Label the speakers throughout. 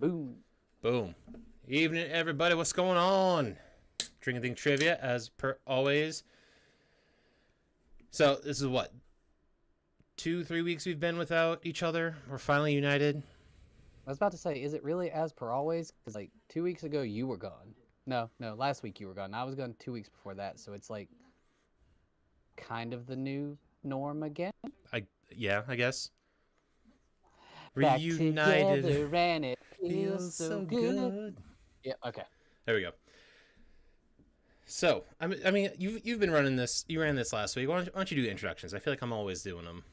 Speaker 1: Boom.
Speaker 2: Boom. Evening, everybody. What's going on? Drinking Thing Trivia, as per always. So, this is what? 2-3 weeks we've been without each other. We're finally united.
Speaker 1: I was about to say, is it really as per always? Because, 2 weeks ago, you were gone. No, last week you were gone. I was gone 2 weeks before that, so it's, kind of the new norm again.
Speaker 2: I guess.
Speaker 1: Back
Speaker 2: Reunited.
Speaker 1: together and it feels so good. Yeah, okay.
Speaker 2: There we go. So, I mean, you've been running this. You ran this last week. Why don't you do introductions? I feel like I'm always doing them.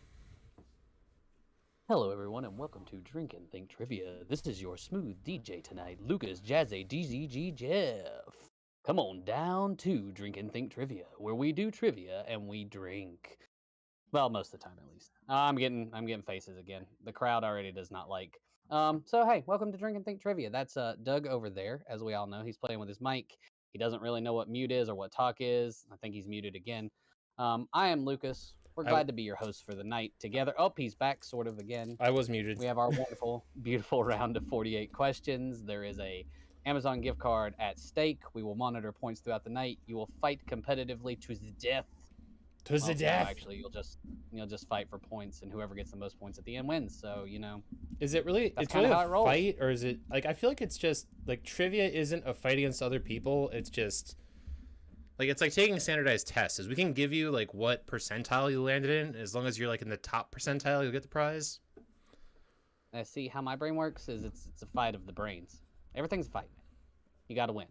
Speaker 1: Hello, everyone, and welcome to Drink and Think Trivia. This is your smooth DJ tonight, Lucas Jazzy DZG Jeff. Come on down to Drink and Think Trivia, where we do trivia and we drink. Well, most of the time, at least. I'm getting faces again. The crowd already does not like. So hey, welcome to Drink and Think Trivia. That's Doug over there, as we all know. He's playing with his mic. He doesn't really know what mute is or what talk is. I think he's muted again. I am Lucas. We're glad to be your host for the night together. Oh, he's back sort of again.
Speaker 2: I was muted.
Speaker 1: We have our wonderful, beautiful round of 48 questions. There is a Amazon gift card at stake. We will monitor points throughout the night. You will fight competitively to the death.
Speaker 2: To the death.
Speaker 1: No, actually, you'll just fight for points, and whoever gets the most points at the end wins. So
Speaker 2: Is it really?
Speaker 1: That's
Speaker 2: it's really
Speaker 1: how
Speaker 2: a
Speaker 1: it rolls.
Speaker 2: fight, or is it like? I feel like it's just like trivia isn't a fight against other people. It's just like it's like taking standardized tests. Is we can give you like what percentile you landed in, as long as you're like in the top percentile, you'll get the prize.
Speaker 1: I see how my brain works. Is it's a fight of the brains. Everything's a fight. You got to win.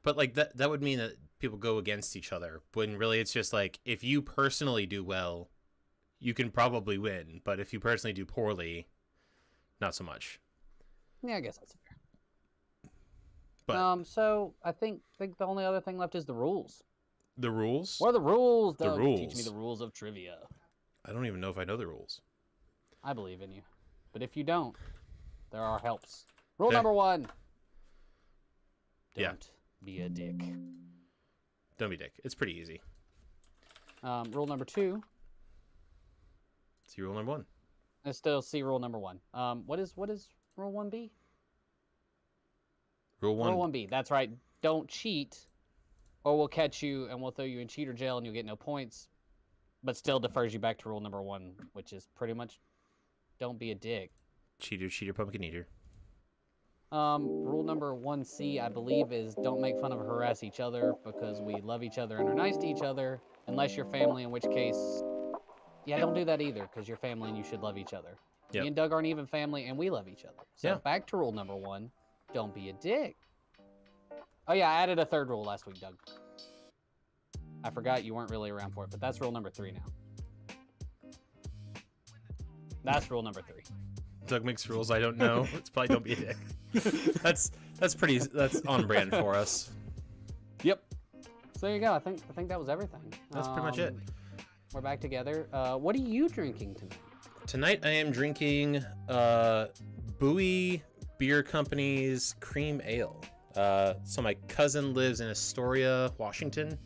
Speaker 2: But like that would mean that people go against each other, when really it's just like if you personally do well, you can probably win, but if you personally do poorly, not so much.
Speaker 1: Yeah, I guess that's fair.
Speaker 2: But
Speaker 1: so I think the only other thing left is the rules.
Speaker 2: the rules?
Speaker 1: What are the rules,
Speaker 2: The
Speaker 1: Doug?
Speaker 2: rules.
Speaker 1: Teach me the rules of trivia.
Speaker 2: I don't even know if I know the rules.
Speaker 1: I believe in you. But if you don't, there are helps. Rule
Speaker 2: Yeah.
Speaker 1: number 1.
Speaker 2: Yeah.
Speaker 1: Don't be a dick.
Speaker 2: Don't be dick. It's pretty easy.
Speaker 1: Rule number 2.
Speaker 2: See rule number 1.
Speaker 1: I still see rule number 1. What is rule 1B?
Speaker 2: Rule 1.
Speaker 1: Rule 1B. That's right. Don't cheat, or we'll catch you and we'll throw you in cheater jail and you'll get no points. But still defers you back to rule number 1, which is pretty much don't be a dick.
Speaker 2: Cheater, pumpkin eater.
Speaker 1: Rule number 1C, I believe, is don't make fun of or harass each other because we love each other and are nice to each other, unless you're family, in which case, yeah, don't do that either because you're family and you should love each other.
Speaker 2: Yep.
Speaker 1: Me and Doug aren't even family and we love each other. So
Speaker 2: Yeah.
Speaker 1: back to rule number 1, don't be a dick. Oh yeah, I added a third rule last week, Doug. I forgot you weren't really around for it, but that's rule number 3 now. That's rule number 3.
Speaker 2: Doug makes rules I don't know. It's probably don't be a dick. That's on brand for us.
Speaker 1: Yep. So there you go. I think that was everything.
Speaker 2: That's pretty much it.
Speaker 1: We're back together. What are you drinking tonight?
Speaker 2: Tonight I am drinking Bowie Beer Company's cream ale. So my cousin lives in Astoria, Washington,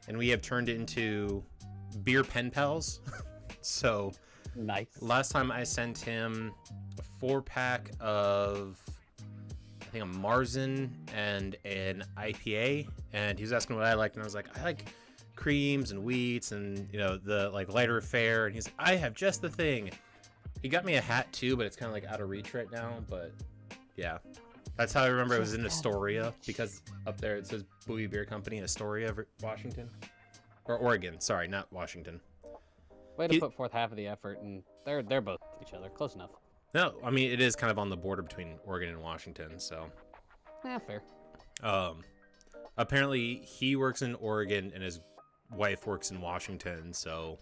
Speaker 2: and we have turned it into beer pen pals. So
Speaker 1: Nice.
Speaker 2: last time I sent him a 4-pack of, I think, a Marzen and an IPA, and he was asking what I liked, and I was like, I like creams and wheats and the like lighter fare, and he's like, I have just the thing. He got me a hat too, but it's kind of like out of reach right now. But yeah, that's how I remember it was in Astoria, because up there it says Bowie Beer Company, Astoria, Washington, or Oregon. Sorry, not Washington.
Speaker 1: Way to put forth half of the effort, and they're both each other. Close enough.
Speaker 2: No, I mean it is kind of on the border between Oregon and Washington, so.
Speaker 1: Fair.
Speaker 2: Apparently he works in Oregon and his wife works in Washington, so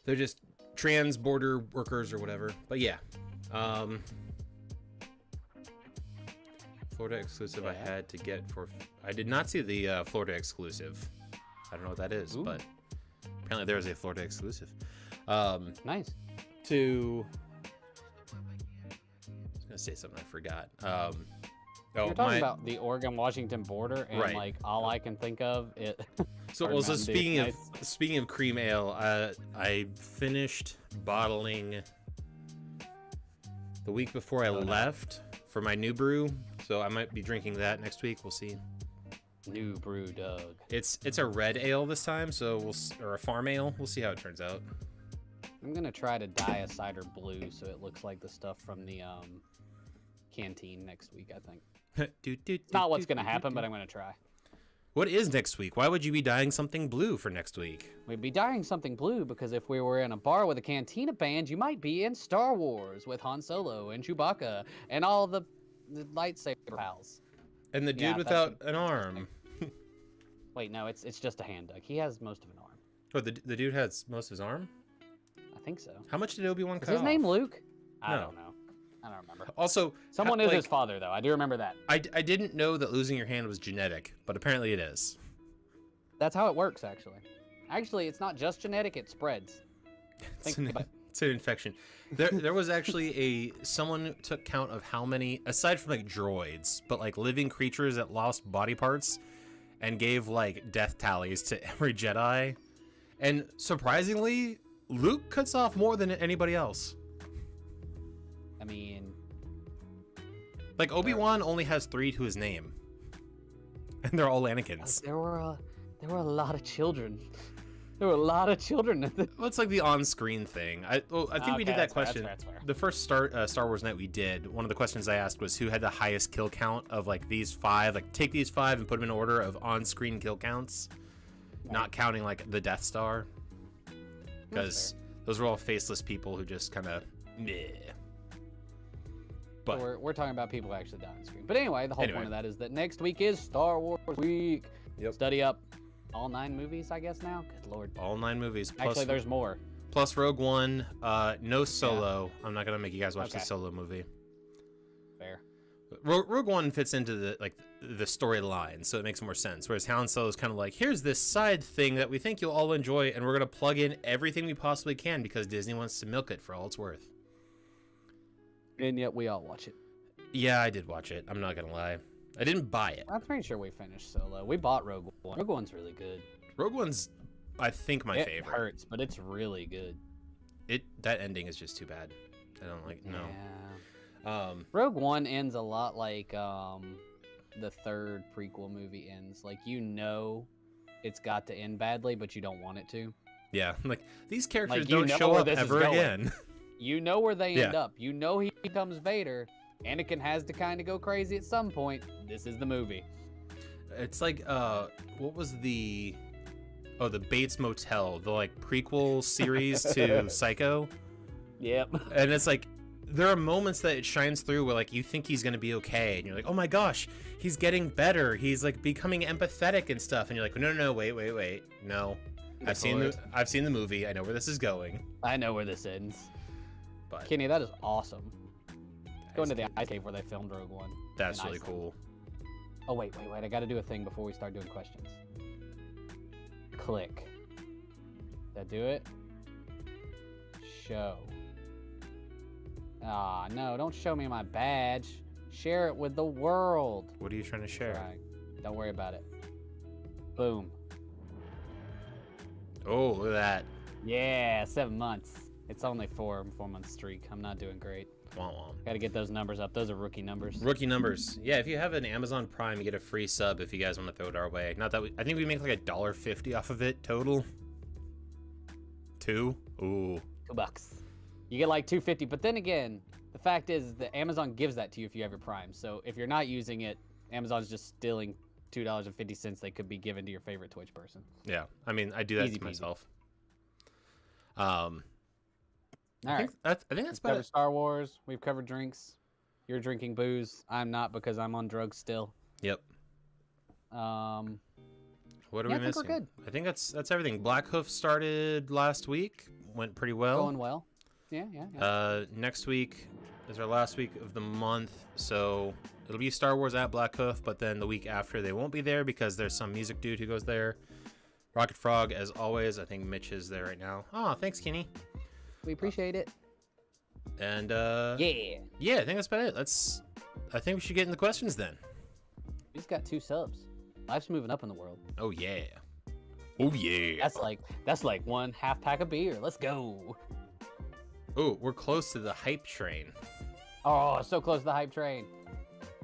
Speaker 2: they're just trans border workers or whatever. But yeah, Florida exclusive.
Speaker 1: Yeah.
Speaker 2: I had to get for. I did not see the Florida exclusive. I don't know what that is,
Speaker 1: Ooh.
Speaker 2: but apparently there is a Florida exclusive.
Speaker 1: Nice.
Speaker 2: To. I was gonna say something I forgot.
Speaker 1: You're talking about the Oregon-Washington border, and
Speaker 2: Right.
Speaker 1: all I can think of it.
Speaker 2: So,
Speaker 1: Or
Speaker 2: well, so
Speaker 1: Mountain Dew.
Speaker 2: speaking of cream ale, I finished bottling the week before I left for my new brew, so I might be drinking that next week. We'll see.
Speaker 1: New brew, Doug.
Speaker 2: It's a red ale this time, so or a farm ale. We'll see how it turns out.
Speaker 1: I'm gonna try to dye a cider blue so it looks like the stuff from the canteen next week. I think it's not what's gonna happen, but I'm gonna try.
Speaker 2: What is next week? Why would you be dyeing something blue for next week?
Speaker 1: We'd be dyeing something blue because if we were in a bar with a Cantina band, you might be in Star Wars with Han Solo and Chewbacca and all the lightsaber pals.
Speaker 2: And the dude without an arm.
Speaker 1: Wait, no, it's just a hand, Doug. He has most of an arm.
Speaker 2: Oh, the dude has most of his arm?
Speaker 1: I think so.
Speaker 2: How much did Obi-Wan cut
Speaker 1: Is his name Luke? I
Speaker 2: No.
Speaker 1: don't know. I don't remember.
Speaker 2: Also,
Speaker 1: Someone is his father, though. I do remember that.
Speaker 2: I didn't know that losing your hand was genetic, but apparently it is.
Speaker 1: That's how it works, actually. Actually, it's not just genetic, it spreads.
Speaker 2: It's an infection. There was actually someone took count of how many, aside from like droids, but like living creatures that lost body parts and gave like death tallies to every Jedi. And surprisingly, Luke cuts off more than anybody else.
Speaker 1: I mean...
Speaker 2: Like Obi-Wan only has 3 to his name. And they're all Anakins.
Speaker 1: There were a lot of children. There were a lot of children.
Speaker 2: Well, it's like the on-screen thing. I think we did that question.
Speaker 1: That's fair.
Speaker 2: The first Star Wars night we did, one of the questions I asked was who had the highest kill count of like these 5. Like take these 5 and put them in order of on-screen kill counts, not counting like the Death Star, because those were all faceless people who just kind of meh. But
Speaker 1: so we're talking about people who actually die on screen. But anyway, the whole point of that is that next week is Star Wars week.
Speaker 2: Yep.
Speaker 1: Study up all 9 movies, I guess now. Good lord.
Speaker 2: all 9 movies. Plus,
Speaker 1: Actually, there's more.
Speaker 2: Plus Rogue One. No Solo. Yeah. I'm not gonna make you guys watch the Solo movie.
Speaker 1: Fair.
Speaker 2: Rogue One fits into the storyline, so it makes more sense. Whereas Han Solo is kind of like, here's this side thing that we think you'll all enjoy, and we're gonna plug in everything we possibly can because Disney wants to milk it for all it's worth.
Speaker 1: And yet we all watch it.
Speaker 2: Yeah, I did watch it. I'm not gonna lie. I didn't buy it.
Speaker 1: I'm pretty sure we finished Solo. We bought Rogue One. Rogue One's really good.
Speaker 2: Rogue One's, I think, my favorite.
Speaker 1: It hurts, but it's really good.
Speaker 2: That ending is just too bad. I don't like. No.
Speaker 1: Yeah. Rogue One ends a lot like the 3rd prequel movie ends. Like, you know it's got to end badly, but you don't want it to.
Speaker 2: Yeah, like these characters
Speaker 1: like,
Speaker 2: don't show up ever again.
Speaker 1: You know where they end up. You know he becomes Vader. Anakin has to kind of go crazy at some point. This is the movie.
Speaker 2: It's like what was the Bates Motel, the like prequel series to Psycho.
Speaker 1: Yep.
Speaker 2: And it's like there are moments that it shines through where like you think he's gonna be okay, and you're like, oh my gosh, he's getting better. He's like becoming empathetic and stuff, and you're like, no, wait, no. I've seen the movie. I know where this is going.
Speaker 1: I know where this ends.
Speaker 2: But
Speaker 1: Kenny, that is awesome. Go into the ice cave where they filmed Rogue One.
Speaker 2: That's really cool.
Speaker 1: Oh, wait. I got to do a thing before we start doing questions. Click. Did that do it? Show. Ah, no, don't show me my badge. Share it with the world.
Speaker 2: What are you trying to share?
Speaker 1: Right. Don't worry about it. Boom.
Speaker 2: Oh, look at that.
Speaker 1: Yeah, 7 months. It's only 4-month streak. I'm not doing great. Got to get those numbers up. Those are rookie numbers.
Speaker 2: Rookie numbers. Yeah, if you have an Amazon Prime, you get a free sub if you guys want to throw it our way. Not that I think we make like $1.50 off of it total. 2? Ooh.
Speaker 1: $2. You get like $2.50, but then again, the fact is that Amazon gives that to you if you have your Prime. So if you're not using it, Amazon's just stealing $2.50 they could be given to your favorite Twitch person.
Speaker 2: Yeah, I mean, I do that to myself. I think that's about it.
Speaker 1: Star Wars. We've covered drinks. You're drinking booze. I'm not because I'm on drugs still.
Speaker 2: Yep.
Speaker 1: What
Speaker 2: are we missing?
Speaker 1: We're good.
Speaker 2: I think that's everything. Black Hoof started last week. Went pretty well.
Speaker 1: Going well. Yeah.
Speaker 2: Next week is our last week of the month, so it'll be Star Wars at Black Hoof, but then the week after they won't be there because there's some music dude who goes there. Rocket Frog, as always. I think Mitch is there right now. Oh, thanks, Kenny.
Speaker 1: We appreciate it.
Speaker 2: And
Speaker 1: yeah,
Speaker 2: I think that's about it. I think we should get into the questions then.
Speaker 1: We just got 2 subs. Life's moving up in the world.
Speaker 2: Oh yeah.
Speaker 1: That's like 1 half pack of beer. Let's go.
Speaker 2: Oh, we're close to the hype train.
Speaker 1: Oh, so close to the hype train.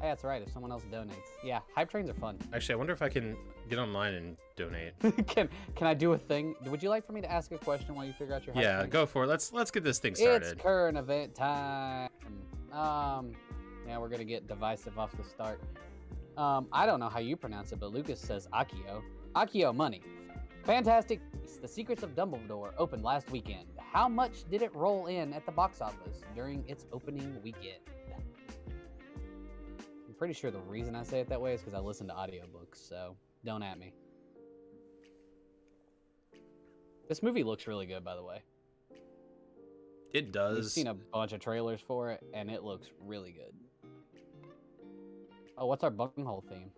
Speaker 1: Hey, that's right. If someone else donates, yeah, hype trains are fun.
Speaker 2: Actually, I wonder if I can get online and donate.
Speaker 1: Can I do a thing? Would you like for me to ask a question while you figure out your hype
Speaker 2: Yeah,
Speaker 1: train?
Speaker 2: go for it. Let's get this thing started.
Speaker 1: It's current event time. Yeah, we're gonna get divisive off the start. I don't know how you pronounce it, but Lucas says Accio. Accio money. Fantastic Beasts: The Secrets of Dumbledore opened last weekend. How much did it roll in at the box office during its opening weekend? I'm pretty sure the reason I say it that way is because I listen to audiobooks, so don't at me. This movie looks really good, by the way.
Speaker 2: It does.
Speaker 1: We've seen a bunch of trailers for it, and it looks really good. Oh, what's our bunghole theme?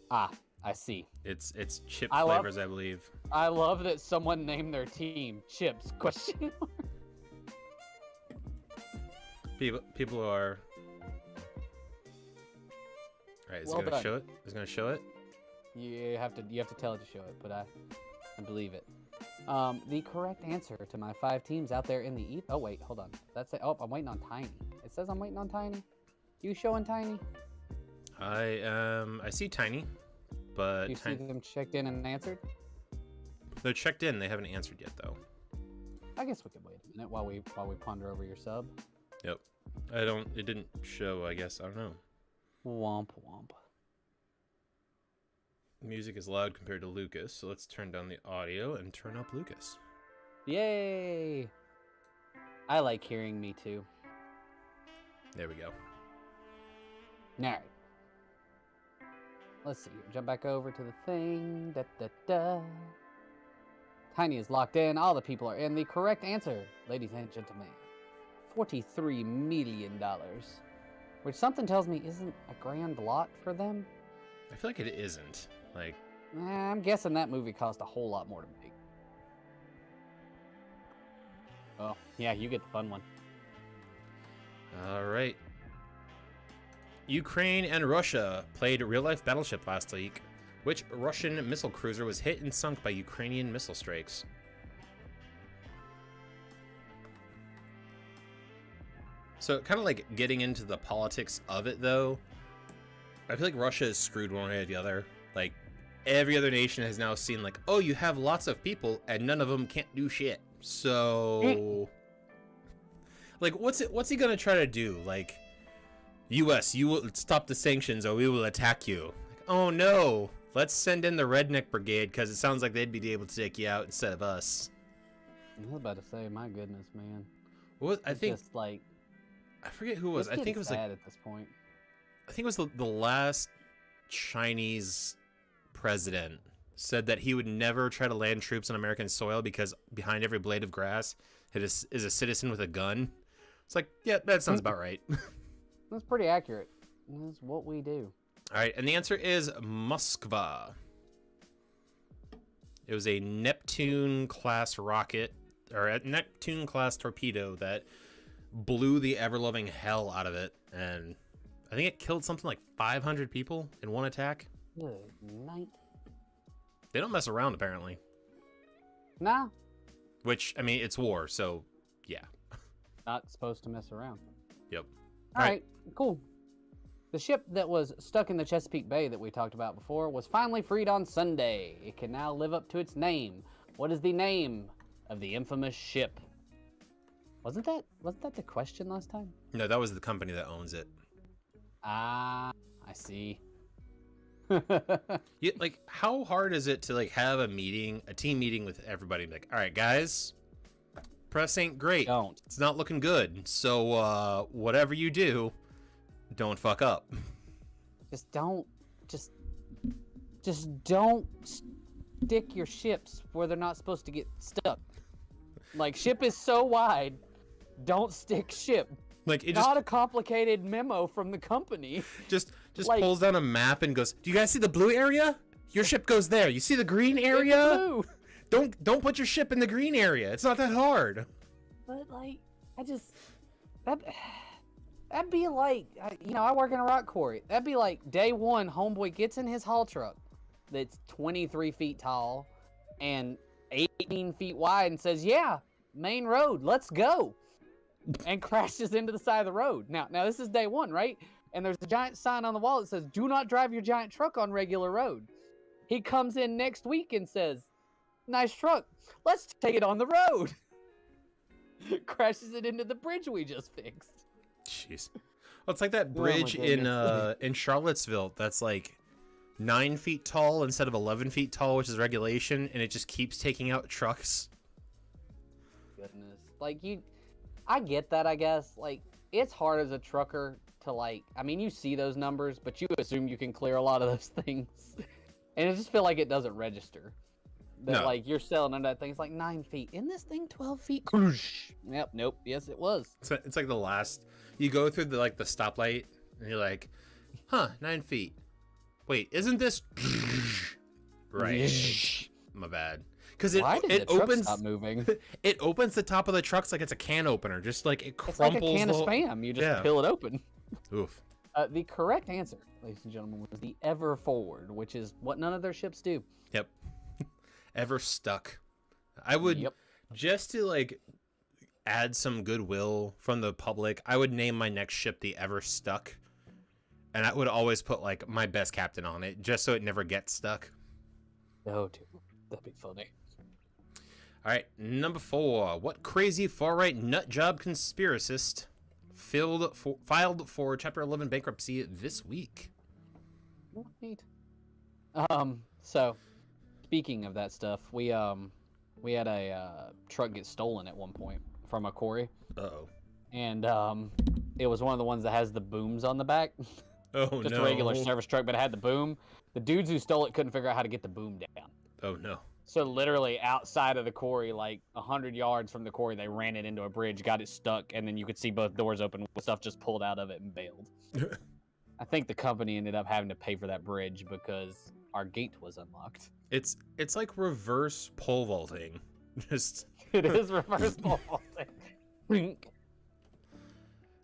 Speaker 1: Ah, I see.
Speaker 2: It's chip
Speaker 1: I love-
Speaker 2: flavors, I believe.
Speaker 1: I love that someone named their team Chips, question mark.
Speaker 2: People are. All right, is
Speaker 1: Well
Speaker 2: it gonna
Speaker 1: done.
Speaker 2: show it? Is it gonna show it?
Speaker 1: You have to tell it to show it, but I believe it. The correct answer to my 5 teams out there in the oh wait, hold on. That's it. Oh, I'm waiting on Tiny. It says I'm waiting on Tiny. You showing Tiny?
Speaker 2: I see Tiny, but
Speaker 1: You see them checked in and answered?
Speaker 2: they're checked in. They haven't answered yet, though.
Speaker 1: I guess we could wait a minute while we ponder over your sub.
Speaker 2: Yep. It didn't show. I guess I don't know.
Speaker 1: Womp womp.
Speaker 2: Music is loud compared to Lucas, so let's turn down the audio and turn up Lucas.
Speaker 1: Yay! I like hearing me too.
Speaker 2: There we go.
Speaker 1: Alright. Let's see here. Jump back over to the thing. Da da da. Tiny is locked in. All the people are in. The correct answer, ladies and gentlemen, $43 million. Which something tells me isn't a grand lot for them.
Speaker 2: I feel like it isn't. Like,
Speaker 1: I'm guessing that movie cost a whole lot more to make. Oh, yeah, you get the fun one.
Speaker 2: all right. Ukraine and Russia played real-life battleship last week. Which Russian missile cruiser was hit and sunk by Ukrainian missile strikes? So, kind of like getting into the politics of it, though, I feel like Russia is screwed one way or the other. Like, every other nation has now seen, like, oh, you have lots of people, and none of them can't do shit. So, like, what's he gonna try to do? Like, U.S., you will stop the sanctions, or we will attack you. Like, oh no, let's send in the Redneck Brigade, because it sounds like they'd be able to take you out instead of us.
Speaker 1: I was about to say, my goodness, man.
Speaker 2: What I
Speaker 1: It's
Speaker 2: think
Speaker 1: just like
Speaker 2: I forget who it was.
Speaker 1: it's
Speaker 2: I think
Speaker 1: getting
Speaker 2: it was
Speaker 1: sad
Speaker 2: like
Speaker 1: at this point.
Speaker 2: I think it was the last Chinese president said that he would never try to land troops on American soil because behind every blade of grass is a citizen with a gun. It's like, yeah, that sounds about right.
Speaker 1: That's pretty accurate. That's what we do.
Speaker 2: All right, and the answer is Moskva. It was a Neptune-class rocket, or a Neptune-class torpedo that blew the ever-loving hell out of it, and I think it killed something like 500 people in one attack.
Speaker 1: Good night.
Speaker 2: They don't mess around, apparently.
Speaker 1: Nah,
Speaker 2: Which, I mean, it's war, so yeah.
Speaker 1: not supposed to mess around.
Speaker 2: Yep.
Speaker 1: All right, cool. The ship that was stuck in the Chesapeake Bay that we talked about before was finally freed on Sunday. It can now live up to its name. What is the name of the infamous ship? Wasn't that the question last time?
Speaker 2: No, that was the company that owns it.
Speaker 1: Ah, I see.
Speaker 2: Yeah, like, how hard is it to, like, have a team meeting with everybody? Like, all right, guys, press ain't great.
Speaker 1: Don't.
Speaker 2: It's not looking good. So, whatever you do, don't fuck up.
Speaker 1: Just don't stick your ships where they're not supposed to get stuck. Like, ship is so wide, don't stick ship.
Speaker 2: Like, it
Speaker 1: Not a complicated memo from the company.
Speaker 2: just
Speaker 1: like-
Speaker 2: pulls down a map and goes, do you guys see the blue area? Your ship goes there. You see the green area?
Speaker 1: Blue.
Speaker 2: Don't put your ship in the green area. It's not that hard.
Speaker 1: But like, that'd be like, I work in a rock quarry. That'd be like day one, homeboy gets in his haul truck that's 23 feet tall and 18 feet wide and says, yeah, main road, let's go. and crashes into the side of the road. Now this is day one, right? And there's a giant sign on the wall that says, "Do not drive your giant truck on regular road." He comes in next week and says, "Nice truck. Let's take it on the road." Crashes it into the bridge we just fixed.
Speaker 2: Jeez. Well, it's like that
Speaker 1: my
Speaker 2: bridge
Speaker 1: goodness.
Speaker 2: in Charlottesville that's like 9 feet tall instead of 11 feet tall, which is regulation, and it just keeps taking out trucks.
Speaker 1: Goodness. Like, I get that, I guess. Like, it's hard as a trucker to, like, I mean, you see those numbers, but you assume you can clear a lot of those things. And I just feel like it doesn't register. That,
Speaker 2: No.
Speaker 1: like, you're selling under that thing. It's like 9 feet. Isn't this thing 12 feet? Yep, nope. Yes, it was.
Speaker 2: It's like the last, you go through the stoplight, and you're like, huh, 9 feet. Wait, isn't this right? My bad. Because
Speaker 1: Why did the
Speaker 2: it
Speaker 1: truck
Speaker 2: opens
Speaker 1: stop moving?
Speaker 2: it opens the top of the trucks like it's a can opener, just like it
Speaker 1: It's like
Speaker 2: crumples.
Speaker 1: a can of
Speaker 2: the-
Speaker 1: Spam. You just
Speaker 2: Yeah.
Speaker 1: peel it open.
Speaker 2: Oof.
Speaker 1: The correct answer, ladies and gentlemen, was the Ever Forward, which is what none of their ships do.
Speaker 2: Yep. Ever stuck. I would
Speaker 1: Yep.
Speaker 2: just to like add some goodwill from the public, I would name my next ship the Ever Stuck. And I would always put like my best captain on it, just so it never gets stuck.
Speaker 1: Oh, dude. That'd be funny.
Speaker 2: All right, number 4. What crazy far-right nut job conspiracist filed for Chapter 11 bankruptcy this week?
Speaker 1: Oh, neat. So, speaking of that stuff, we had a truck get stolen at one point from a quarry,
Speaker 2: Uh-oh.
Speaker 1: and it was one of the ones that has the booms on the back.
Speaker 2: Oh,
Speaker 1: Just
Speaker 2: no.
Speaker 1: a regular service truck, but it had the boom. The dudes who stole it couldn't figure out how to get the boom down.
Speaker 2: Oh, no.
Speaker 1: So literally outside of the quarry, like 100 yards from the quarry, they ran it into a bridge, got it stuck, and then you could see both doors open with stuff just pulled out of it and bailed. I think the company ended up having to pay for that bridge because our gate was unlocked.
Speaker 2: It's like reverse pole vaulting. Just
Speaker 1: It is reverse pole vaulting.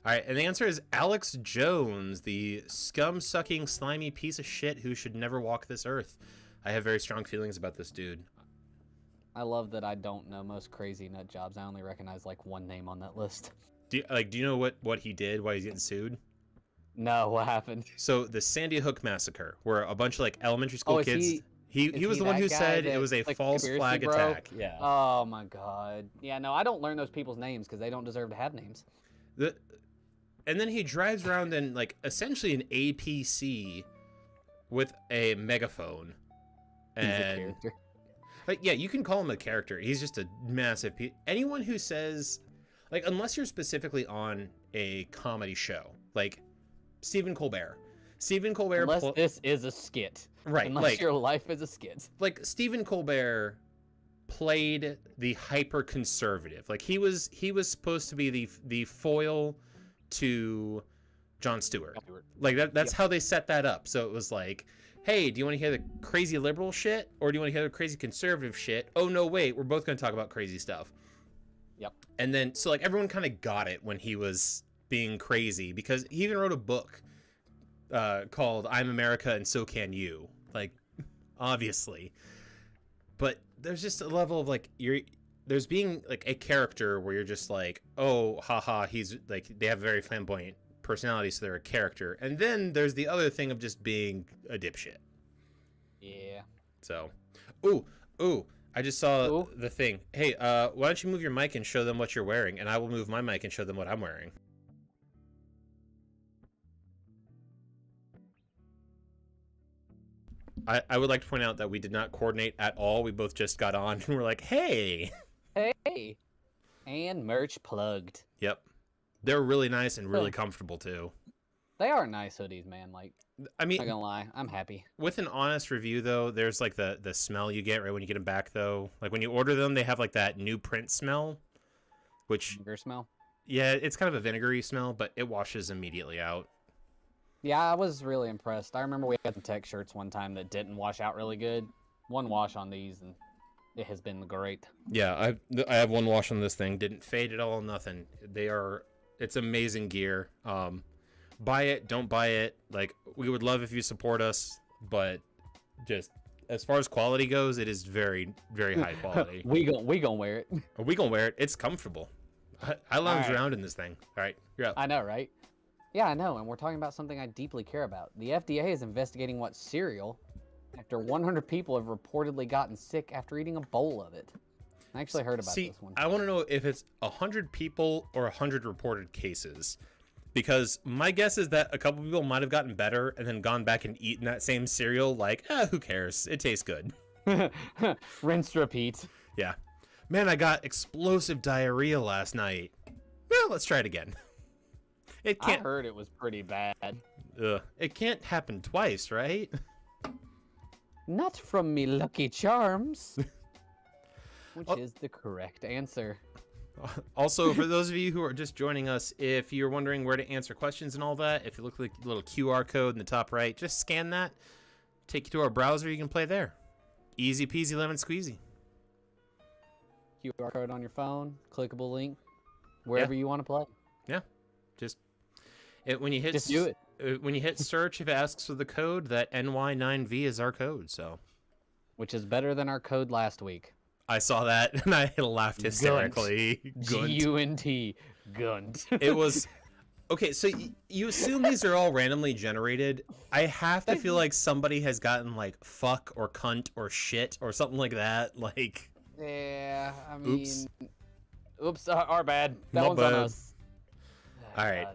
Speaker 2: all right, and the answer is Alex Jones, the scum-sucking, slimy piece of shit who should never walk this earth. I have very strong feelings about this dude.
Speaker 1: I love that I don't know most crazy nut jobs. I only recognize like one name on that list.
Speaker 2: Do you know what he did? Why he's getting sued?
Speaker 1: No, what happened?
Speaker 2: So the Sandy Hook massacre, where a bunch of like elementary school
Speaker 1: Oh, is
Speaker 2: kids. He
Speaker 1: is
Speaker 2: was
Speaker 1: he
Speaker 2: the one
Speaker 1: that
Speaker 2: who
Speaker 1: guy
Speaker 2: said it
Speaker 1: that,
Speaker 2: was a
Speaker 1: like,
Speaker 2: false
Speaker 1: conspiracy
Speaker 2: flag
Speaker 1: bro?
Speaker 2: attack. Yeah.
Speaker 1: Oh my god. Yeah, no, I don't learn those people's names because they don't deserve to have names.
Speaker 2: And then he drives around in like essentially an APC with a megaphone.
Speaker 1: He's a
Speaker 2: And
Speaker 1: character.
Speaker 2: like, yeah, you can call him a character. He's just a massive anyone who says, like, unless you're specifically on a comedy show, like Stephen Colbert.
Speaker 1: Unless this is a skit.
Speaker 2: Right,
Speaker 1: Unless
Speaker 2: like
Speaker 1: your life is a skit.
Speaker 2: like Stephen Colbert played the hyper conservative. Like he was supposed to be the foil to Jon Stewart. Like that's how they set that up. So it was like, hey, do you want to hear the crazy liberal shit or do you want to hear the crazy conservative shit? Oh no, wait, we're both going to talk about crazy stuff.
Speaker 1: Yep.
Speaker 2: And then so like everyone kind of got it when he was being crazy because he even wrote a book called I'm America and So Can You. Like obviously. But there's just a level of like there's being like a character where you're just like, oh, haha, he's like they have a very flamboyant personality, so they're a character. And then there's the other thing of just being a dipshit.
Speaker 1: Yeah.
Speaker 2: So, ooh, I just saw
Speaker 1: Ooh.
Speaker 2: the thing. Hey, why don't you move your mic and show them what you're wearing, and I will move my mic and show them what I'm wearing. I would like to point out that we did not coordinate at all. We both just got on and we're like, hey.
Speaker 1: Hey. And merch plugged.
Speaker 2: Yep. They're really nice and really comfortable too.
Speaker 1: They are nice hoodies, man. Like,
Speaker 2: I mean,
Speaker 1: not gonna lie, I'm happy.
Speaker 2: with an honest review though, there's like the smell you get right when you get them back though. Like when you order them, they have like that new print smell, which
Speaker 1: Vinegar smell.
Speaker 2: yeah, it's kind of a vinegary smell, but it washes immediately out.
Speaker 1: Yeah, I was really impressed. I remember we had some tech shirts one time that didn't wash out really good. One wash on these, and it has been great.
Speaker 2: Yeah, I have one wash on this thing. Didn't fade at all, nothing. It's amazing gear. Buy it, don't buy it. Like, we would love if you support us, but just as far as quality goes, it is very, very high quality.
Speaker 1: we gon' wear it.
Speaker 2: We gonna wear it. It's comfortable. I lounge
Speaker 1: Alright.
Speaker 2: around in this thing. All right, you're up.
Speaker 1: I know, right? Yeah, I know, and we're talking about something I deeply care about. The FDA is investigating what cereal after 100 people have reportedly gotten sick after eating a bowl of it. I actually heard about
Speaker 2: See,
Speaker 1: this one.
Speaker 2: I want to know if it's 100 people or 100 reported cases. Because my guess is that a couple people might have gotten better and then gone back and eaten that same cereal like, who cares? It tastes good.
Speaker 1: Rinse, repeat.
Speaker 2: Yeah. Man, I got explosive diarrhea last night. Well, let's try it again. It
Speaker 1: I
Speaker 2: can't.
Speaker 1: heard it was pretty bad.
Speaker 2: It can't happen twice, right?
Speaker 1: Not from me Lucky Charms. Which is the correct answer.
Speaker 2: Also, for those of you who are just joining us, if you're wondering where to answer questions and all that, if you look at the little QR code in the top right, just scan that, take you to our browser, you can play there. Easy peasy lemon squeezy.
Speaker 1: QR code on your phone, clickable link, wherever you want to play.
Speaker 2: Yeah, just when you hit
Speaker 1: Just do
Speaker 2: it. When you hit search, if it asks for the code, that NY9V is our code. So,
Speaker 1: Which is better than our code last week.
Speaker 2: I saw that and I laughed hysterically. Gunt.
Speaker 1: G-U-N-T. Gunt.
Speaker 2: It was okay. So you assume these are all randomly generated. I have to feel like somebody has gotten like fuck or cunt or shit or something like that. Like,
Speaker 1: Yeah, I mean...
Speaker 2: Oops.
Speaker 1: Oops, our bad. That
Speaker 2: My
Speaker 1: one's on
Speaker 2: bad.
Speaker 1: us.
Speaker 2: All right.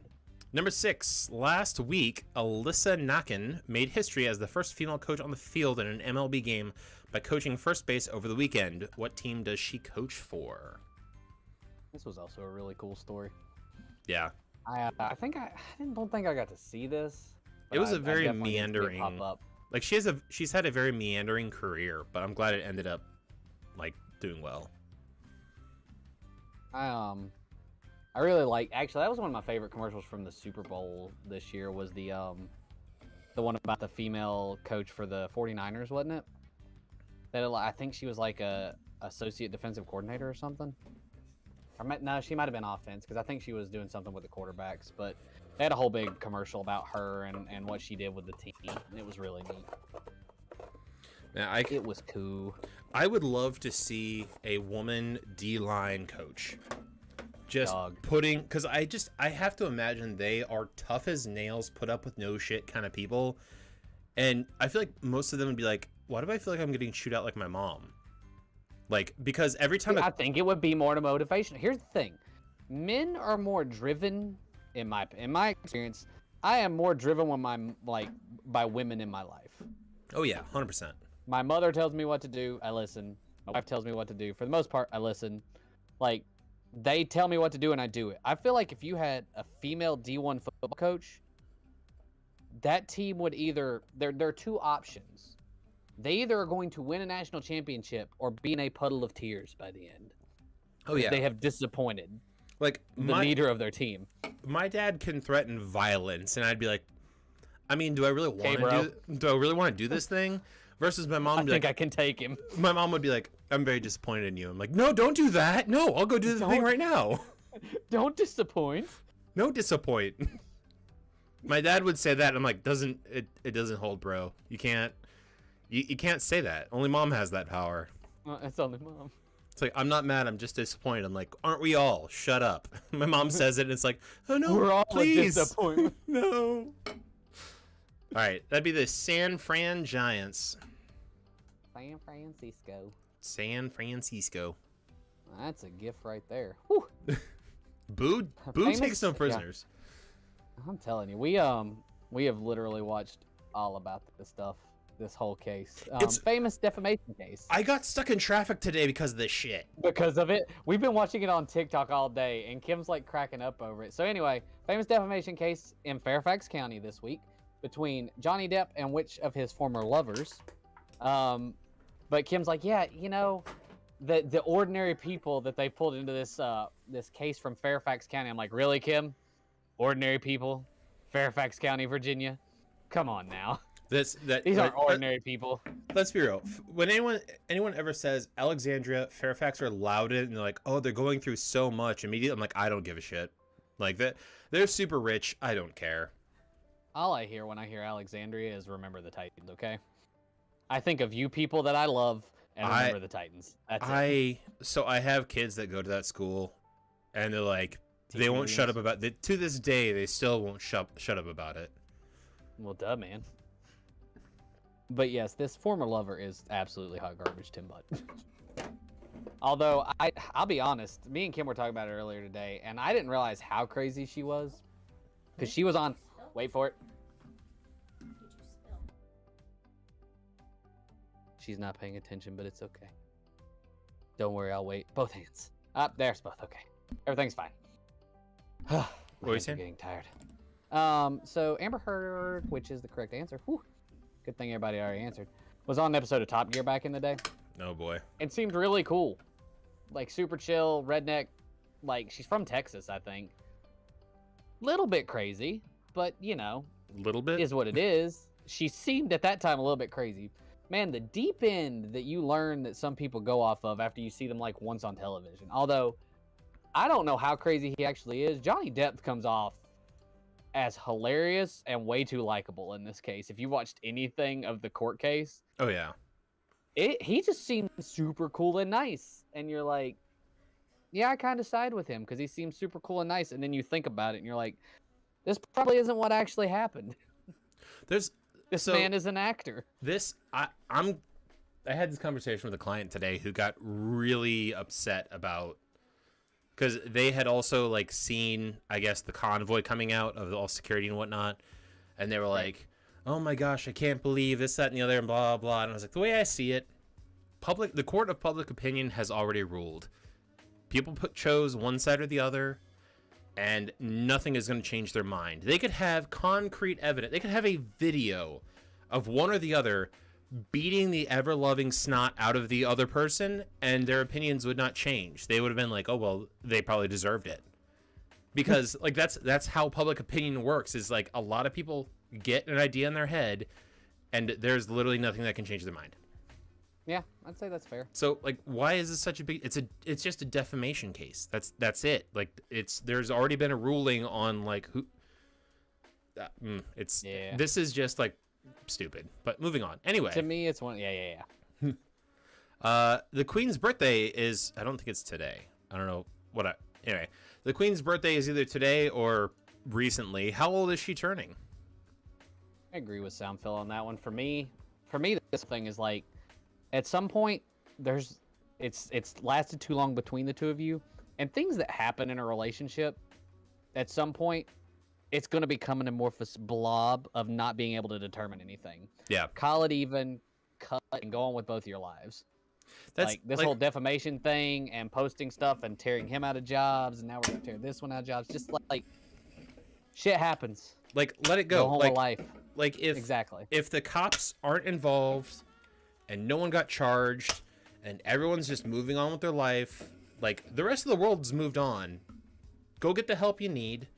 Speaker 2: Number 6. Last week, Alyssa Nakken made history as the first female coach on the field in an MLB game by coaching first base over the weekend. What team does she coach for?
Speaker 1: This was also a really cool story.
Speaker 2: Yeah.
Speaker 1: I don't think I got to see this.
Speaker 2: It was
Speaker 1: but
Speaker 2: a very
Speaker 1: definitely need to see it
Speaker 2: meandering-
Speaker 1: Pop up.
Speaker 2: Like she's had a very meandering career, but I'm glad it ended up like doing well.
Speaker 1: I really like. Actually, that was one of my favorite commercials from the Super Bowl this year. Was the one about the female coach for the 49ers, wasn't it? I think she was like a associate defensive coordinator or something. No, she might have been offense because I think she was doing something with the quarterbacks. But they had a whole big commercial about her and what she did with the team. And it was really neat.
Speaker 2: Now,
Speaker 1: It was cool.
Speaker 2: I would love to see a woman D-line coach. Just
Speaker 1: Dog.
Speaker 2: because I have to imagine they are tough as nails, put up with no shit kind of people. And I feel like most of them would be like, why do I feel like I'm getting chewed out like my mom? Like, because every time
Speaker 1: I think it would be more to motivation. Here's the thing. Men are more driven in my experience. I am more driven when by women in my life.
Speaker 2: Oh yeah, 100%.
Speaker 1: My mother tells me what to do, I listen. My wife tells me what to do. For the most part, I listen. Like, they tell me what to do and I do it. I feel like if you had a female D1 football coach, that team would either there are two options. They either are going to win a national championship or be in a puddle of tears by the end.
Speaker 2: Oh yeah.
Speaker 1: They have disappointed
Speaker 2: Like
Speaker 1: the leader of their team.
Speaker 2: my dad can threaten violence, and I'd be like, I mean, do I really want
Speaker 1: bro.
Speaker 2: to do I really want to do this thing? Versus my mom
Speaker 1: I
Speaker 2: would be
Speaker 1: think
Speaker 2: like,
Speaker 1: I can take him.
Speaker 2: my mom would be like, I'm very disappointed in you. I'm like, no, don't do that. No, I'll go do the thing
Speaker 1: Don't.
Speaker 2: right now.
Speaker 1: Don't disappoint.
Speaker 2: No disappoint. My dad would say that. And I'm like, it doesn't hold, bro. You can't say that. Only mom has that power.
Speaker 1: It's only mom.
Speaker 2: It's like, I'm not mad. I'm just disappointed. I'm like, aren't we all? Shut up. My mom says it, and it's like, oh no,
Speaker 1: We're all
Speaker 2: please.
Speaker 1: a disappointment.
Speaker 2: No. All right, that'd be the San Fran Giants.
Speaker 1: San Francisco.
Speaker 2: San Francisco.
Speaker 1: That's a gift right there. Whew.
Speaker 2: Boo
Speaker 1: Famous-
Speaker 2: takes no
Speaker 1: yeah.
Speaker 2: prisoners.
Speaker 1: I'm telling you, we have literally watched all about this stuff, this whole case.
Speaker 2: It's-
Speaker 1: Famous defamation case.
Speaker 2: I got stuck in traffic today because of this shit.
Speaker 1: Because of it, we've been watching it on TikTok all day, and Kim's like cracking up over it. So anyway, famous defamation case in Fairfax County this week between Johnny Depp and which of his former lovers. But Kim's like, yeah, you know, the ordinary people that they pulled into this this case from Fairfax County. I'm like, really, Kim? Ordinary people, Fairfax County, Virginia. Come on now.
Speaker 2: These
Speaker 1: Aren't ordinary people.
Speaker 2: Let's be real. When anyone ever says Alexandria, Fairfax are lauded, and they're like, oh, they're going through so much immediately, I'm like, I don't give a shit. Like that, they're super rich. I don't care.
Speaker 1: All I hear when I hear Alexandria is remember the Titans, okay? I think of you people that I love and remember the Titans. That's it.
Speaker 2: So I have kids that go to that school, and they're like, they won't shut up about it. To this day, they still won't shut up about it.
Speaker 1: Well, duh, man. But yes, this former lover is absolutely hot garbage, Tim Butt. Although, I'll be honest, me and Kim were talking about it earlier today, and I didn't realize how crazy she was. Because she was on... Wait for it. She's not paying attention, but it's okay. Don't worry, I'll wait. Both hands. Up, there's both. Okay. Everything's fine.
Speaker 2: What were you saying?
Speaker 1: Getting tired. So Amber Heard, which is the correct answer. Whew. Good thing everybody already answered. Was on an episode of Top Gear back in the day.
Speaker 2: Oh boy.
Speaker 1: It seemed really cool. Like super chill, redneck. Like she's from Texas, I think. Little bit crazy, but you know,
Speaker 2: Little bit
Speaker 1: is what it is. She seemed at that time a little bit crazy. Man, the deep end that you learn that some people go off of after you see them like once on television. Although, I don't know how crazy he actually is. Johnny Depp comes off as hilarious and way too likable in this case. If you watched anything of the court case,
Speaker 2: oh yeah,
Speaker 1: he just seemed super cool and nice. And you're like, yeah, I kind of side with him because he seems super cool and nice. And then you think about it and you're like, this probably isn't what actually happened. This man is an actor.
Speaker 2: I had this conversation with a client today who got really upset about, because they had also like seen, I guess, the convoy coming out of all security and whatnot, and they were like, "Oh my gosh, I can't believe this, that, and the other, and blah blah." And I was like, the way I see it, the court of public opinion has already ruled. People chose one side or the other, and nothing is going to change their mind. They could have concrete evidence. They could have a video of one or the other beating the ever-loving snot out of the other person, and their opinions would not change. They would have been like, oh, well, they probably deserved it. Because, like, that's how public opinion works, is, like, a lot of people get an idea in their head, and there's literally nothing that can change their mind.
Speaker 1: Yeah, I'd say that's fair.
Speaker 2: So, like, why is this such a big... It's just a defamation case. That's it. Like, there's already been a ruling on, like, who... This is just, like, stupid. But moving on. Anyway.
Speaker 1: To me, it's one... Yeah.
Speaker 2: The Queen's birthday is... I don't think it's today. I don't know what Anyway. The Queen's birthday is either today or recently. How old is she turning?
Speaker 1: I agree with Soundfill on that one. For me, this thing is like... At some point, it's lasted too long between the two of you, and things that happen in a relationship, at some point, it's going to become an amorphous blob of not being able to determine anything.
Speaker 2: Yeah.
Speaker 1: Call it even, cut, and go on with both your lives.
Speaker 2: That's
Speaker 1: like this whole defamation thing and posting stuff and tearing him out of jobs, and now we're going to tear this one out of jobs. Just like shit happens.
Speaker 2: Like, let it go.
Speaker 1: Go home with life.
Speaker 2: Like if the cops aren't involved and no one got charged and everyone's just moving on with their life, like the rest of the world's moved on, go get the help you need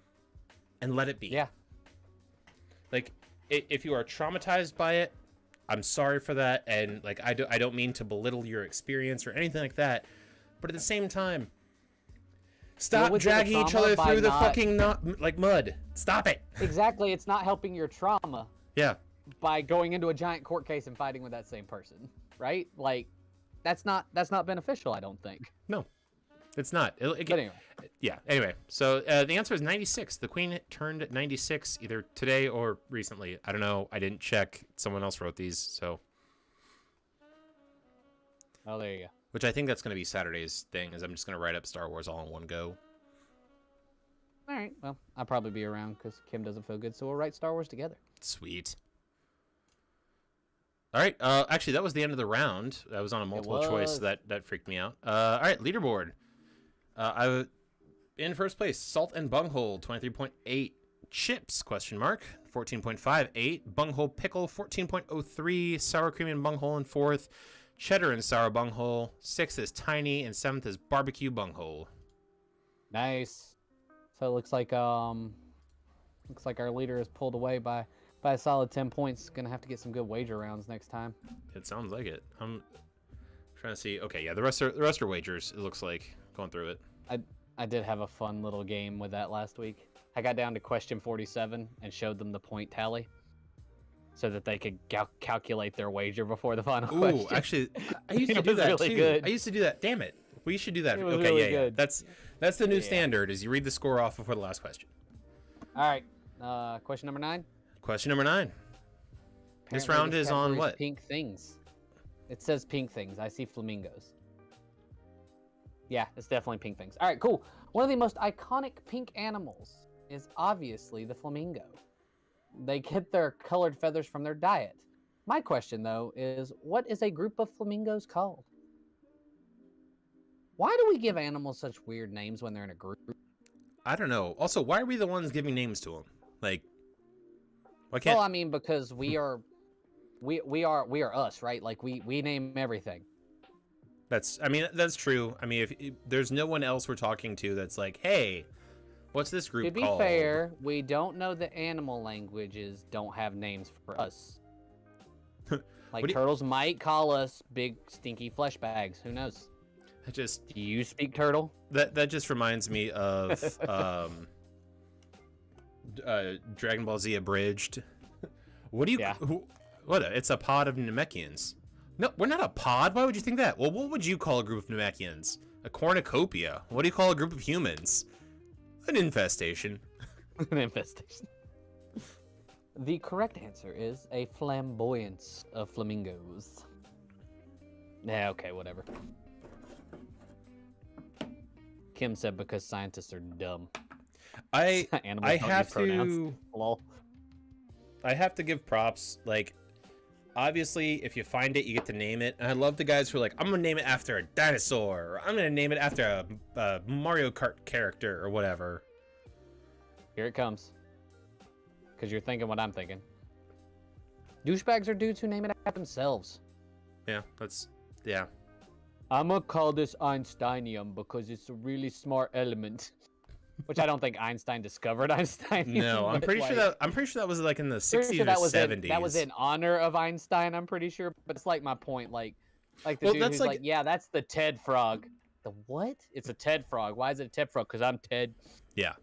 Speaker 2: and let it be.
Speaker 1: Yeah.
Speaker 2: Like if you are traumatized by it, I'm sorry for that, and like I don't mean to belittle your experience or anything like that, but at the same time, stop dragging each other through the fucking mud. Stop it.
Speaker 1: Exactly, it's not helping your trauma.
Speaker 2: Yeah. By
Speaker 1: going into a giant court case and fighting with that same person, right? Like, that's not beneficial, I don't think.
Speaker 2: No, it's not.
Speaker 1: But anyway.
Speaker 2: Yeah. Anyway, so the answer is 96. The Queen turned 96 either today or recently. I don't know. I didn't check. Someone else wrote these, so.
Speaker 1: Oh, there you go.
Speaker 2: Which I think that's going to be Saturday's thing, is I'm just going to write up Star Wars all in one go.
Speaker 1: All right. Well, I'll probably be around because Kim doesn't feel good, so we'll write Star Wars together.
Speaker 2: Sweet. All right. Actually, that was the end of the round. I was on a multiple choice, so that freaked me out. All right, leaderboard. In first place, Salt and Bunghole, 23.8. Chips, ? 14.58. Bunghole Pickle, 14.03. Sour Cream and Bunghole in fourth. Cheddar and Sour Bunghole. Sixth is Tiny, and seventh is Barbecue Bunghole.
Speaker 1: Nice. So it looks like our leader is pulled away by a solid 10 points. Gonna have to get some good wager rounds next time.
Speaker 2: It sounds like it. I'm trying to see. Okay, yeah, the rest are wagers. It looks like going through it.
Speaker 1: I did have a fun little game with that last week. I got down to question 47 and showed them the point tally, so that they could calculate their wager before the final question.
Speaker 2: Ooh, actually, I used to do that
Speaker 1: really
Speaker 2: too.
Speaker 1: Good.
Speaker 2: I used to do that. Damn it! We should do that.
Speaker 1: It was
Speaker 2: Okay,
Speaker 1: really
Speaker 2: yeah.
Speaker 1: good.
Speaker 2: That's the new
Speaker 1: Yeah.
Speaker 2: standard. Is you read the score off before the last question.
Speaker 1: All right. Question number 9.
Speaker 2: Question number 9. This
Speaker 1: Apparently
Speaker 2: round is on
Speaker 1: category
Speaker 2: what?
Speaker 1: Pink things. It says pink things. I see flamingos. Yeah, it's definitely pink things. All right, cool. One of the most iconic pink animals is obviously the flamingo. They get their colored feathers from their diet. My question, though, is what is a group of flamingos called? Why do we give animals such weird names when they're in a group?
Speaker 2: I don't know. Also, why are we the ones giving names to them? Like, why can't?
Speaker 1: Well, I mean, because we are us, right? Like we name everything.
Speaker 2: That's true. I mean, if there's no one else we're talking to that's like, hey, what's this group
Speaker 1: To be
Speaker 2: called?
Speaker 1: fair, we don't know the animal languages don't have names for us. Like turtles might call us big stinky flesh bags. Who knows? Do you speak turtle?
Speaker 2: That just reminds me of Dragon Ball Z Abridged. What do you?
Speaker 1: Yeah.
Speaker 2: It's a pod of Namekians. No, we're not a pod. Why would you think that? Well, what would you call a group of Namekians? A cornucopia. What do you call a group of humans? An infestation.
Speaker 1: An infestation. The correct answer is a flamboyance of flamingos. Yeah, okay, whatever. Kim said because scientists are dumb.
Speaker 2: I
Speaker 1: Animals don't
Speaker 2: have
Speaker 1: use pronouns.
Speaker 2: to
Speaker 1: Lol.
Speaker 2: I have to give props. Like, obviously, if you find it, you get to name it. And I love the guys who are like, I'm gonna name it after a dinosaur, or I'm gonna name it after a Mario Kart character, or whatever.
Speaker 1: Here it comes. Because you're thinking what I'm thinking. Douchebags are dudes who name it after themselves.
Speaker 2: Yeah.
Speaker 1: I'm gonna call this Einsteinium because it's a really smart element. Which I don't think Einstein discovered Einsteinium.
Speaker 2: No, I'm pretty sure that was like in the 60s or 70s.
Speaker 1: That was in honor of Einstein, I'm pretty sure. But it's like my point, like the dude who's like, yeah, that's the Ted frog. The what? It's a Ted frog. Why is it a Ted frog? Because I'm Ted.
Speaker 2: Yeah.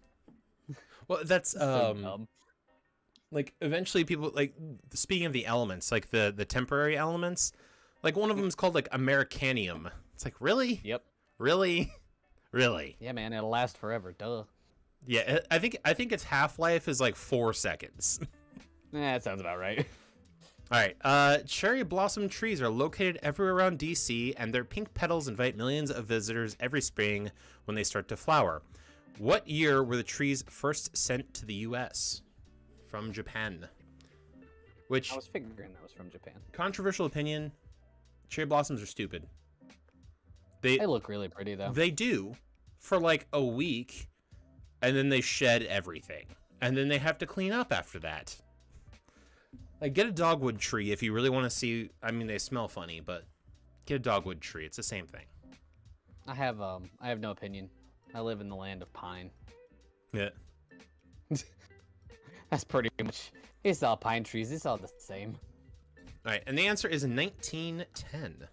Speaker 2: Well, that's
Speaker 1: So dumb.
Speaker 2: like eventually people like speaking of the elements, like the temporary elements, like one of them is called like Americanium. It's like, really?
Speaker 1: Yep.
Speaker 2: Really? Really?
Speaker 1: Yeah, man, it'll last forever. Duh.
Speaker 2: Yeah, I think its half-life is like 4 seconds.
Speaker 1: That sounds about right.
Speaker 2: All right. Cherry blossom trees are located everywhere around DC, and their pink petals invite millions of visitors every spring when they start to flower. What year were the trees first sent to the U.S. from Japan? Which
Speaker 1: I was figuring that was from Japan.
Speaker 2: Controversial opinion. Cherry blossoms are stupid.
Speaker 1: They look really pretty though.
Speaker 2: They do for like a week, and then they shed everything, and then they have to clean up after that. Like, get a dogwood tree if you really want to see. I mean, they smell funny, but get a dogwood tree. It's the same thing.
Speaker 1: I have no opinion. I live in the land of pine.
Speaker 2: Yeah.
Speaker 1: That's pretty much. It's all pine trees. It's all the same.
Speaker 2: All right, and the answer is 1910.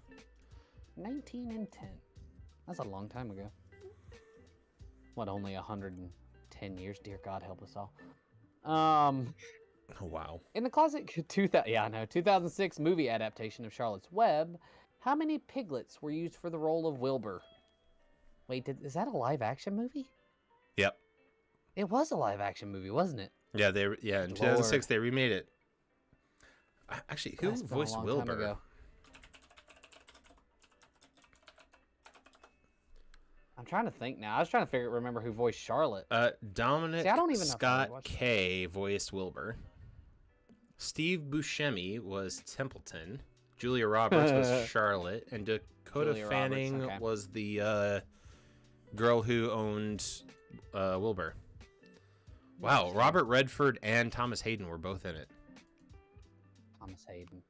Speaker 1: 1910. That's a long time ago. What, only 110 years? Dear God, help us all.
Speaker 2: Oh, wow.
Speaker 1: In the classic 2006 movie adaptation of Charlotte's Web, how many piglets were used for the role of Wilbur? Wait, is that a live-action movie?
Speaker 2: Yep.
Speaker 1: It was a live-action movie, wasn't it?
Speaker 2: Yeah, in 2006 they remade it. Actually, who voiced Wilbur?
Speaker 1: I'm trying to think now. I was trying to remember who voiced Charlotte.
Speaker 2: Dominic
Speaker 1: See, I don't even know
Speaker 2: Scott Kay voiced Wilbur. Steve Buscemi was Templeton. Julia Roberts was Charlotte, and Dakota Fanning was the girl who owned Wilbur. Wow, Robert Redford and Thomas Hayden were both in it.
Speaker 1: Thomas Hayden.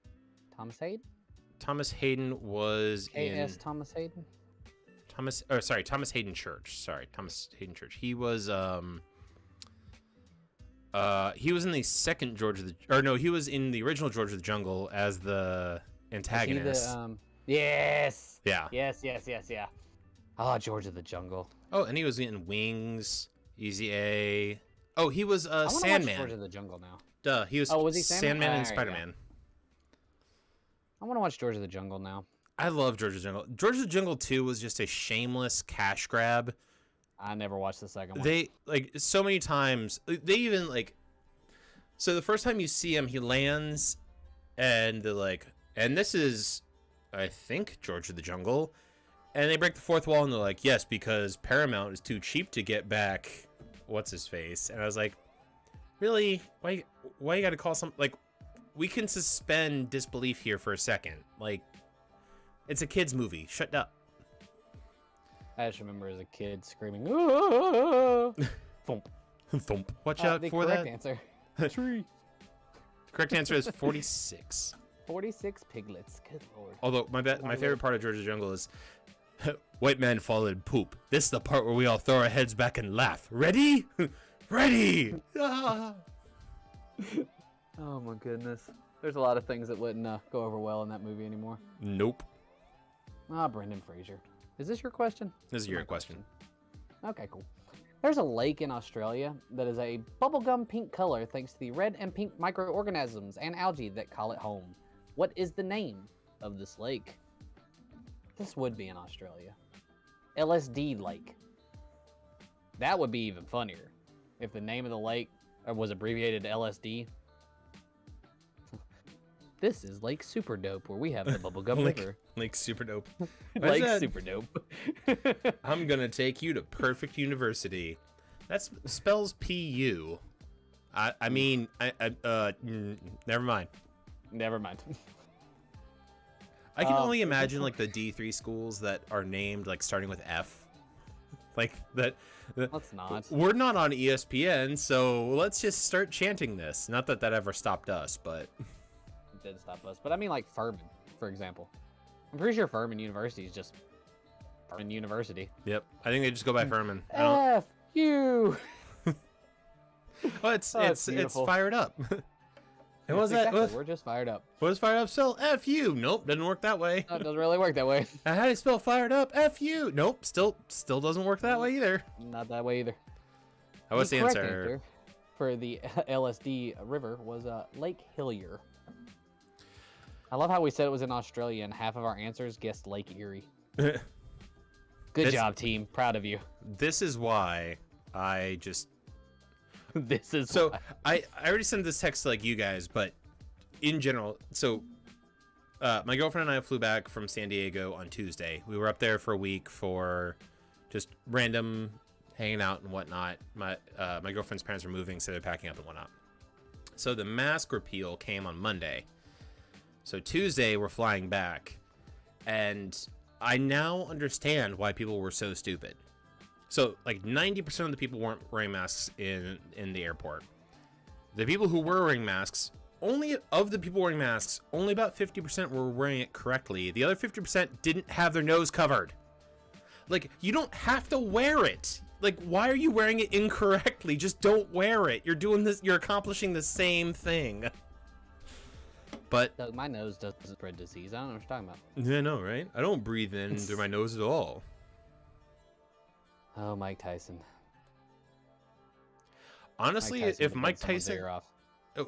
Speaker 1: Thomas Hayden?
Speaker 2: Thomas Hayden was
Speaker 1: A.S. Thomas Hayden?
Speaker 2: Thomas Hayden Church. Thomas Hayden Church. He was in the second he was in the original George of the Jungle as the antagonist.
Speaker 1: Yes.
Speaker 2: Yeah.
Speaker 1: Yes. Oh, George of the Jungle.
Speaker 2: Oh, and he was in Wings, Easy A. Oh, he was
Speaker 1: I
Speaker 2: Sandman.
Speaker 1: Watch George of the Jungle now.
Speaker 2: Duh, he was
Speaker 1: was he
Speaker 2: Sandman and Spider-Man.
Speaker 1: I want to watch George of the Jungle now.
Speaker 2: I love Georgia Jungle. Georgia Jungle 2 was just a shameless cash grab.
Speaker 1: I never watched the second one.
Speaker 2: They like so many times. They even like. So the first time you see him, he lands, and they're like, and this is, I think, George of the Jungle, and they break the fourth wall, and they're like, yes, because Paramount is too cheap to get back. What's his face? And I was like, really? Why you got to call some like? We can suspend disbelief here for a second. Like, it's a kids movie. Shut up.
Speaker 1: I just remember as a kid screaming, "Ah!" Thump.
Speaker 2: Thump. Watch out
Speaker 1: the
Speaker 2: for
Speaker 1: correct
Speaker 2: that.
Speaker 1: answer. Tree.
Speaker 2: Correct answer is 46.
Speaker 1: 46 piglets. Good lord.
Speaker 2: Although my favorite part of Georgia Jungle is white man followed poop. This is the part where we all throw our heads back and laugh. Ready? Ready. Ah.
Speaker 1: Oh my goodness. There's a lot of things that wouldn't go over well in that movie anymore.
Speaker 2: Nope.
Speaker 1: Brendan Fraser. Is this your question?
Speaker 2: This is your question.
Speaker 1: Okay, cool. There's a lake in Australia that is a bubblegum pink color thanks to the red and pink microorganisms and algae that call it home. What is the name of this lake? This would be in Australia. LSD Lake. That would be even funnier if the name of the lake was abbreviated to LSD. This is Lake Super Dope, where we have the bubblegum river.
Speaker 2: Lake Super Dope.
Speaker 1: Lake Super Dope.
Speaker 2: I'm gonna take you to Perfect University. That spells P-U. I mean, never mind.
Speaker 1: Never mind.
Speaker 2: I can only imagine like the D3 schools that are named like starting with F. Like that.
Speaker 1: Let's not.
Speaker 2: We're not on ESPN, so let's just start chanting this. Not that that ever stopped us, but
Speaker 1: It did stop us. But I mean, like Furman, for example. I'm pretty sure Furman University is just Furman University.
Speaker 2: yep. I think they just go by Furman.
Speaker 1: F you.
Speaker 2: Oh, it's
Speaker 1: beautiful.
Speaker 2: fired up. And what was that?
Speaker 1: Exactly. We're just fired up.
Speaker 2: What is fired up spell? F you. Nope, doesn't work that way.
Speaker 1: No, it doesn't really work that way.
Speaker 2: How do you spell fired up? F you. Nope, still doesn't work that way either.
Speaker 1: Not that way either.
Speaker 2: What's the
Speaker 1: correct
Speaker 2: answer?
Speaker 1: for the LSD river was Lake Hillier. I love how we said it was in Australia, and half of our answers guessed Lake Erie. Good job, team. Proud of you.
Speaker 2: This is why I just
Speaker 1: This is
Speaker 2: so
Speaker 1: why.
Speaker 2: I already sent this text to like you guys, but in general, so my girlfriend and I flew back from San Diego on Tuesday. We were up there for a week for just random hanging out and whatnot. My girlfriend's parents were moving, so they're packing up and whatnot. So the mask repeal came on Monday. So Tuesday we're flying back, and I now understand why people were so stupid. So like 90% of the people weren't wearing masks in the airport. The people who were wearing masks, only of the people wearing masks, only about 50% were wearing it correctly. The other 50% didn't have their nose covered. Like, you don't have to wear it. Like, why are you wearing it incorrectly? Just don't wear it. You're doing this, you're accomplishing the same thing. But
Speaker 1: Doug, my nose doesn't spread disease. I don't know what you're talking about.
Speaker 2: yeah, no, right? I don't breathe in through my nose at all.
Speaker 1: Oh, Mike Tyson.
Speaker 2: Honestly,
Speaker 1: Mike Tyson
Speaker 2: if
Speaker 1: would
Speaker 2: Mike
Speaker 1: cut someone's
Speaker 2: Tyson,
Speaker 1: ear off.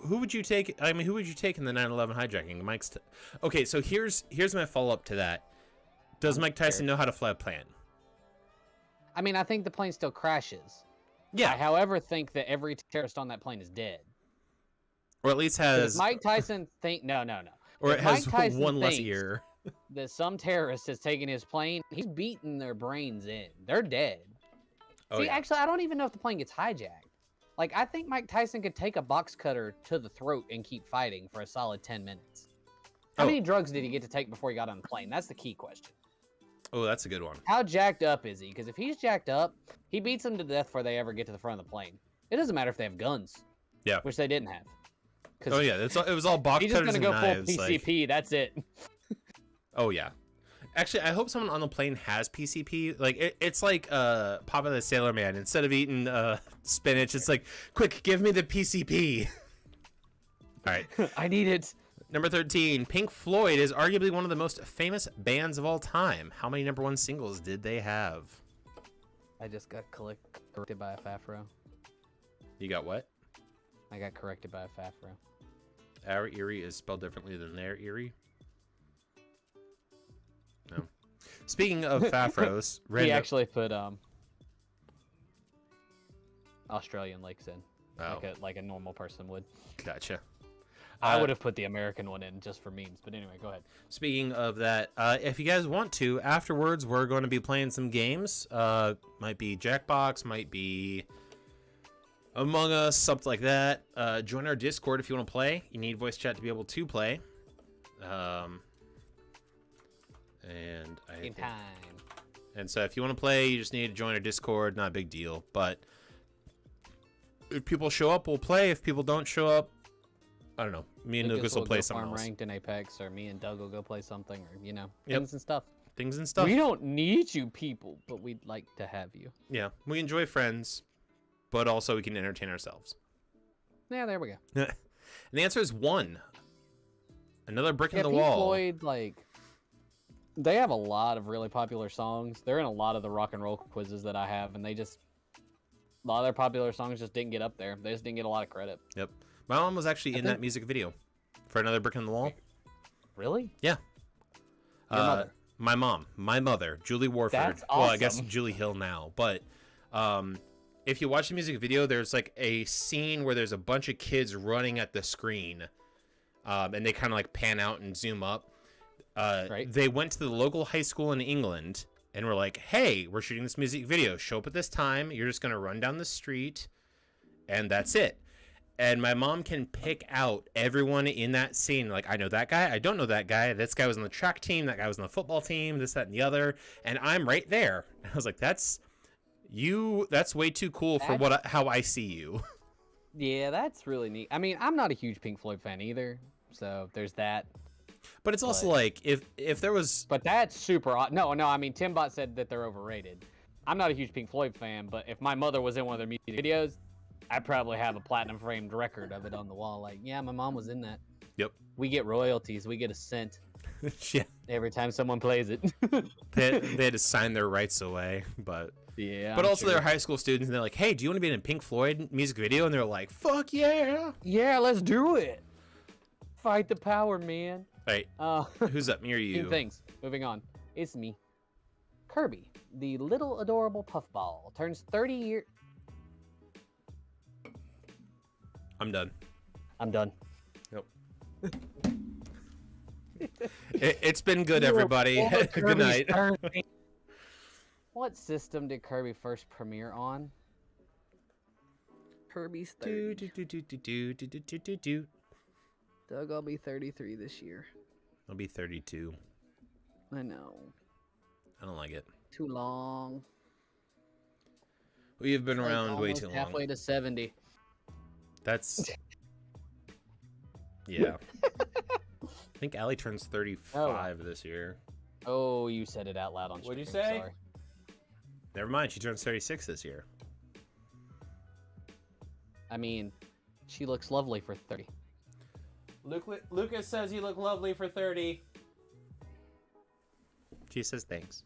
Speaker 2: who would you take? I mean, who would you take in the 9/11 hijacking? Okay, so here's my follow up to that. Does Mike Tyson know how to fly a plane?
Speaker 1: I mean, I think the plane still crashes.
Speaker 2: Yeah,
Speaker 1: I, however, think that every terrorist on that plane is dead.
Speaker 2: or at least
Speaker 1: Does
Speaker 2: has,
Speaker 1: Mike Tyson think? No.
Speaker 2: or
Speaker 1: If
Speaker 2: it has
Speaker 1: Mike Tyson
Speaker 2: one less
Speaker 1: thinks
Speaker 2: ear.
Speaker 1: that some terrorist has taken his plane, he's beaten their brains in. They're dead.
Speaker 2: Oh,
Speaker 1: See,
Speaker 2: yeah.
Speaker 1: actually, I don't even know if the plane gets hijacked. Like, I think Mike Tyson could take a box cutter to the throat and keep fighting for a solid 10 minutes. How
Speaker 2: Oh.
Speaker 1: many drugs did he get to take before he got on the plane? That's the key question.
Speaker 2: Oh, that's a good one.
Speaker 1: How jacked up is he? Because if he's jacked up, he beats them to death before they ever get to the front of the plane. It doesn't matter if they have guns.
Speaker 2: Yeah.
Speaker 1: Which they didn't have.
Speaker 2: Oh yeah, it was all box
Speaker 1: He's just
Speaker 2: cutters
Speaker 1: going to
Speaker 2: and
Speaker 1: go
Speaker 2: knives.
Speaker 1: full
Speaker 2: Like,
Speaker 1: PCP. That's it.
Speaker 2: oh yeah. Actually, I hope someone on the plane has PCP. Like it's like Papa the Sailor Man. Instead of eating spinach, it's like, quick, give me the PCP. All right.
Speaker 1: I need it.
Speaker 2: Number 13, Pink Floyd is arguably one of the most famous bands of all time. How many number one singles did they have?
Speaker 1: I just got corrected by a FAFRO.
Speaker 2: You got what?
Speaker 1: I got corrected by a FAFRO.
Speaker 2: Our Erie is spelled differently than their Erie. No. Speaking of Fafros,
Speaker 1: He
Speaker 2: random.
Speaker 1: actually put Australian lakes in,
Speaker 2: Oh,
Speaker 1: like a normal person would.
Speaker 2: gotcha.
Speaker 1: I would have put the American one in just for memes, but anyway, go ahead.
Speaker 2: Speaking of that, if you guys want to, afterwards we're going to be playing some games. Might be Jackbox, might be Among Us, something like that. Join our Discord if you want to play. You need voice chat to be able to play. And I
Speaker 1: In
Speaker 2: think,
Speaker 1: time.
Speaker 2: and so if you want to play, you just need to join our Discord. Not a big deal, but if people show up, we'll play. If people don't show up, I don't know. Me and Lucas will play
Speaker 1: go
Speaker 2: something
Speaker 1: farm
Speaker 2: else.
Speaker 1: ranked in Apex, or me and Doug will go play something, or
Speaker 2: Yep.
Speaker 1: things and stuff.
Speaker 2: Things and stuff.
Speaker 1: We don't need you people, but we'd like to have you.
Speaker 2: Yeah, we enjoy friends, but also we can entertain ourselves.
Speaker 1: Yeah, there we go.
Speaker 2: And the answer is 1. Another brick in the
Speaker 1: Pink
Speaker 2: wall.
Speaker 1: Floyd, like, they have a lot of really popular songs. They're in a lot of the rock and roll quizzes that I have, and a lot of their popular songs just didn't get up there. They just didn't get a lot of credit.
Speaker 2: Yep. My mom was actually in that
Speaker 1: think-
Speaker 2: music video for Another Brick in the Wall.
Speaker 1: Really?
Speaker 2: Yeah.
Speaker 1: Your mother?
Speaker 2: My mother, Julie Warford.
Speaker 1: That's
Speaker 2: Well, I guess
Speaker 1: awesome.
Speaker 2: Julie Hill now. But if you watch the music video, there's like a scene where there's a bunch of kids running at the screen, and they kind of like pan out and zoom up.
Speaker 1: Right.
Speaker 2: They went to the local high school in England and were like, hey, we're shooting this music video. Show up at this time. You're just going to run down the street, and that's it. And my mom can pick out everyone in that scene. Like, I know that guy. I don't know that guy. This guy was on the track team. That guy was on the football team. This, that, and the other. And I'm right there. And I was like, that's way too cool for how I see you.
Speaker 1: Yeah, that's really neat. I mean, I'm not a huge Pink Floyd fan either, so there's that.
Speaker 2: But it's also like, if there was...
Speaker 1: But that's super odd. No, I mean, Timbot said that they're overrated. I'm not a huge Pink Floyd fan, but if my mother was in one of their music videos, I'd probably have a platinum framed record of it on the wall. Like, yeah, my mom was in that.
Speaker 2: Yep.
Speaker 1: We get royalties. We get a cent
Speaker 2: Yeah.
Speaker 1: every time someone plays it.
Speaker 2: They had to sign their rights away, but...
Speaker 1: Yeah.
Speaker 2: But
Speaker 1: I'm
Speaker 2: also
Speaker 1: sure.
Speaker 2: they're high school students, and they're like, hey, do you want to be in a Pink Floyd music video? And they're like, fuck yeah!
Speaker 1: Yeah, let's do it. Fight the power, man.
Speaker 2: Right, who's up? Me or you?
Speaker 1: Things. Moving on. It's me. Kirby, the little adorable puffball, turns 30 years.
Speaker 2: I'm done.
Speaker 1: I'm done.
Speaker 2: Nope. It's been good, everybody. Good night.
Speaker 1: What system did Kirby first premiere on? Kirby's 30. Doug, I'll be 33 this year.
Speaker 2: I'll be 32.
Speaker 1: I know.
Speaker 2: I don't like it.
Speaker 1: Too long.
Speaker 2: We've been around way
Speaker 1: Almost
Speaker 2: too long.
Speaker 1: halfway to 70.
Speaker 2: That's... Yeah. I think Allie turns 35 this year.
Speaker 1: Oh, you said it out loud on stream.
Speaker 2: What'd you say?
Speaker 1: Sorry.
Speaker 2: Never mind, she turns 36 this year.
Speaker 1: I mean, she looks lovely for 30.
Speaker 2: Lucas says you look lovely for 30. She says thanks.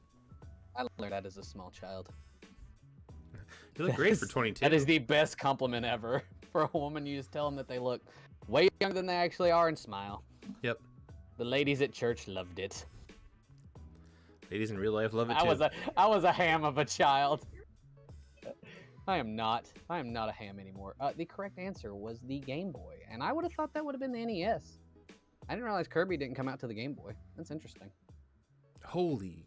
Speaker 1: I learned that as a small child.
Speaker 2: You look great for 22.
Speaker 1: That is the best compliment ever. For a woman, you just tell them that they look way younger than they actually are and smile.
Speaker 2: Yep.
Speaker 1: The ladies at church loved it.
Speaker 2: Ladies in real life love it
Speaker 1: I
Speaker 2: too.
Speaker 1: was a ham of a child. I am not a ham anymore. The correct answer was the Game Boy, and I would have thought that would have been the NES. I didn't realize Kirby didn't come out to the Game Boy. That's interesting.
Speaker 2: Holy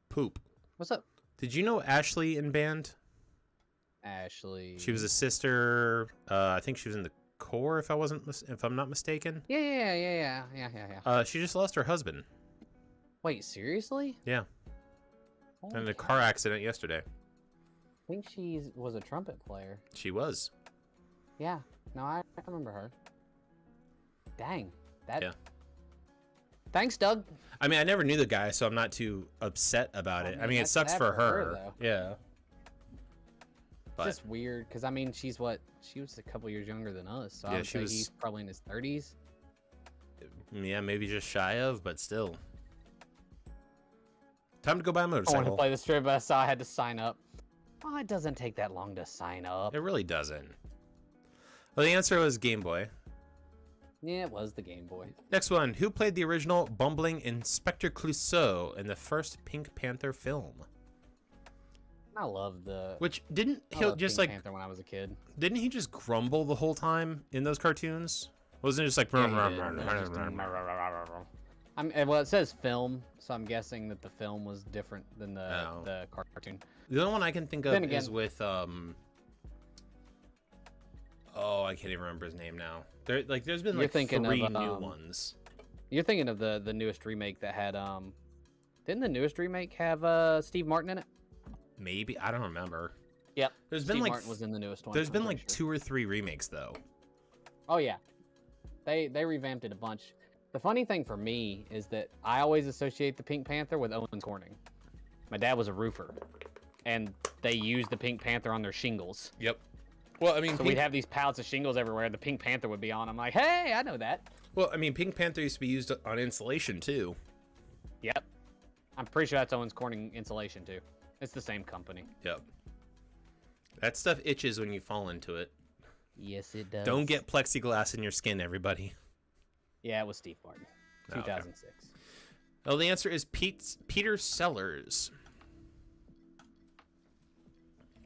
Speaker 2: poop.
Speaker 1: What's up,
Speaker 2: Did you know Ashley in band?
Speaker 1: Ashley?
Speaker 2: She was a sister. I think she was in the Corps, if I'm not mistaken.
Speaker 1: Yeah.
Speaker 2: She just lost her husband.
Speaker 1: Wait, seriously?
Speaker 2: Yeah, in
Speaker 1: Holy
Speaker 2: a
Speaker 1: cow.
Speaker 2: car accident yesterday.
Speaker 1: I think she was a trumpet player.
Speaker 2: She was.
Speaker 1: Yeah. No, I remember her. Dang. That.
Speaker 2: Yeah.
Speaker 1: Thanks, Doug.
Speaker 2: I mean, I never knew the guy, so I'm not too upset about it. I mean, it
Speaker 1: that's
Speaker 2: sucks
Speaker 1: sad
Speaker 2: for
Speaker 1: for her,
Speaker 2: her.
Speaker 1: though.
Speaker 2: Yeah. But
Speaker 1: Just weird, because I mean, she was a couple years younger than us, so
Speaker 2: Yeah,
Speaker 1: I would
Speaker 2: she
Speaker 1: say
Speaker 2: was-
Speaker 1: he's probably in his 30s.
Speaker 2: yeah, maybe just shy of, but still. Time to go buy a
Speaker 1: I wanted to
Speaker 2: motorcycle.
Speaker 1: play this trip, but I saw I had to sign up. Oh, it doesn't take that long to sign up.
Speaker 2: It really doesn't. Well, the answer was Game Boy.
Speaker 1: Yeah, it was the Game Boy.
Speaker 2: Next one. Who played the original bumbling Inspector Clouseau in the first Pink Panther film?
Speaker 1: I loved the.
Speaker 2: Which didn't
Speaker 1: I
Speaker 2: he
Speaker 1: loved
Speaker 2: just
Speaker 1: Pink
Speaker 2: like
Speaker 1: Panther when I was a kid.
Speaker 2: didn't he just grumble the whole time in those cartoons? Wasn't it just like
Speaker 1: Yeah, he did. It was just well, it says film, so I'm guessing that the film was different than the cartoon.
Speaker 2: The only one I can think of
Speaker 1: Then again-
Speaker 2: is with oh, I can't even remember his name now. There's been
Speaker 1: You're
Speaker 2: like
Speaker 1: thinking
Speaker 2: three
Speaker 1: of,
Speaker 2: new ones.
Speaker 1: You're thinking of the newest remake that had Didn't the newest remake have Steve Martin in it?
Speaker 2: Maybe, I don't remember.
Speaker 1: Yep.
Speaker 2: There's
Speaker 1: Steve
Speaker 2: been like
Speaker 1: Martin was in the newest one.
Speaker 2: there's
Speaker 1: I'm
Speaker 2: been
Speaker 1: pretty
Speaker 2: like
Speaker 1: sure.
Speaker 2: 2 or 3 remakes though.
Speaker 1: Oh yeah, they revamped it a bunch. The funny thing for me is that I always associate the Pink Panther with Owens Corning. My dad was a roofer, and they used the Pink Panther on their shingles.
Speaker 2: Yep. Well, I mean,
Speaker 1: So we'd have these pallets of shingles everywhere. The Pink Panther would be on. I'm like, hey, I know that.
Speaker 2: Pink Panther used to be used on insulation too.
Speaker 1: Yep. I'm pretty sure that's Owens Corning insulation too. It's the same company.
Speaker 2: Yep. That stuff itches when you fall into it.
Speaker 1: Yes, it does.
Speaker 2: Don't get plexiglass in your skin, everybody.
Speaker 1: Yeah, it was Steve Martin.
Speaker 2: Oh, okay.
Speaker 1: 2006.
Speaker 2: Well, the answer is Peter Sellers.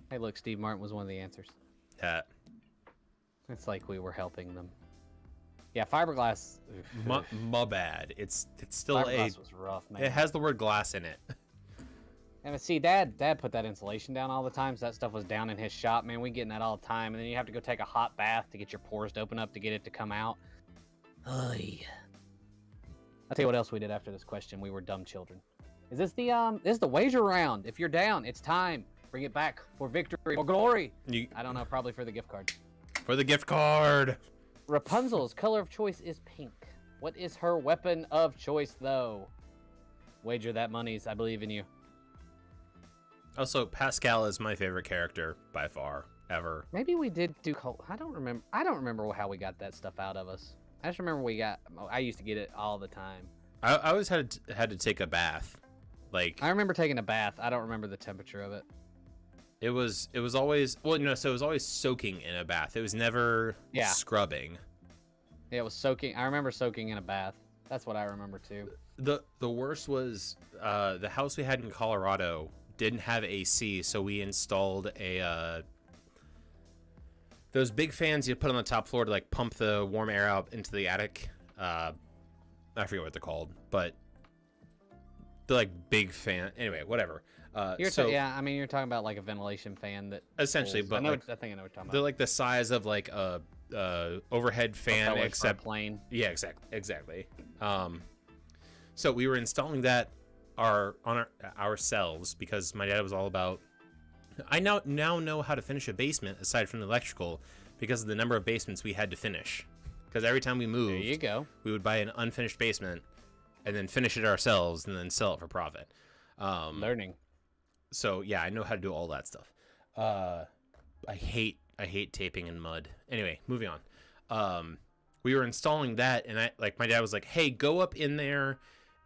Speaker 1: Hey, look, Steve Martin was one of the answers.
Speaker 2: That.
Speaker 1: It's like we were helping them. Yeah, fiberglass.
Speaker 2: My bad. It's still
Speaker 1: Fiberglass was rough, man.
Speaker 2: It has the word glass in it.
Speaker 1: And see, Dad put that insulation down all the time, so that stuff was down in his shop. Man, we getting that all the time, and then you have to go take a hot bath to get your pores to open up to get it to come out. Oy. I'll tell you what else we did after this question. We were dumb children. Is this the wager round? If you're down, it's time. Bring it back for victory or glory. I don't know, probably for the gift card.
Speaker 2: For the gift card.
Speaker 1: Rapunzel's color of choice is pink. What is her weapon of choice, though? Wager that money's. I believe in you.
Speaker 2: Also, Pascal is my favorite character by far, ever.
Speaker 1: Maybe we did do. I don't remember. I don't remember how we got that stuff out of us. I just remember I used to get it all the time.
Speaker 2: I always had to take a bath. Like,
Speaker 1: I remember taking a bath. I don't remember the temperature of it.
Speaker 2: it was always, so it was always soaking in a bath. It was never scrubbing.
Speaker 1: Yeah, it was soaking. I remember soaking in a bath. That's what I remember too.
Speaker 2: The worst was the house we had in Colorado didn't have AC, so we installed those big fans you put on the top floor to like pump the warm air out into the attic. I forget what they're called, but they're like big fan. Anyway, whatever.
Speaker 1: You're talking about like a ventilation fan that
Speaker 2: essentially,
Speaker 1: pulls.
Speaker 2: but
Speaker 1: I think I know what
Speaker 2: they're
Speaker 1: you're talking about.
Speaker 2: like the size of like a overhead fan,
Speaker 1: Propellers for a
Speaker 2: except
Speaker 1: plane.
Speaker 2: yeah, exactly. So we were installing that ourselves because my dad was all about. I now know how to finish a basement aside from the electrical because of the number of basements we had to finish. Because every time we moved,
Speaker 1: There you go.
Speaker 2: we would buy an unfinished basement and then finish it ourselves and then sell it for profit.
Speaker 1: Learning.
Speaker 2: So yeah, I know how to do all that stuff. I hate taping in mud. Anyway, moving on. We were installing that, and my dad was like, "Hey, go up in there,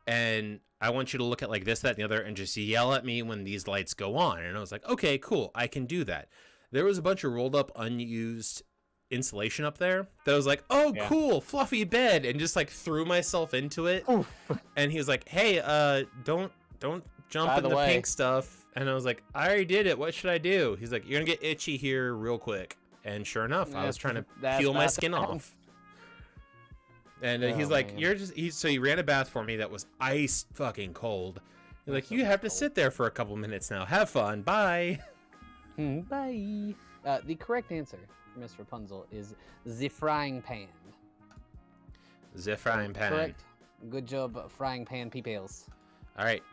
Speaker 2: and I want you to look at like this, that, and the other, and just yell at me when these lights go on." And I was like, "Okay, cool, I can do that." There was a bunch of rolled up, unused insulation up there that was like, "Oh,
Speaker 1: Yeah.
Speaker 2: cool, fluffy bed," and just like threw myself into it.
Speaker 1: Oof.
Speaker 2: And he was like, "Hey, don't jump
Speaker 1: By
Speaker 2: in
Speaker 1: the
Speaker 2: the
Speaker 1: way.
Speaker 2: pink stuff." And I was like, "I already did it. What should I do?" He's like, "You're gonna get itchy here real quick." And sure enough, I was trying to peel my skin off. And he's
Speaker 1: Oh,
Speaker 2: like,
Speaker 1: man.
Speaker 2: so he ran a bath for me that was ice fucking cold. He's like, "You have to sit there for a couple minutes now. Have fun. Bye."
Speaker 1: Bye. The correct answer for Miss Rapunzel is the frying pan.
Speaker 2: The frying pan.
Speaker 1: Correct. Good job, frying pan peoples.
Speaker 2: All right,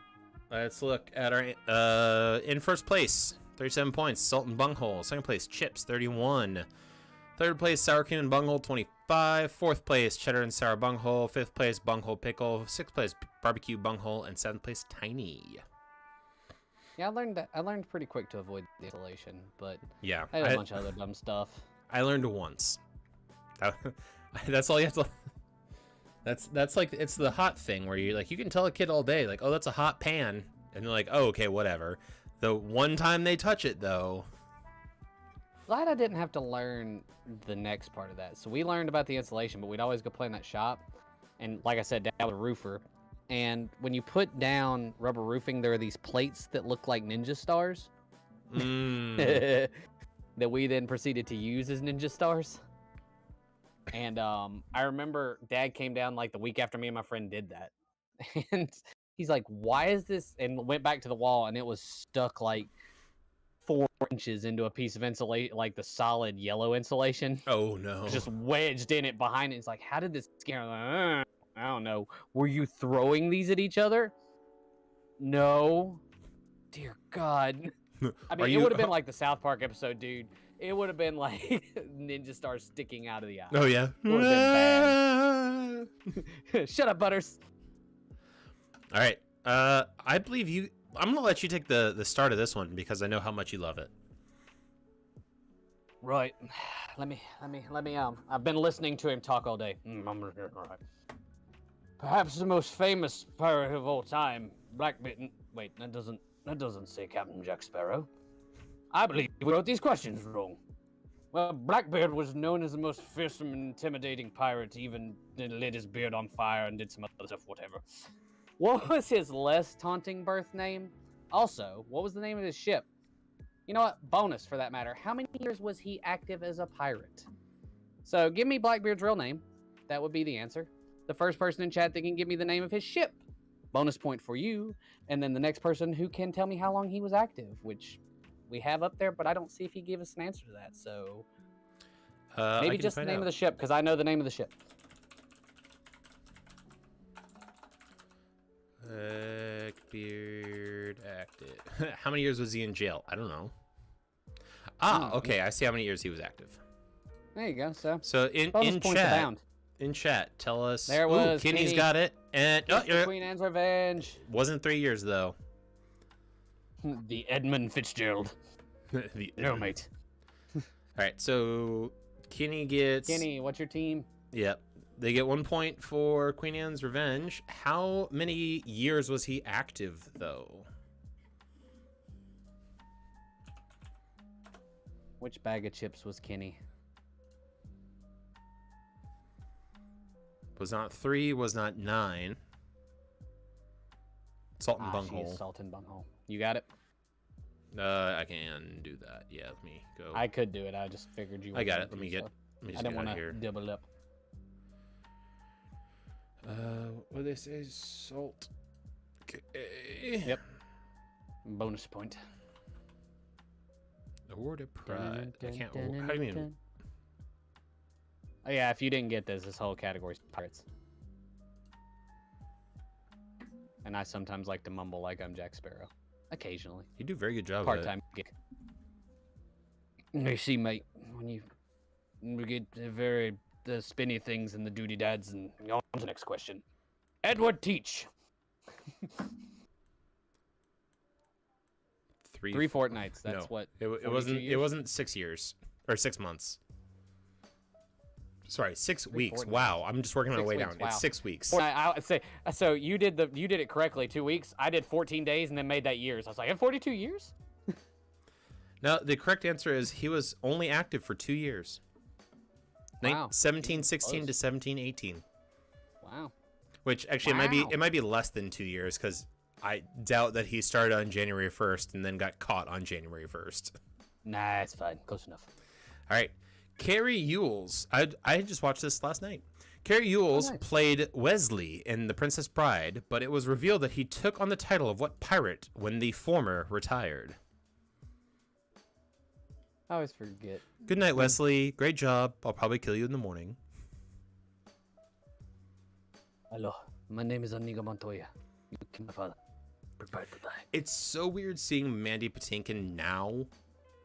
Speaker 2: let's look at our in first place, 37 points, Salt and Bunghole. Second place, Chips, 31. Third place, Sour Cream and Bunghole, 25. Fourth place, Cheddar and Sour Bunghole. Fifth place, Bunghole Pickle. Sixth place, Barbecue Bunghole, and seventh place, Tiny.
Speaker 1: Yeah, I learned pretty quick to avoid the insulation, but
Speaker 2: Yeah,
Speaker 1: I had a bunch of other dumb stuff.
Speaker 2: I learned once. That's all you have to. That's like, it's the hot thing where you can tell a kid all day like, "Oh, that's a hot pan," and they're like, "Oh, okay, whatever." The one time they touch it though.
Speaker 1: glad I didn't have to learn the next part of that. So we learned about the insulation, but we'd always go play in that shop. And like I said, Dad was a roofer. And when you put down rubber roofing, there are these plates that look like ninja stars that we then proceeded to use as ninja stars. And I remember Dad came down like the week after me and my friend did that. And he's like, why is this? And went back to the wall, and it was stuck like 4 inches into a piece of insulation, like the solid yellow insulation.
Speaker 2: Oh no!
Speaker 1: Just wedged in it behind it. It's like, how did this scare? I don't know. Were you throwing these at each other? No. Dear God. I mean, it would have been like the South Park episode, dude. It would have been like ninja stars sticking out of the eye.
Speaker 2: Oh yeah.
Speaker 1: It would have been bad. Shut up, Butters.
Speaker 2: All right. I believe you. I'm gonna let you take the start of this one because I know how much you love it.
Speaker 1: Right. Let me. I've been listening to him talk all day. Right. Perhaps the most famous pirate of all time, Blackbeard. Wait, that doesn't say Captain Jack Sparrow. I believe we wrote these questions wrong. Well, Blackbeard was known as the most fearsome and intimidating pirate, even lit his beard on fire and did some other stuff, whatever. What was his less taunting birth name? Also, what was the name of his ship? You know what? Bonus for that matter. How many years was he active as a pirate? So give me Blackbeard's real name. That would be the answer. The first person in chat that can give me the name of his ship. Bonus point for you. And then the next person who can tell me how long he was active, which we have up there, but I don't see if he gave us an answer to that. So maybe just the name of the ship, because I know the name of the ship.
Speaker 2: Blackbeard active. How many years was he in jail? I don't know. Okay. I see how many years he was active.
Speaker 1: There you go.
Speaker 2: So in chat, tell us.
Speaker 1: There was.
Speaker 2: Kenny's got it, and
Speaker 1: Queen Anne's Revenge.
Speaker 2: Wasn't 3 years though.
Speaker 1: The Edmund Fitzgerald. No, mate.
Speaker 2: All right, so Kenny gets.
Speaker 1: Kenny, what's your team?
Speaker 2: Yep. They get 1 point for Queen Anne's Revenge. How many years was he active, though?
Speaker 1: Which bag of chips was Kenny?
Speaker 2: Was not 3, was not 9. Salt and Bunghole.
Speaker 1: Salt and Bunghole. You got it?
Speaker 2: I can do that. Yeah, let me go.
Speaker 1: I could do it. I just figured you would.
Speaker 2: I got it. Let me just
Speaker 1: I didn't want to
Speaker 2: here.
Speaker 1: double up.
Speaker 2: What they say? Salt. Okay.
Speaker 1: Yep. Bonus point.
Speaker 2: Award of Pride. I can't. How do you mean?
Speaker 1: Oh yeah, if you didn't get this whole category's pirates. And I sometimes like to mumble like I'm Jack Sparrow. Occasionally.
Speaker 2: You do a very good job.
Speaker 1: Part-time gig. You see, mate, when you get the spinny things and the duty dads, and on to the next question. Edward Teach. 3 fortnights. That's what.
Speaker 2: It wasn't. Years? It wasn't 6 years or 6 months. Sorry, 6 weeks. Wow, I'm just working my way down. Wow. It's 6 weeks.
Speaker 1: I say so. You did it correctly. 2 weeks. I did 14 days and then made that years. I was like, I have 42 years.
Speaker 2: No, the correct answer is he was only active for 2 years.
Speaker 1: Wow.
Speaker 2: 1716 to 1718.
Speaker 1: Wow.
Speaker 2: Which actually it might be less than 2 years because I doubt that he started on January 1st and then got caught on January 1st.
Speaker 1: Nah, it's fine. Close enough.
Speaker 2: All right. Carrie Ewells. I just watched this last night. Carrie Ewells played Wesley in The Princess Bride, but it was revealed that he took on the title of what pirate when the former retired?
Speaker 1: I always forget.
Speaker 2: Good night, Wesley. Great job. I'll probably kill you in the morning.
Speaker 1: Hello. My name is Inigo Montoya. You killed my father. Prepare to die.
Speaker 2: It's so weird seeing Mandy Patinkin now.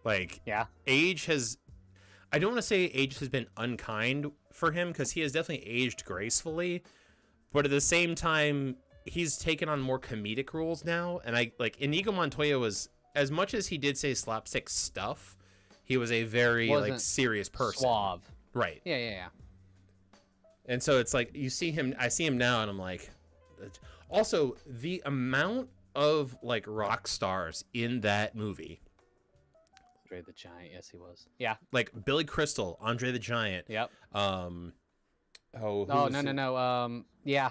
Speaker 2: Like,
Speaker 1: yeah.
Speaker 2: Age has... I don't want to say age has been unkind for him because he has definitely aged gracefully, but at the same time, he's taken on more comedic roles now. And Inigo Montoya was, as much as he did say slapstick stuff, he was a very serious person.
Speaker 1: Suave.
Speaker 2: Right.
Speaker 1: Yeah.
Speaker 2: And so it's like I see him now and I'm like, also the amount of like rock stars in that movie.
Speaker 1: Andre the Giant. Yes, he was. Yeah.
Speaker 2: Like Billy Crystal, Andre the Giant.
Speaker 1: Yep.
Speaker 2: Oh,
Speaker 1: no. Yeah.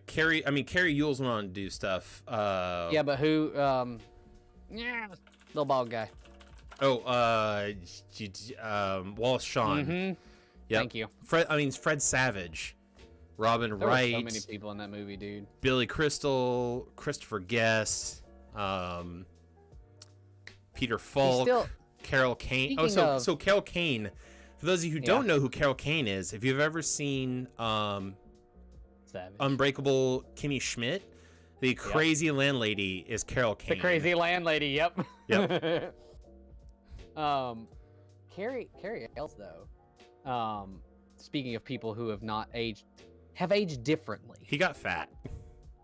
Speaker 2: Carrie Yules went on to do stuff.
Speaker 1: Yeah, but who? Yeah, little bald guy.
Speaker 2: Wallace Shawn.
Speaker 1: Mm-hmm.
Speaker 2: Yep.
Speaker 1: Thank you.
Speaker 2: Fred Savage, Robin
Speaker 1: There
Speaker 2: Wright.
Speaker 1: were so many people in that movie, dude.
Speaker 2: Billy Crystal, Christopher Guest, Peter Falk, Carol Kane. So Carol Kane. For those of you who don't know who Carol Kane is, if you've ever seen
Speaker 1: Savage.
Speaker 2: Unbreakable Kimmy Schmidt, the crazy landlady is Carol Kane.
Speaker 1: The crazy landlady. Yep.
Speaker 2: Yep.
Speaker 1: Carrie Ells though. Speaking of people who have aged differently.
Speaker 2: He got fat.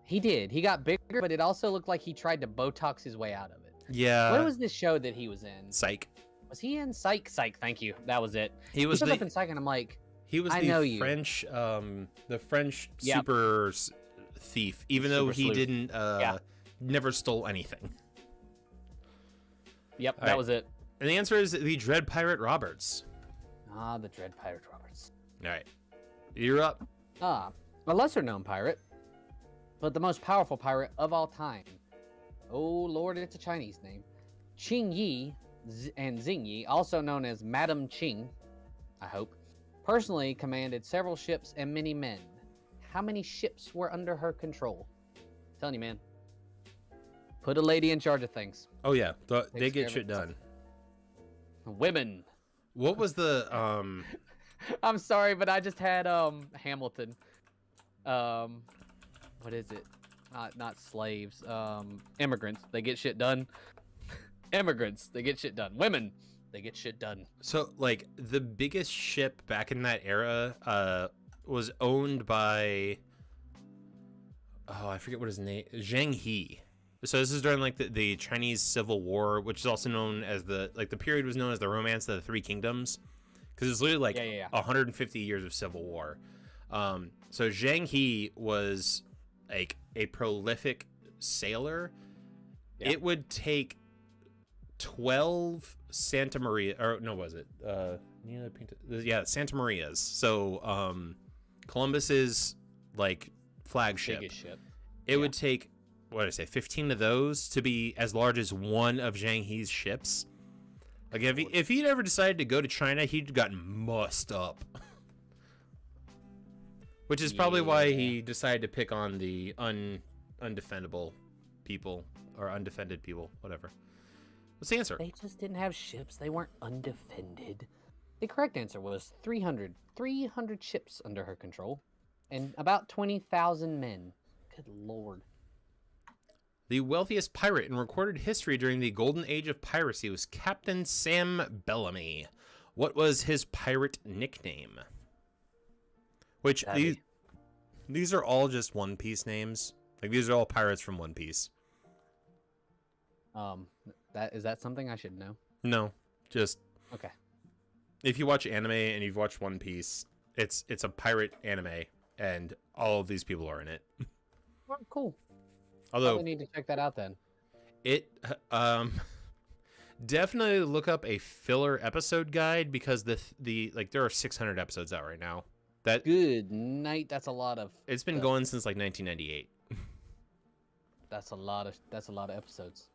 Speaker 1: He did. He got bigger, but it also looked like he tried to Botox his way out of it.
Speaker 2: Yeah.
Speaker 1: What was this show that he was in?
Speaker 2: Psych.
Speaker 1: Was he in Psych? Psych. Thank you. That was it.
Speaker 2: He was
Speaker 1: showed up in Psych, and I'm like,
Speaker 2: he was the French super thief, even though he
Speaker 1: sleuth.
Speaker 2: didn't never stole anything.
Speaker 1: Yep,
Speaker 2: All
Speaker 1: that
Speaker 2: right.
Speaker 1: was it.
Speaker 2: And the answer is the Dread Pirate Roberts.
Speaker 1: Ah, the Dread Pirate Roberts.
Speaker 2: All right. You're up.
Speaker 1: A lesser known pirate, but the most powerful pirate of all time. Oh Lord, it's a Chinese name. Qing Yi and Xing Yi, also known as Madam Qing, I hope, personally commanded several ships and many men. How many ships were under her control? I'm telling you, man. Put a lady in charge of things.
Speaker 2: Oh yeah, they
Speaker 1: Takes
Speaker 2: get
Speaker 1: care
Speaker 2: shit
Speaker 1: of
Speaker 2: done.
Speaker 1: Women.
Speaker 2: What was the
Speaker 1: I'm sorry, but I just had Hamilton. What is it? Not slaves. Immigrants. They get shit done. Immigrants. They get shit done. Women. They get shit done.
Speaker 2: So like the biggest ship back in that era was owned by I forget what his name, Zheng He. So this is during like the Chinese Civil War, which is also known as the period was known as the Romance of the Three Kingdoms, because it's literally like 150 years of civil war. So Zheng He was like a prolific sailor.
Speaker 1: Yeah.
Speaker 2: It would take 12 Santa Maria, or no, was it? Santa Marias. So Columbus's like flagship.
Speaker 1: Biggest ship.
Speaker 2: It would take, what did I say, 15 of those to be as large as one of Zhang He's ships. Like if he'd ever decided to go to China, he'd gotten mussed up. Which is probably why he decided to pick on the undefendable people, or undefended people, whatever. What's the answer?
Speaker 1: They just didn't have ships. They weren't undefended. The correct answer was 300 ships under her control and about 20,000 men. Good Lord.
Speaker 2: The wealthiest pirate in recorded history during the golden age of piracy was Captain Sam Bellamy. What was his pirate nickname? Which these are all just One Piece names. Like these are all pirates from One Piece.
Speaker 1: Is that something I should know?
Speaker 2: No, just
Speaker 1: okay.
Speaker 2: If you watch anime and you've watched One Piece, it's a pirate anime, and all of these people are in it.
Speaker 1: Oh, cool.
Speaker 2: Although
Speaker 1: we need to check that out then.
Speaker 2: It definitely look up a filler episode guide, because the like there are 600 episodes out right now. That
Speaker 1: good night. That's a lot of.
Speaker 2: It's been going since like 1998.
Speaker 1: That's a lot of episodes.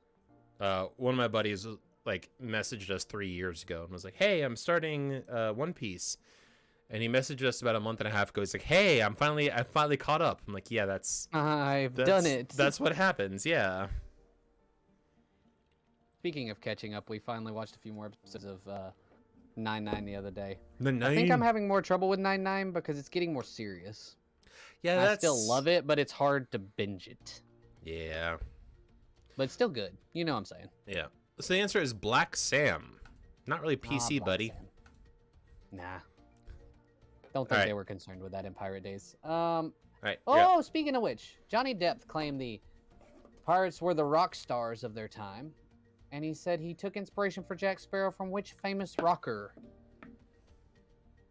Speaker 2: One of my buddies like messaged us 3 years ago and was like, "Hey, I'm starting One Piece," and he messaged us about a month and a half ago. He's like, "Hey, I'm finally caught up." I'm like, "Yeah,
Speaker 1: I've done it.
Speaker 2: That's what happens." Yeah.
Speaker 1: Speaking of catching up, we finally watched a few more episodes of 9-9 the other day.
Speaker 2: I
Speaker 1: think I'm having more trouble with 9-9 because it's getting more serious.
Speaker 2: Yeah,
Speaker 1: I still love it, but it's hard to binge it.
Speaker 2: Yeah.
Speaker 1: But it's still good. You know what I'm saying.
Speaker 2: Yeah. So the answer is Black Sam. Not really PC, buddy.
Speaker 1: Sam. Nah. Don't think they were concerned with that in Pirate Days.
Speaker 2: All right.
Speaker 1: Oh, speaking of which, Johnny Depp claimed the pirates were the rock stars of their time. And he said he took inspiration for Jack Sparrow from which famous rocker?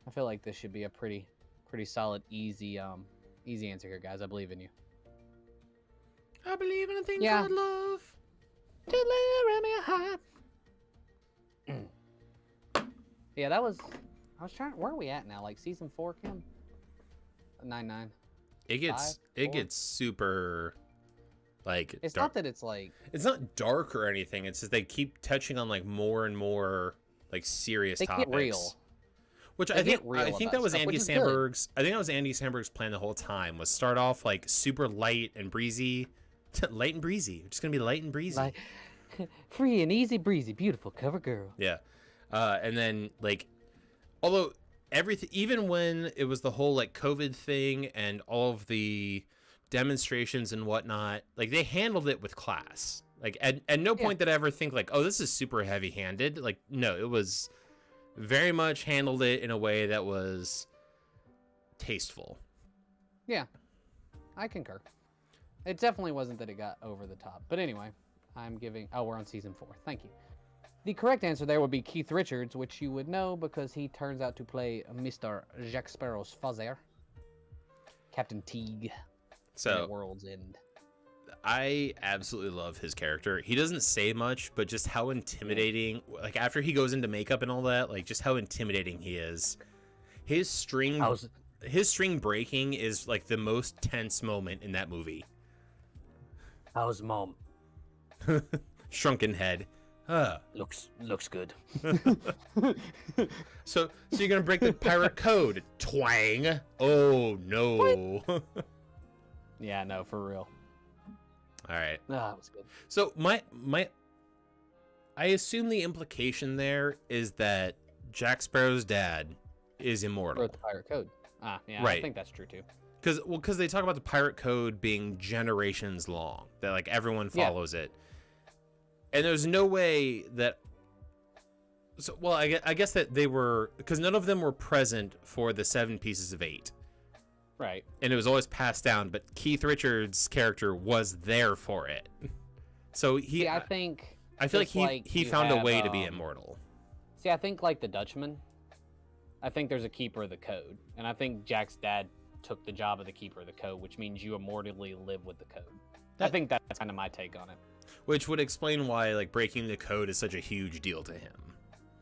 Speaker 1: I feel like this should be a pretty solid, easy answer here, guys. I believe in you.
Speaker 2: I believe in a thing called love.
Speaker 1: To live in my heart. Yeah, that was. I was trying. Where are we at now? Like season 4, Kim? 9-9.
Speaker 2: It gets
Speaker 1: 4?
Speaker 2: super, like,
Speaker 1: It's
Speaker 2: dark.
Speaker 1: not that it's like.
Speaker 2: It's not dark or anything. It's just they keep touching on like more and more like serious
Speaker 1: They
Speaker 2: topics.
Speaker 1: get real.
Speaker 2: Which
Speaker 1: They
Speaker 2: I think
Speaker 1: get real
Speaker 2: that
Speaker 1: about
Speaker 2: was
Speaker 1: stuff,
Speaker 2: Andy
Speaker 1: which is good.
Speaker 2: Samberg's. I think that was Andy Samberg's plan the whole time, was start off like super light and breezy, light and breezy. It's just gonna be light and breezy.
Speaker 1: Like, free and easy breezy, beautiful cover girl.
Speaker 2: Yeah, and then like, although everything, even when it was the whole like COVID thing and all of the demonstrations and whatnot, like they handled it with class. Like at no point did I ever think like, oh, this is super heavy-handed. Like, no, it was very much handled it in a way that was tasteful.
Speaker 1: Yeah, I concur. It definitely wasn't that it got over the top. But anyway, I'm giving... Oh, we're on season 4. Thank you. The correct answer there would be Keith Richards, which you would know because he turns out to play Mr. Jack Sparrow's father, Captain Teague, in
Speaker 2: So
Speaker 1: World's End.
Speaker 2: I absolutely love his character. He doesn't say much, but just how intimidating, like after he goes into makeup and all that, like just how intimidating he is. His string breaking is like the most tense moment in that movie.
Speaker 1: How's mom?
Speaker 2: Shrunken head.
Speaker 1: Looks good.
Speaker 2: So you're gonna break the pirate code? Twang! Oh no!
Speaker 1: Yeah, no, for real.
Speaker 2: All right.
Speaker 1: That was good.
Speaker 2: So I assume the implication there is that Jack Sparrow's dad is immortal.
Speaker 1: Wrote the pirate code. Yeah,
Speaker 2: Right.
Speaker 1: I think that's true too.
Speaker 2: Because they talk about the pirate code being generations long, that like everyone follows it, and there's no way that. So well, I guess that they were, because none of them were present for the 7 pieces of 8,
Speaker 1: Right.
Speaker 2: and it was always passed down. But Keith Richards' character was there for it, so he.
Speaker 1: See, I think.
Speaker 2: I feel like
Speaker 1: just
Speaker 2: he
Speaker 1: you
Speaker 2: found a
Speaker 1: have,
Speaker 2: way to be immortal.
Speaker 1: See, I think like the Dutchman, I think there's a keeper of the code, and I think Jack's dad took the job of the keeper of the code, which means you immortally live with the code. I think that's kind of my take on it.
Speaker 2: Which would explain why like breaking the code is such a huge deal to him.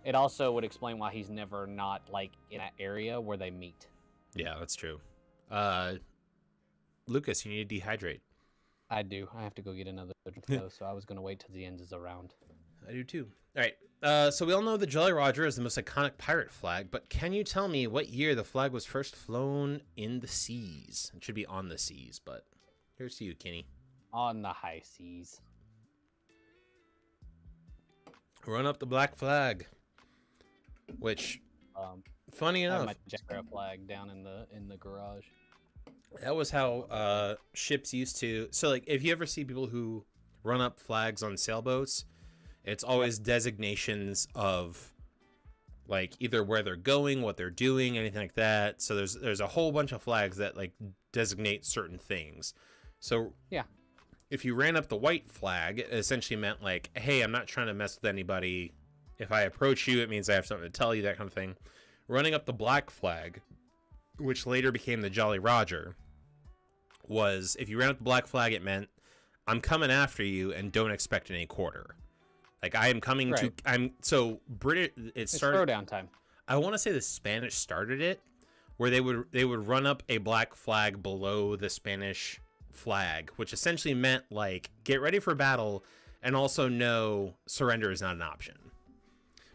Speaker 1: It also would explain why he's never not like in an area where they meet.
Speaker 2: Yeah, that's true. Lucas, you need to dehydrate.
Speaker 1: I do. I have to go get another drink though, so I was gonna wait till the end is around.
Speaker 2: I do too. All right. So we all know the Jolly Roger is the most iconic pirate flag, but can you tell me what year the flag was first flown in the seas? It should be on the seas, but here's to you, Kenny.
Speaker 1: On the high seas.
Speaker 2: Run up the black flag. Which, funny
Speaker 1: I have
Speaker 2: enough,
Speaker 1: my Jack Sparrow flag down in the garage.
Speaker 2: that was how ships used to. So, like, if you ever see people who run up flags on sailboats, it's always designations of, like, either where they're going, what they're doing, anything like that. So there's a whole bunch of flags that like designate certain things. So
Speaker 1: Yeah.
Speaker 2: if you ran up the white flag, it essentially meant like, hey, I'm not trying to mess with anybody. If I approach you, it means I have something to tell you, that kind of thing. Running up the black flag, which later became the Jolly Roger, was if you ran up the black flag, it meant I'm coming after you and don't expect any quarter. Like I am coming
Speaker 1: Right.
Speaker 2: British.
Speaker 1: It's throwdown time.
Speaker 2: I want to say the Spanish started it, where they would run up a black flag below the Spanish flag, which essentially meant like get ready for battle, and also no, surrender is not an option,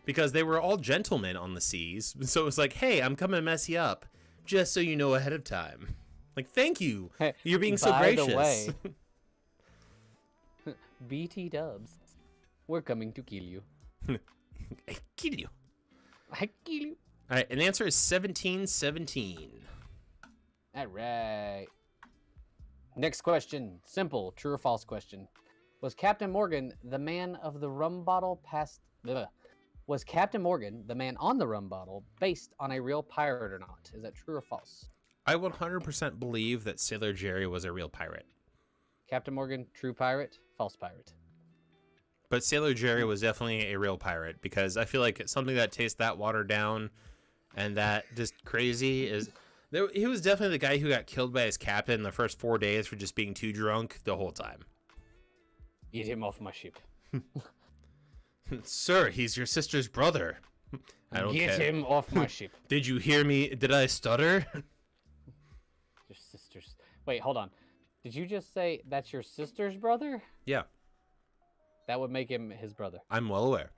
Speaker 2: because they were all gentlemen on the seas. So it was like, hey, I'm coming to mess you up, just so you know ahead of time. Like, thank you, you're being so
Speaker 1: By
Speaker 2: gracious.
Speaker 1: the way, BT Dubs, we're coming to kill you.
Speaker 2: I kill you.
Speaker 1: I kill you.
Speaker 2: All right, and the answer is 1717.
Speaker 1: All right. Next question. Simple. True or false question. Was Captain Morgan the man of the rum bottle Was Captain Morgan, the man on the rum bottle, based on a real pirate or not? Is that true or false?
Speaker 2: I 100% believe that Sailor Jerry was a real pirate.
Speaker 1: Captain Morgan, true pirate, false pirate.
Speaker 2: But Sailor Jerry was definitely a real pirate, because I feel like something that tastes that watered down and that just crazy is... He was definitely the guy who got killed by his captain the first 4 days for just being too drunk the whole time.
Speaker 1: Get him off my ship.
Speaker 2: Sir, he's your sister's brother. I don't
Speaker 1: Get
Speaker 2: care.
Speaker 1: him off my ship.
Speaker 2: Did you hear me? Did I stutter?
Speaker 1: Your sister's. Wait, hold on. Did you just say that's your sister's brother?
Speaker 2: Yeah,
Speaker 1: That would make him his brother.
Speaker 2: I'm well aware.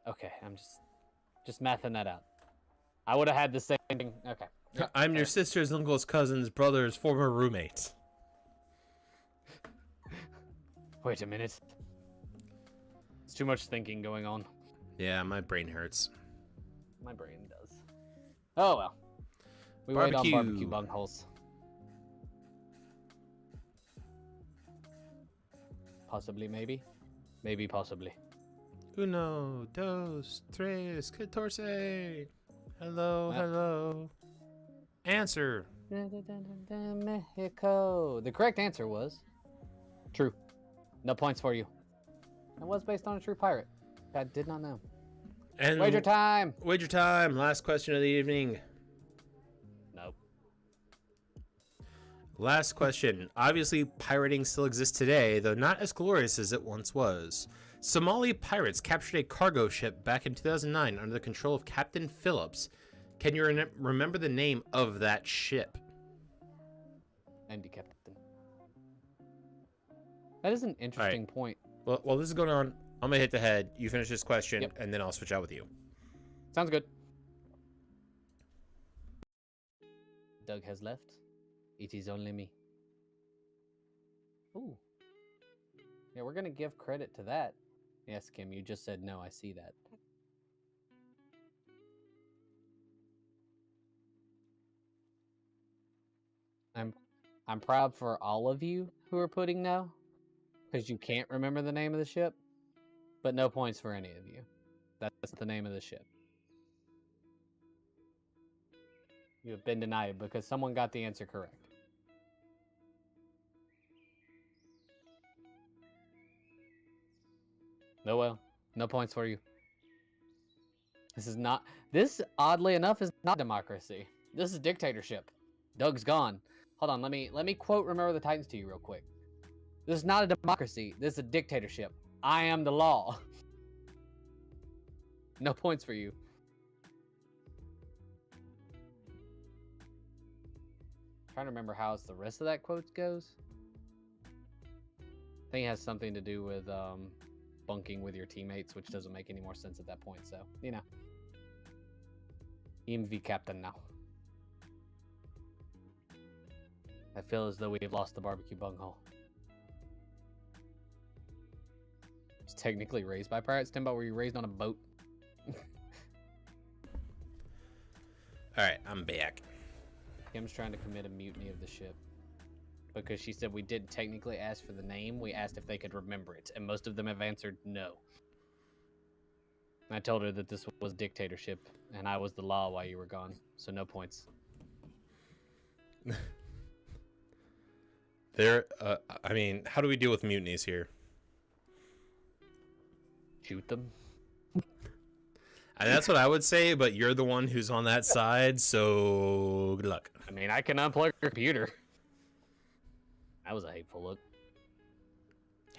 Speaker 1: Okay, I'm just mathing that out. I would have had the same thing. Okay. Yeah,
Speaker 2: I'm your
Speaker 1: fair.
Speaker 2: sister's uncle's cousin's brother's former roommate.
Speaker 1: Wait a minute. It's too much thinking going on.
Speaker 2: Yeah, my brain hurts.
Speaker 1: My brain does. Oh well. We wait on
Speaker 2: Barbecue.
Speaker 1: barbecue bungholes. Possibly, maybe. Maybe, possibly.
Speaker 2: Uno, dos, tres, catorce. Hello,
Speaker 1: Ah.
Speaker 2: hello. Answer.
Speaker 1: Mexico. The correct answer was true. No points for you. It was based on a true pirate. I did not know.
Speaker 2: And
Speaker 1: Wager time.
Speaker 2: Wager time. Last question of the evening.
Speaker 1: Nope.
Speaker 2: Last question. Obviously, pirating still exists today, though not as glorious as it once was. Somali pirates captured a cargo ship back in 2009 under the control of Captain Phillips. Can you remember the name of that ship?
Speaker 1: Andy Captain. That is an interesting point.
Speaker 2: Well, while this is going on, I'm going to hit the head. You finish this question,
Speaker 1: Yep.
Speaker 2: and then I'll switch out with you.
Speaker 1: Sounds good. Doug has left. It is only me. Ooh. Yeah, we're gonna give credit to that. Yes, Kim, you just said no. I see that. I'm proud for all of you who are putting no, because you can't remember the name of the ship, but no points for any of you. That's the name of the ship. You have been denied because someone got the answer correct. No, well, no points for you. This, oddly enough, is not democracy. This is dictatorship. Doug's gone. Hold on, let me quote Remember the Titans to you real quick. This is not a democracy. This is a dictatorship. I am the law. No points for you. Trying to remember how else the rest of that quote goes. I think it has something to do with bunking with your teammates, which doesn't make any more sense at that point. So, you know. EMV captain now. I feel as though we have lost the barbecue bunghole. It's technically raised by pirates. Timbo, were you raised on a boat?
Speaker 2: Alright, I'm back.
Speaker 1: Kim's trying to commit a mutiny of the ship. Because she said we didn't technically ask for the name, we asked if they could remember it. And most of them have answered no. I told her that this was dictatorship, and I was the law while you were gone. So no points.
Speaker 2: I mean, how do we deal with mutinies here?
Speaker 1: Shoot them.
Speaker 2: And that's what I would say, but you're the one who's on that side, so good luck.
Speaker 1: I mean, I can unplug your computer. That was a hateful look.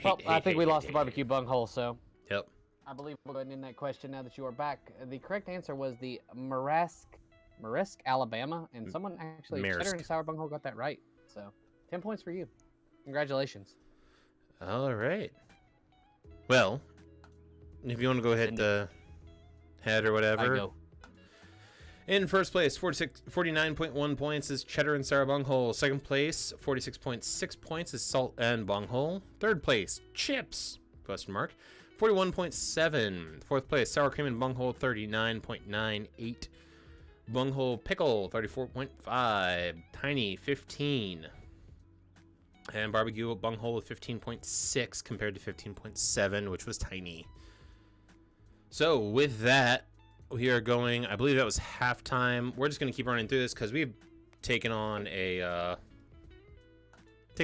Speaker 1: Well, I think we lost the barbecue bunghole, so
Speaker 2: Yep.
Speaker 1: I believe we'll go ahead and end that question now that you are back. The correct answer was the Maersk, Alabama, and someone actually,
Speaker 2: Maersk.
Speaker 1: Cheddar and Sour Bunghole got that right. So, 10 points for you. Congratulations.
Speaker 2: All right. Well, if you want to go hit the head or
Speaker 1: I
Speaker 2: whatever.
Speaker 1: go.
Speaker 2: In first place, 49.1 points is Cheddar and Sour Bunghole. Second place, 46.6 points is Salt and Bunghole. Third place, Chips, question mark, 41.7. Fourth place, Sour Cream and Bunghole, 39.98. Bunghole Pickle, 34.5. Tiny, 15. And Barbecue Bunghole with 15.6 compared to 15.7, which was Tiny. So with that, we are going, I believe that was halftime. We're just going to keep running through this because we've taken on taken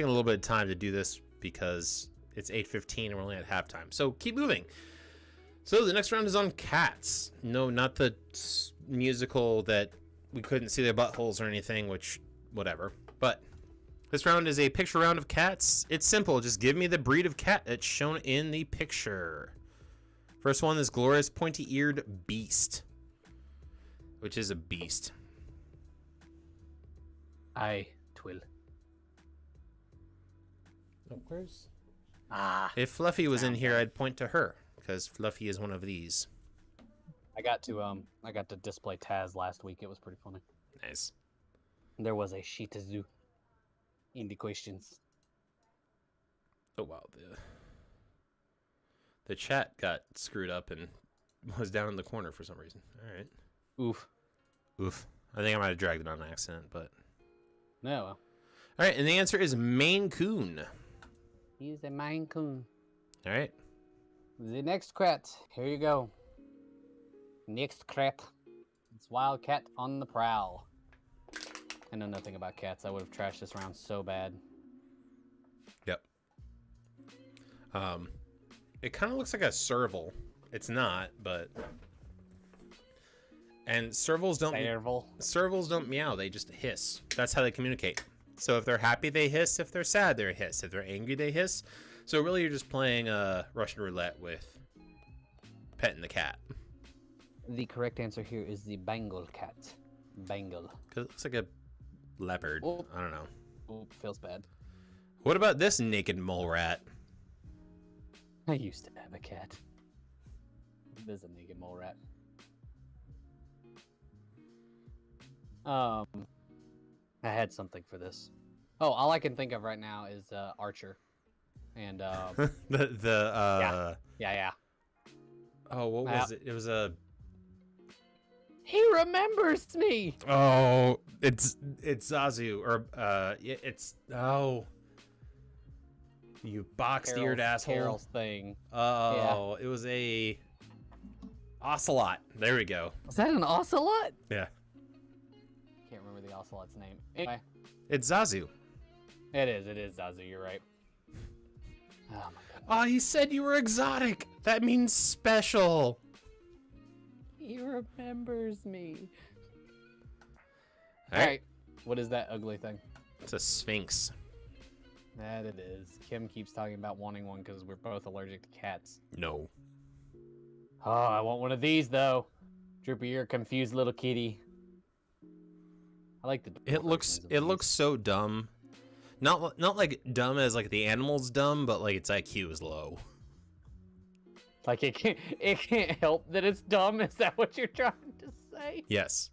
Speaker 2: a little bit of time to do this because it's 8:15 and we're only at halftime. So keep moving. So the next round is on Cats. No, not the musical that we couldn't see their buttholes or anything, which, whatever. But this round is a picture round of cats. It's simple. Just give me the breed of cat that's shown in the picture. First one is Glorious Pointy-Eared Beast, which is a beast.
Speaker 1: I twill.
Speaker 2: Oh, where's...
Speaker 1: Ah.
Speaker 2: If Fluffy was in here, I'd point to her, because Fluffy is one of these.
Speaker 1: I got to display Taz last week. It was pretty funny.
Speaker 2: Nice.
Speaker 1: There was a Shih Tzu in the questions.
Speaker 2: Oh wow, the chat got screwed up and was down in the corner for some reason. All right.
Speaker 1: Oof.
Speaker 2: Oof. I think I might have dragged it on accident, but.
Speaker 1: No.
Speaker 2: All right, and the answer is Maine Coon.
Speaker 1: He's a Maine Coon.
Speaker 2: All right.
Speaker 1: The next crat. Here you go. Next crat. It's Wildcat on the prowl. I know nothing about cats. I would have trashed this round so bad.
Speaker 2: Yep. It kind of looks like a serval. It's not, but. And servals don't meow. They just hiss. That's how they communicate. So if they're happy, they hiss. If they're sad, they hiss. If they're angry, they hiss. So really, you're just playing Russian roulette with petting the cat.
Speaker 1: The correct answer here is the Bengal cat. Bengal.
Speaker 2: Because it looks like a leopard.
Speaker 1: Oop.
Speaker 2: I don't know.
Speaker 1: Oop, feels bad.
Speaker 2: What about this naked mole rat?
Speaker 1: I used to have a cat. There's a naked mole rat. I had something for this. Oh, all I can think of right now is Archer, and yeah.
Speaker 2: Oh, what was it? It was a.
Speaker 1: He remembers me.
Speaker 2: Oh, it's Zazu or it's you box-eared asshole.
Speaker 1: Carol's thing.
Speaker 2: Oh, yeah. It was a ocelot. There we go.
Speaker 1: Is that an ocelot?
Speaker 2: Yeah.
Speaker 1: Can't remember the ocelot's name. Anyway.
Speaker 2: It's Zazu.
Speaker 1: It is Zazu, you're right. Oh my god.
Speaker 2: Oh, he said you were exotic. That means special.
Speaker 1: He remembers me.
Speaker 2: All right.
Speaker 1: Alright. What is that ugly thing?
Speaker 2: It's a sphinx.
Speaker 1: That it is. Kim keeps talking about wanting one because we're both allergic to cats.
Speaker 2: No.
Speaker 1: Oh, I want one of these though. Droopy, you're a confused little kitty. I like the.
Speaker 2: It looks so dumb. Not like dumb as like the animal's dumb, but like its IQ is low.
Speaker 1: Like it can't help that it's dumb. Is that what you're trying to say?
Speaker 2: Yes.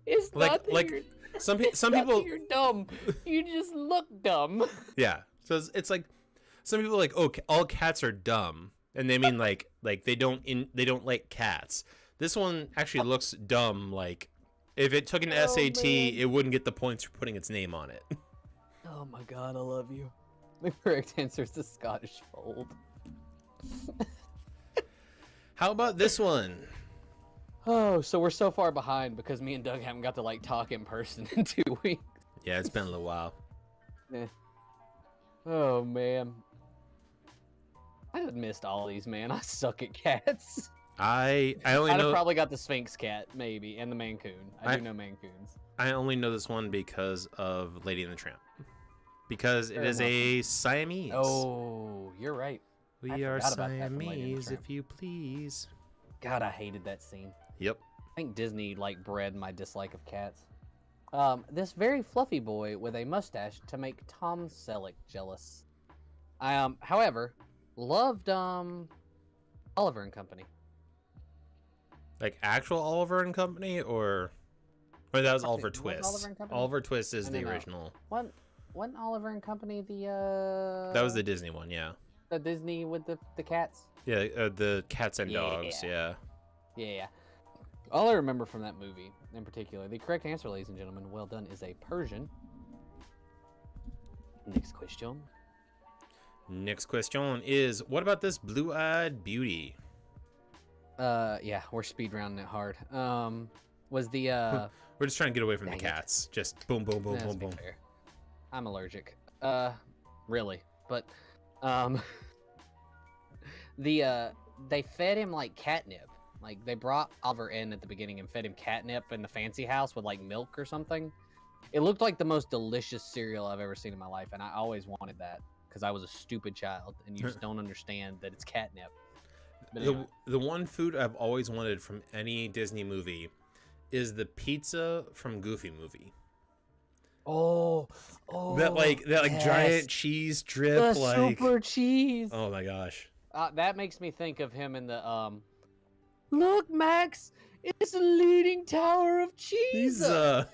Speaker 1: It's
Speaker 2: like
Speaker 1: not that
Speaker 2: like
Speaker 1: you're,
Speaker 2: some
Speaker 1: it's not
Speaker 2: people
Speaker 1: that you're dumb. You just look dumb.
Speaker 2: Yeah. So it's like some people are like, oh, all cats are dumb, and they mean like they don't like cats. This one actually looks dumb. Like if it took an SAT,
Speaker 1: man.
Speaker 2: it wouldn't get the points for putting its name on it.
Speaker 1: Oh my god, I love you. The correct answer is the Scottish Fold.
Speaker 2: How about this one?
Speaker 1: Oh, so we're so far behind because me and Doug haven't got to like talk in person in 2 weeks.
Speaker 2: Yeah, it's been a little while.
Speaker 1: Eh. Oh man. I have missed all these, man. I suck at cats.
Speaker 2: I only
Speaker 1: I'd
Speaker 2: know
Speaker 1: have probably got the Sphinx cat, maybe, and the Maine Coon. I do know Maine Coons.
Speaker 2: I only know this one because of Lady and the Tramp. Because it is
Speaker 1: enough.
Speaker 2: a Siamese.
Speaker 1: Oh, you're right.
Speaker 2: We
Speaker 1: I
Speaker 2: are
Speaker 1: forgot about that from Lady and the
Speaker 2: Siamese,
Speaker 1: Tramp.
Speaker 2: if you please.
Speaker 1: God, I hated that scene.
Speaker 2: Yep.
Speaker 1: I think Disney like bred my dislike of cats. This very fluffy boy with a mustache to make Tom Selleck jealous. However, loved Oliver and Company.
Speaker 2: Like actual Oliver and Company, or that was Oliver
Speaker 1: Was
Speaker 2: Twist.
Speaker 1: Oliver and Company?
Speaker 2: Oliver Twist is the
Speaker 1: No.
Speaker 2: original.
Speaker 1: Wasn't Oliver and Company the
Speaker 2: That was the Disney one, yeah.
Speaker 1: the Disney with the cats?
Speaker 2: Yeah, the cats and dogs, yeah.
Speaker 1: Yeah. All I remember from that movie, in particular, the correct answer, ladies and gentlemen, well done, is a Persian. Next question.
Speaker 2: Next question is, what about this blue-eyed beauty?
Speaker 1: Yeah, we're speed rounding it hard. Was the
Speaker 2: We're just trying to get away from the
Speaker 1: Dang it.
Speaker 2: cats. Just boom, boom, boom,
Speaker 1: Let's
Speaker 2: boom,
Speaker 1: be
Speaker 2: boom.
Speaker 1: fair. I'm allergic. Really, but they fed him like catnip. Like they brought Oliver in at the beginning and fed him catnip in the fancy house with like milk or something. It looked like the most delicious cereal I've ever seen in my life, and I always wanted that because I was a stupid child, and you just don't understand that it's catnip. But anyway.
Speaker 2: The one food I've always wanted from any Disney movie is the pizza from Goofy movie.
Speaker 1: Oh,
Speaker 2: that
Speaker 1: yes.
Speaker 2: giant cheese drip,
Speaker 1: the
Speaker 2: like
Speaker 1: super cheese.
Speaker 2: Oh my gosh.
Speaker 1: That makes me think of him in the Look, Max, it's a leaning tower of cheese.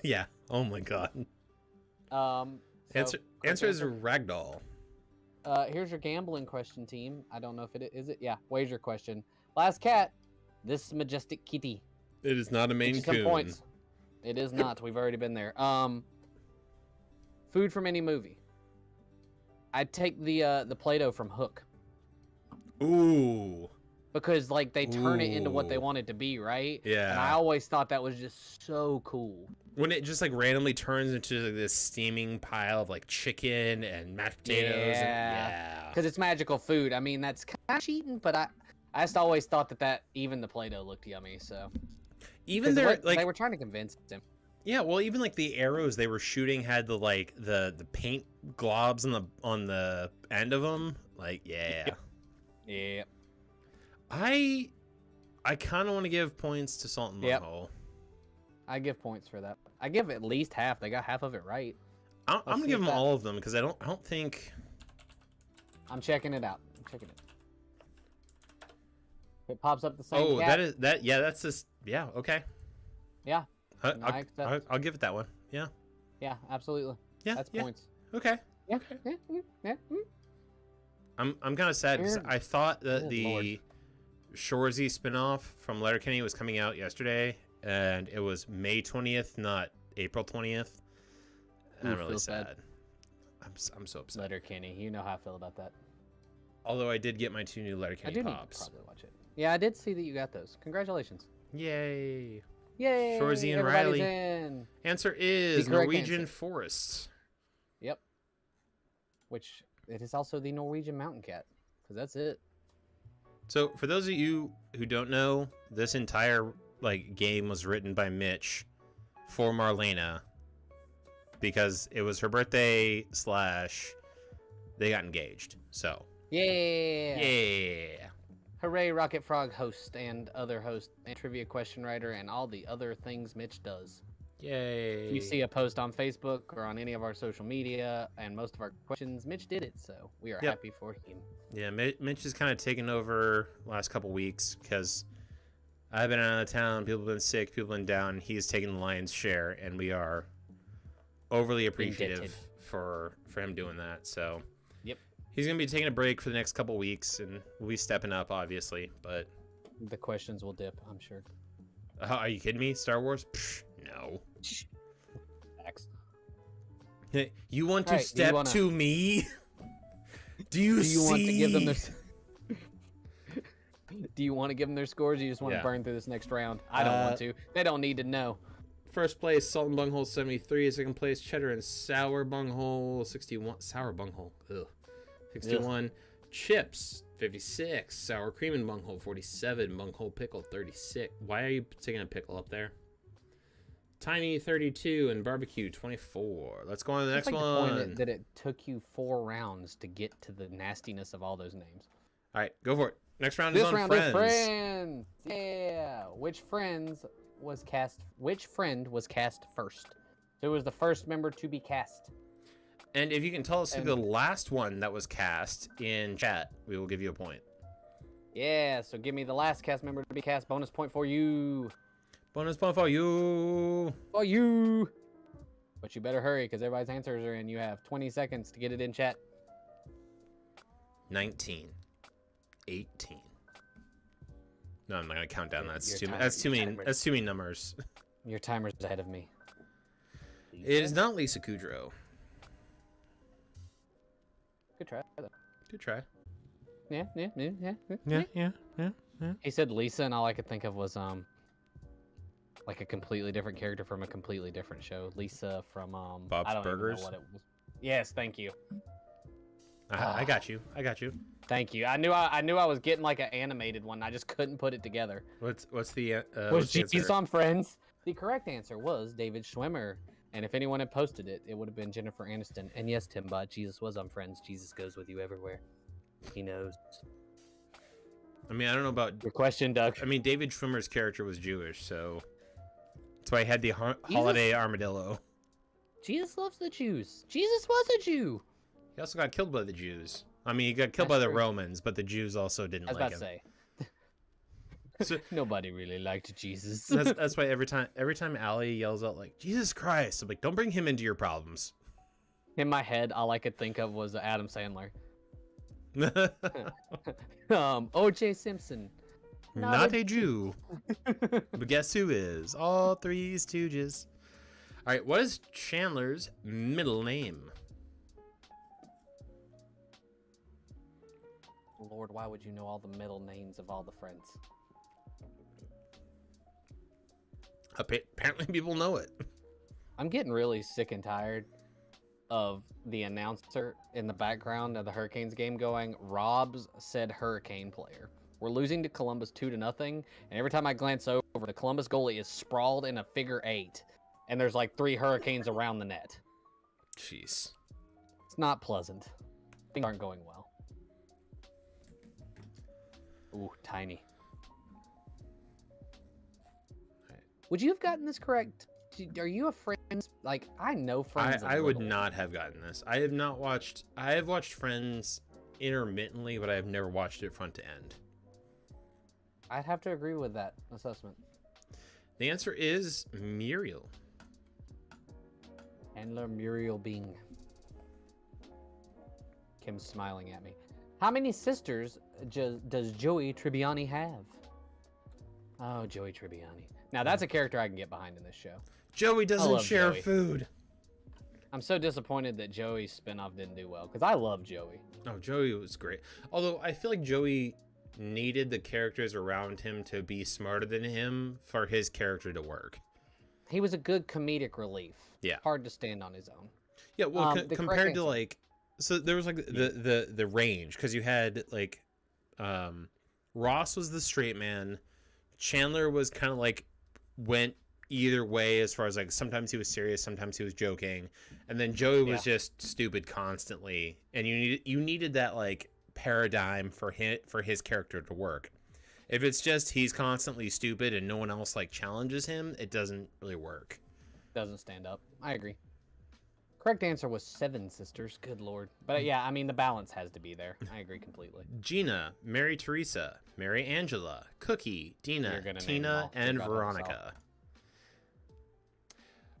Speaker 2: Yeah. Oh my god. Answer is Ragdoll.
Speaker 1: Here's your gambling question, team. I don't know if it is it. Yeah, wager question. Last cat. This majestic kitty.
Speaker 2: It is not a Maine Coon.
Speaker 1: Some points. It is not. We've already been there. Food from any movie. I'd take the Play-Doh from Hook.
Speaker 2: Ooh.
Speaker 1: Because like they turn it into what they want it to be, right?
Speaker 2: Yeah.
Speaker 1: And I always thought that was just so cool.
Speaker 2: When it just like randomly turns into like, this steaming pile of like chicken and mashed potatoes.
Speaker 1: Yeah. Because it's magical food. I mean, that's kind of cheating, but I just always thought that even the Play-Doh looked yummy. So
Speaker 2: even they
Speaker 1: were trying to convince him.
Speaker 2: Yeah, well, even like the arrows they were shooting had the paint globs on the end of them. Like, yeah.
Speaker 1: Yeah.
Speaker 2: I kind of want to give points to Salt and Bunghole.
Speaker 1: I give points for that. I give at least half. They got half of it right.
Speaker 2: I'm gonna give them all of them because I don't think.
Speaker 1: I'm checking it out. I'm checking it. It pops up the same.
Speaker 2: Oh,
Speaker 1: cat.
Speaker 2: that's just okay.
Speaker 1: Yeah.
Speaker 2: I'll give it that one. Yeah.
Speaker 1: Yeah, absolutely.
Speaker 2: Yeah.
Speaker 1: That's points.
Speaker 2: Okay.
Speaker 1: Yeah.
Speaker 2: Okay.
Speaker 1: Yeah.
Speaker 2: I'm kind of sad because I thought that the
Speaker 1: Lord.
Speaker 2: Shoresy spinoff from Letterkenny was coming out yesterday, and it was May 20th, not April 20th. I'm really sad. I'm so upset.
Speaker 1: Letterkenny, you know how I feel about that.
Speaker 2: Although I did get my 2 new Letterkenny pops.
Speaker 1: Need to probably watch it. Yeah, I did see that you got those. Congratulations.
Speaker 2: Yay.
Speaker 1: Yay.
Speaker 2: Shoresy and
Speaker 1: Everybody's
Speaker 2: Riley.
Speaker 1: In.
Speaker 2: Answer is Norwegian forests.
Speaker 1: Yep. Which it is also the Norwegian mountain cat, because that's it.
Speaker 2: So for those of you who don't know, this entire game was written by Mitch for Marlena because it was her birthday / they got engaged. So yeah.
Speaker 1: Hooray, Rocket Frog host and other host and trivia question writer and all the other things Mitch does.
Speaker 2: Yay.
Speaker 1: If you see a post on Facebook or on any of our social media and most of our questions, Mitch did it, so we are happy for him.
Speaker 2: Yeah, Mitch has kind of taken over last couple weeks because I've been out of town, people have been sick, people have been down. He's taken the lion's share, and we are overly appreciative for him doing that. So he's going to be taking a break for the next couple weeks, and we'll be stepping up, obviously, but
Speaker 1: the questions will dip, I'm sure.
Speaker 2: Are you kidding me? Star Wars? Psh, no.
Speaker 1: X.
Speaker 2: You want to step to me? Do you
Speaker 1: want to give them their Do you want to give them their scores? Or you just want to burn through this next round? I don't want to. They don't need to know.
Speaker 2: First place, Salt and Bunghole 73. Second place, Cheddar and Sour Bunghole 61. Sour Bunghole. Ugh. 61. Ugh. Chips 56. Sour Cream and Bunghole 47. Bunghole Pickle 36. Why are you sticking a pickle up there? Tiny 32 and Barbecue 24. Let's go on to the next one.
Speaker 1: The point that it took you 4 rounds to get to the nastiness of all those names.
Speaker 2: All right, go for it. Next round is on Friends.
Speaker 1: Is Friends. Yeah. Which friend was cast first? Who was the first member to be cast?
Speaker 2: And if you can tell us who the last one that was cast in chat, we will give you a point.
Speaker 1: Yeah, so give me the last cast member to be cast. Bonus point for you.
Speaker 2: Bonus point for you.
Speaker 1: For you. But you better hurry because everybody's answers are in. You have 20 seconds to get it in chat.
Speaker 2: 19. 18. No, I'm not gonna count down. That's too many numbers.
Speaker 1: Your timer's ahead of me.
Speaker 2: It is not Lisa Kudrow.
Speaker 1: Good try.
Speaker 2: Good try.
Speaker 1: Yeah. He said Lisa, and all I could think of was like a completely different character from a completely different show. Lisa from
Speaker 2: Bob's
Speaker 1: I don't
Speaker 2: Burgers.
Speaker 1: Even know what it was. Yes, thank you.
Speaker 2: I got you.
Speaker 1: Thank you. I knew I was getting like an animated one. I just couldn't put it together.
Speaker 2: What's the
Speaker 1: was G's on Friends? The correct answer was David Schwimmer, And if anyone had posted it, it would have been Jennifer Aniston. And yes, Timbot, Jesus was on Friends. Jesus goes with you everywhere. He knows.
Speaker 2: I mean, I don't know about
Speaker 1: Your question, Doug.
Speaker 2: I mean, David Schwimmer's character was Jewish, so that's why I had the holiday armadillo.
Speaker 1: Jesus loves the Jews. Jesus was a Jew.
Speaker 2: He also got killed by the Jews. I mean, he got killed
Speaker 1: That's
Speaker 2: by the
Speaker 1: true.
Speaker 2: Romans, but the Jews also didn't
Speaker 1: I was
Speaker 2: like
Speaker 1: about to
Speaker 2: him.
Speaker 1: say.
Speaker 2: So-
Speaker 1: Nobody really liked Jesus.
Speaker 2: That's why every time Allie yells out like Jesus Christ, I'm like, don't bring him into your problems.
Speaker 1: In my head, all I could think of was Adam Sandler. O.J. Simpson.
Speaker 2: Not a Jew. But guess who is? All three Stooges. All right, what is Chandler's middle name?
Speaker 1: Lord, why would you know all the middle names of all the friends?
Speaker 2: Apparently people know it.
Speaker 1: I'm getting really sick and tired of the announcer in the background of the Hurricanes game going, Rob's said Hurricane player. We're losing to Columbus 2-0, and every time I glance over, the Columbus goalie is sprawled in a figure 8, and there's like 3 Hurricanes around the net.
Speaker 2: Jeez.
Speaker 1: It's not pleasant. Things aren't going well. Ooh, tiny. Would you have gotten this correct? Are you a Friends? Like, I know Friends.
Speaker 2: I would not have gotten this. I have watched Friends intermittently, but I have never watched it front to end.
Speaker 1: I'd have to agree with that assessment.
Speaker 2: The answer is Muriel.
Speaker 1: Handler Muriel Bing. Kim's smiling at me. How many sisters does Joey Tribbiani have? Oh, Joey Tribbiani. Now, that's a character I can get behind in this show.
Speaker 2: Joey doesn't
Speaker 1: love
Speaker 2: share
Speaker 1: Joey.
Speaker 2: food.
Speaker 1: I'm so disappointed that Joey's spinoff didn't do well, because I love Joey.
Speaker 2: Oh, Joey was great. Although I feel like Joey needed the characters around him to be smarter than him for his character to work.
Speaker 1: He was a good comedic relief.
Speaker 2: Yeah.
Speaker 1: Hard to stand on his own.
Speaker 2: Yeah, well,
Speaker 1: The correct
Speaker 2: compared to
Speaker 1: answer.
Speaker 2: like, so there was like the range, because you had like, Ross was the straight man, Chandler was kind of like went either way as far as like sometimes he was serious, sometimes he was joking, and then Joey was just stupid constantly, and you needed that like paradigm for his character to work. If it's just he's constantly stupid and no one else like challenges him, it doesn't really work.
Speaker 1: Doesn't stand up. I agree. Correct answer was 7 sisters. Good lord. But yeah, I mean, the balance has to be there. I agree completely.
Speaker 2: Gina, Mary Teresa, Mary Angela, Cookie, Dina,
Speaker 1: You're gonna name them
Speaker 2: Tina,
Speaker 1: all.
Speaker 2: and
Speaker 1: Forgot about this
Speaker 2: Veronica.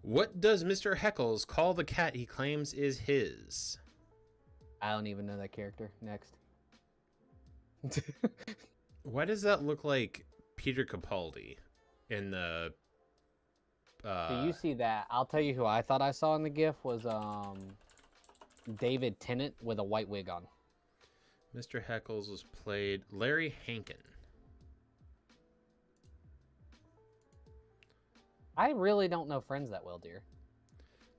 Speaker 2: What does Mr. Heckles call the cat he claims is his?
Speaker 1: I don't even know that character. Next.
Speaker 2: Why does that look like Peter Capaldi in the...
Speaker 1: Do you see that? I'll tell you who I thought I saw in the GIF was David Tennant with a white wig on.
Speaker 2: Mr. Heckles was played Larry Hankin.
Speaker 1: I really don't know Friends that well, dear.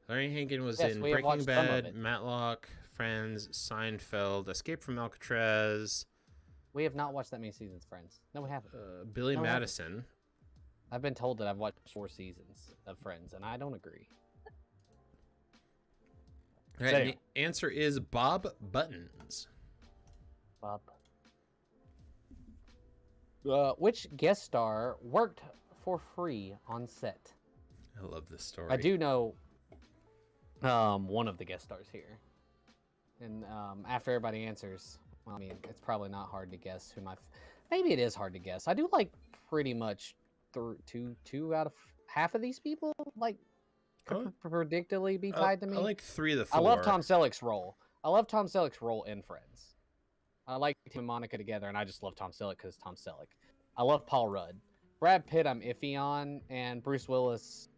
Speaker 2: Larry Hankin was
Speaker 1: Yes,
Speaker 2: in
Speaker 1: we have
Speaker 2: Breaking
Speaker 1: watched some of
Speaker 2: Bad,
Speaker 1: it.
Speaker 2: Matlock, Friends, Seinfeld, Escape from Alcatraz,
Speaker 1: We have not watched that many seasons of Friends. No, we haven't.
Speaker 2: Billy
Speaker 1: No, we haven't.
Speaker 2: Madison.
Speaker 1: I've been told that I've watched 4 seasons of Friends, and I don't agree.
Speaker 2: All right,
Speaker 1: Damn.
Speaker 2: the answer is Bob Buttons.
Speaker 1: Bob. Which guest star worked for free on set?
Speaker 2: I love this story.
Speaker 1: I do know one of the guest stars here. And after everybody answers, well, I mean, it's probably not hard to guess who maybe it is hard to guess. I do like pretty much two out of half of these people like
Speaker 2: Oh.
Speaker 1: predictably be tied to me.
Speaker 2: I like 3 of the 4.
Speaker 1: I love Tom Selleck's role. I love Tom Selleck's role in Friends. I like him and Monica together, and I just love Tom Selleck because Tom Selleck. I love Paul Rudd. Brad Pitt, I'm iffy on, and Bruce Willis,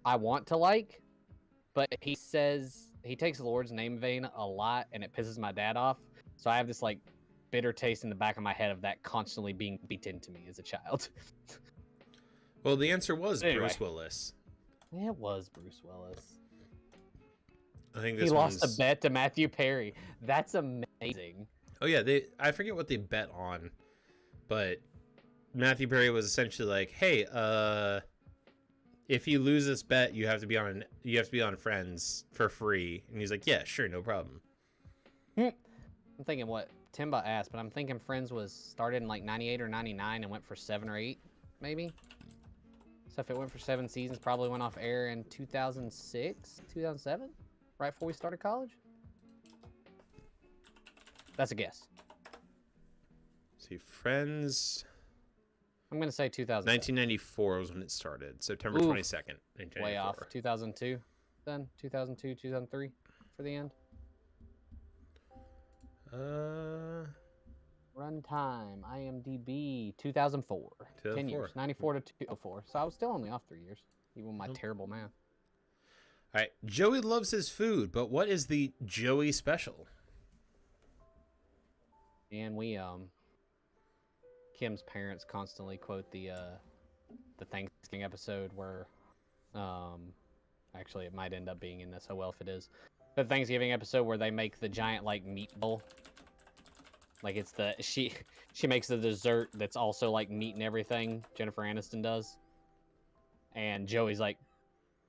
Speaker 1: I want to like, but he says he takes Lord's name vein a lot, and it pisses my dad off. So I have this like bitter taste in the back of my head of that constantly being beaten to me as a child.
Speaker 2: Well, the answer was
Speaker 1: Anyway.
Speaker 2: Bruce Willis.
Speaker 1: It was Bruce Willis.
Speaker 2: I think
Speaker 1: He
Speaker 2: this
Speaker 1: lost a
Speaker 2: one's...
Speaker 1: bet to Matthew Perry. That's amazing.
Speaker 2: Oh yeah, I forget what they bet on, but Matthew Perry was essentially like, "Hey, if you lose this bet, you have to be on Friends for free. And he's like, yeah, sure, no problem.
Speaker 3: I'm thinking what Timba asked, but I'm thinking Friends was started in like 98 or 99 and went for 7 or 8, maybe. So if it went for 7 seasons, probably went off air in 2006, 2007, right before we started college. That's a guess.
Speaker 2: See, Friends.
Speaker 3: I'm gonna say 2000.
Speaker 2: 1994 was when it started. September
Speaker 3: Oof.
Speaker 2: 22nd. 1994.
Speaker 3: Way off. 2002, then 2002, 2003 for the end. Runtime, IMDb, 2004. 10 years, 94 to 204. So I was still only off 3 years, even with my terrible math.
Speaker 2: All right, Joey loves his food, but what is the Joey special?
Speaker 3: And we Kim's parents constantly quote the Thanksgiving episode where actually it might end up being in this. Oh well, if it is. The Thanksgiving episode where they make the giant like meat bowl. Like it's the she makes the dessert that's also like meat and everything. Jennifer Aniston does. And Joey's like,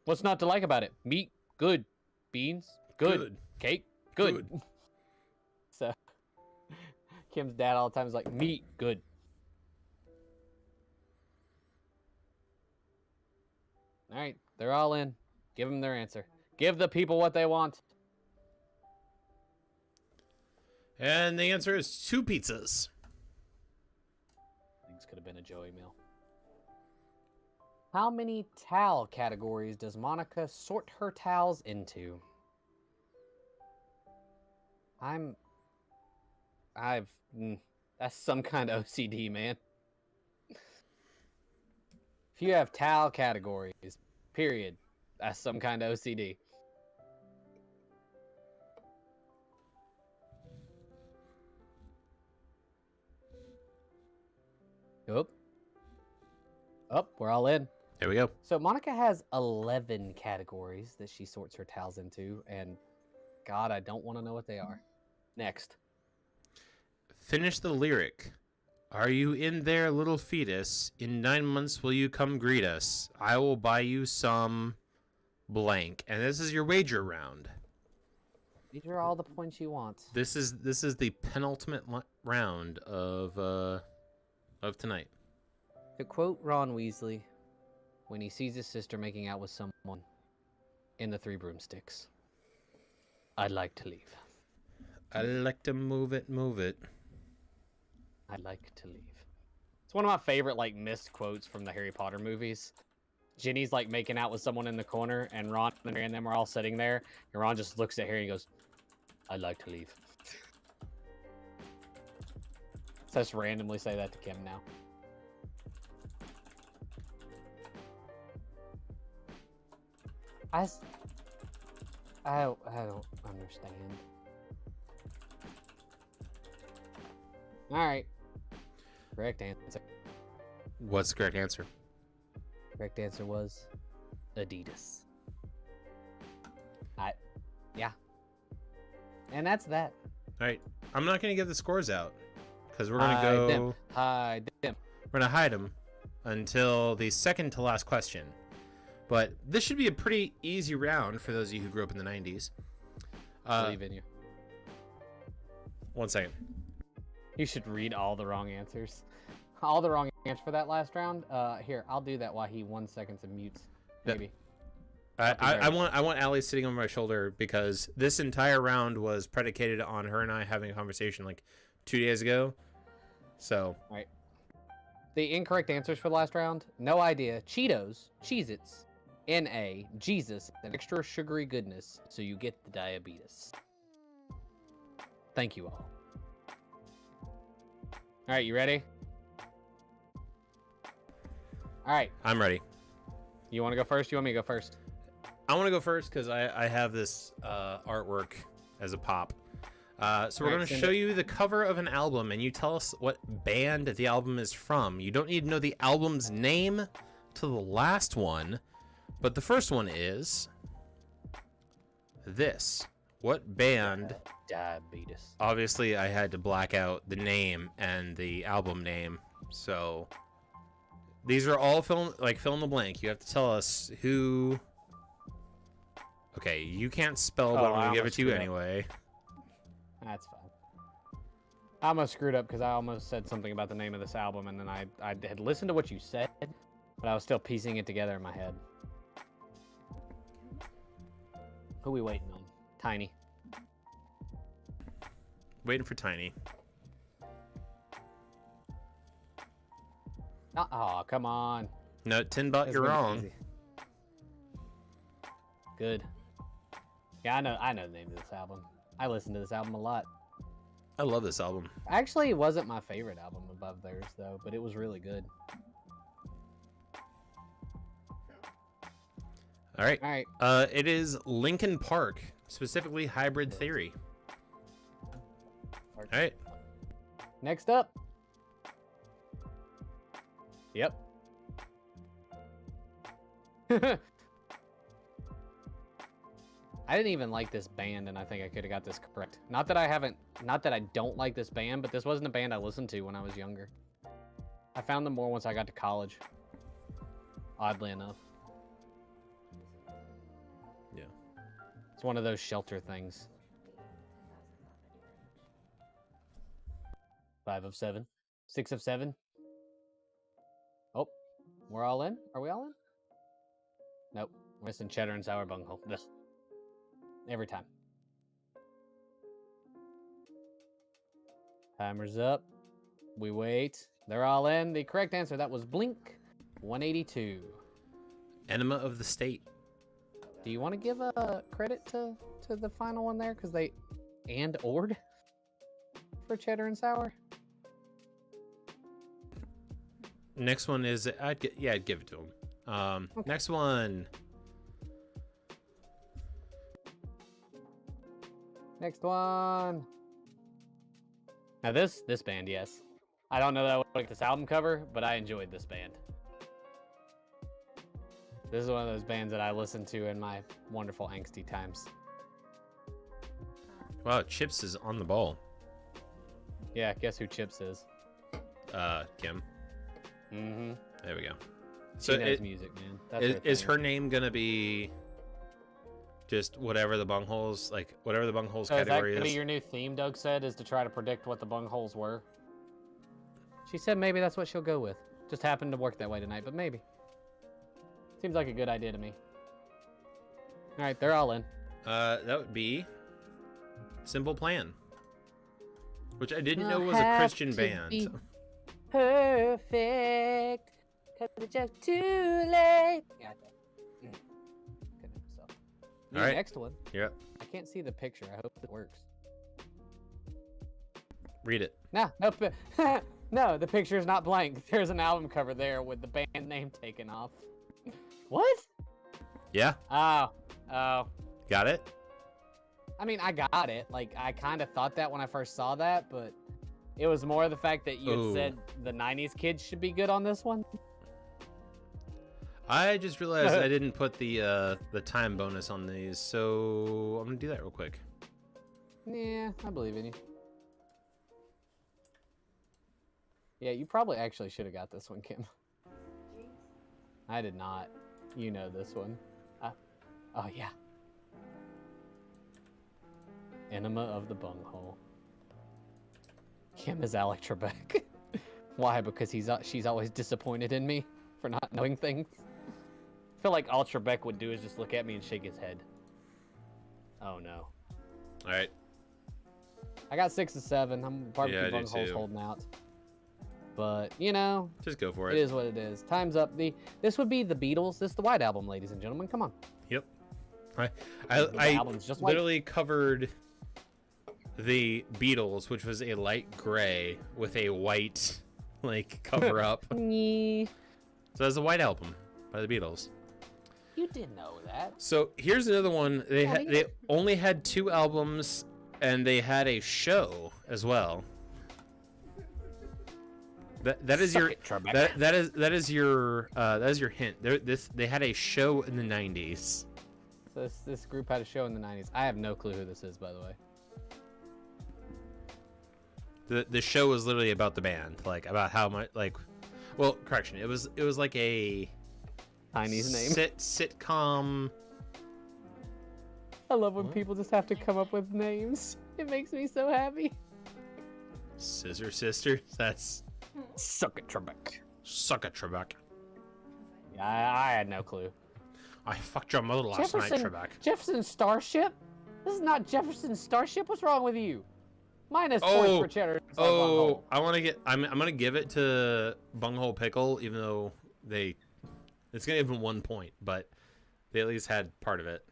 Speaker 3: "What's not to like about it? Meat, good. Beans, good. Cake, good." So Kim's dad all the time is like, "Meat, good." All right, they're all in. Give them their answer. Give the people what they want.
Speaker 2: And the answer is 2 pizzas.
Speaker 3: Things could have been a Joey meal. How many towel categories does Monica sort her towels into? That's some kind of OCD, man. If you have towel categories, period, that's some kind of OCD. Up, we're all in.
Speaker 2: There we go.
Speaker 3: So Monica has 11 categories that she sorts her towels into, and God, I don't want to know what they are. Next.
Speaker 2: Finish the lyric. Are you in there, little fetus? In 9 months will you come greet us? I will buy you some blank. And this is your wager round.
Speaker 3: These are all the points you want.
Speaker 2: This is the penultimate round of tonight.
Speaker 3: To quote Ron Weasley, when he sees his sister making out with someone in the Three Broomsticks, I'd like to leave.
Speaker 2: I like to move it, move it.
Speaker 3: I'd like to leave. It's one of my favorite like missed quotes from the Harry Potter movies. Ginny's like making out with someone in the corner, and Ron and Harry and them are all sitting there, and Ron just looks at Harry and goes, "I'd like to leave." So just randomly say that to Kim now. I don't understand. All right. Correct answer.
Speaker 2: What's the correct answer?
Speaker 3: Correct answer was Adidas. Yeah. And that's that.
Speaker 2: All right. I'm not going to give the scores out because we're going to go.
Speaker 3: Hide them.
Speaker 2: We're going to hide them until the second to last question. But this should be a pretty easy round for those of you who grew up in the 90s.
Speaker 3: Believe in you.
Speaker 2: 1 second.
Speaker 3: You should read all the wrong answers. All the wrong answers for that last round. Here, I'll do that while he 1 second and mutes. Maybe.
Speaker 2: I want Allie sitting on my shoulder because this entire round was predicated on her and I having a conversation like 2 days ago. So.
Speaker 3: All right. The incorrect answers for the last round: no idea, Cheetos, Cheez-Its, NA, Jesus, and extra sugary goodness, so you get the diabetes. Thank you all. All right, you ready? All right.
Speaker 2: I'm ready.
Speaker 3: You want to go first? You want me to go first?
Speaker 2: I want to go first because I have this artwork as a pop. So we're going to show you the cover of an album, and you tell us what band the album is from. You don't need to know the album's name to the last one, but the first one is this. What band?
Speaker 3: Diabetes.
Speaker 2: Obviously, I had to black out the name and the album name, so These are all fill in the blank. You have to tell us who. Okay, you can't spell, but
Speaker 3: Oh,
Speaker 2: I'm
Speaker 3: I
Speaker 2: gonna give it
Speaker 3: almost
Speaker 2: to you
Speaker 3: screwed up.
Speaker 2: anyway.
Speaker 3: That's fine. I almost screwed up because I almost said something about the name of this album, and then I had listened to what you said, but I was still piecing it together in my head. Who we waiting on? Tiny.
Speaker 2: Waiting for Tiny.
Speaker 3: Oh, come on.
Speaker 2: No, Tinbot,
Speaker 3: This
Speaker 2: you're
Speaker 3: is gonna be
Speaker 2: wrong.
Speaker 3: easy. Good. Yeah, I know the name of this album. I listen to this album a lot.
Speaker 2: I love this album.
Speaker 3: Actually, it wasn't my favorite album above theirs, though, but it was really good.
Speaker 2: All right.
Speaker 3: All right.
Speaker 2: It is Linkin Park, specifically Hybrid Theory. All right.
Speaker 3: Next up. Yep. I didn't even like this band, and I think I could have got this correct. Not that I don't like this band, but this wasn't a band I listened to when I was younger. I found them more once I got to college. Oddly enough.
Speaker 2: Yeah.
Speaker 3: It's one of those shelter things. 5 of 7. 6 of 7. Oh, we're all in? Are we all in? Nope. We're missing cheddar and sour bunghole. Ugh. Every time. Timer's up. We wait. They're all in. The correct answer, that was Blink 182.
Speaker 2: Enema of the State.
Speaker 3: Do you want to give a credit to the final one there? Because they and/or'd for cheddar and sour?
Speaker 2: Next one is I'd give it to him.
Speaker 3: Okay.
Speaker 2: Next one.
Speaker 3: Next one. Now this band, yes. I don't know that I would like this album cover, but I enjoyed this band. This is one of those bands that I listened to in my wonderful angsty times.
Speaker 2: Wow, Chips is on the ball.
Speaker 3: Yeah, guess who Chips is?
Speaker 2: Kim.
Speaker 3: Mm-hmm.
Speaker 2: There we go.
Speaker 3: She knows music, man. That's
Speaker 2: Is
Speaker 3: thing.
Speaker 2: her name gonna be just whatever the bungholes
Speaker 3: So is that
Speaker 2: category
Speaker 3: gonna be
Speaker 2: is?
Speaker 3: your new theme, Doug said, is to try to predict what the bungholes were? She said maybe that's what she'll go with. Just happened to work that way tonight, but maybe. Seems like a good idea to me. All right, they're all in.
Speaker 2: That would be Simple Plan, which I didn't know was a Christian band.
Speaker 3: Perfect, 'cause it's just too late. Yeah, couldn't myself.
Speaker 2: All right.
Speaker 3: Next one.
Speaker 2: Yep.
Speaker 3: I can't see the picture. I hope it works.
Speaker 2: Read it.
Speaker 3: No, no, the picture is not blank. There's an album cover there with the band name taken off. What?
Speaker 2: Yeah.
Speaker 3: Oh.
Speaker 2: Got it.
Speaker 3: I mean, I got it. Like, I kind of thought that when I first saw that, but it was more the fact that you had
Speaker 2: Ooh.
Speaker 3: said the 90s kids should be good on this one.
Speaker 2: I just realized I didn't put the time bonus on these, so I'm gonna do that real quick.
Speaker 3: Yeah, I believe in you. Yeah, you probably actually should have got this one, Kim. I did not. You know this one. Oh, yeah. Enema of the Bunghole. Kim is Alec Trebek. Why? Because she's always disappointed in me for not knowing things. I feel like all Trebek would do is just look at me and shake his head. Oh, no.
Speaker 2: All right.
Speaker 3: I got 6 of 7. Barbecue
Speaker 2: Yeah, I do
Speaker 3: Bunghole's
Speaker 2: too.
Speaker 3: holding out. But, you know,
Speaker 2: Just go for
Speaker 3: it
Speaker 2: it.
Speaker 3: is what it is. Time's up. This would be the Beatles. This is the White Album, ladies and gentlemen. Come on.
Speaker 2: Yep.
Speaker 3: The
Speaker 2: I
Speaker 3: album's just white.
Speaker 2: literally covered the Beatles, which was a light gray with a white like cover up.
Speaker 3: Yeah.
Speaker 2: So that's a White Album by the Beatles.
Speaker 3: You did know that.
Speaker 2: So here's another one. They
Speaker 3: Yeah,
Speaker 2: they only had 2 albums, and they had a show as well. That is
Speaker 3: Suck
Speaker 2: your
Speaker 3: it, Trebek.
Speaker 2: that is your hint. They had a show in the 90s.
Speaker 3: So this group had a show in the 90s. I have no clue who this is, by the way.
Speaker 2: The show was literally about the band, like about how much like Well, correction. It was like a
Speaker 3: Tiny's name.
Speaker 2: sitcom.
Speaker 3: I love when
Speaker 2: What?
Speaker 3: people just have to come up with names. It makes me so happy.
Speaker 2: Scissor Sisters. That's
Speaker 3: Suck it, Trebek.
Speaker 2: suck a Trebek.
Speaker 3: Yeah, I had no clue.
Speaker 2: I fucked your mother last night, Trebek.
Speaker 3: Jefferson Starship? This is not Jefferson Starship. What's wrong with you? Minus points
Speaker 2: Oh,
Speaker 3: for Cheddar.
Speaker 2: Oh, I want to get. I'm gonna give it to Bunghole Pickle, even though it's gonna give them 1 point, but they at least had part of it.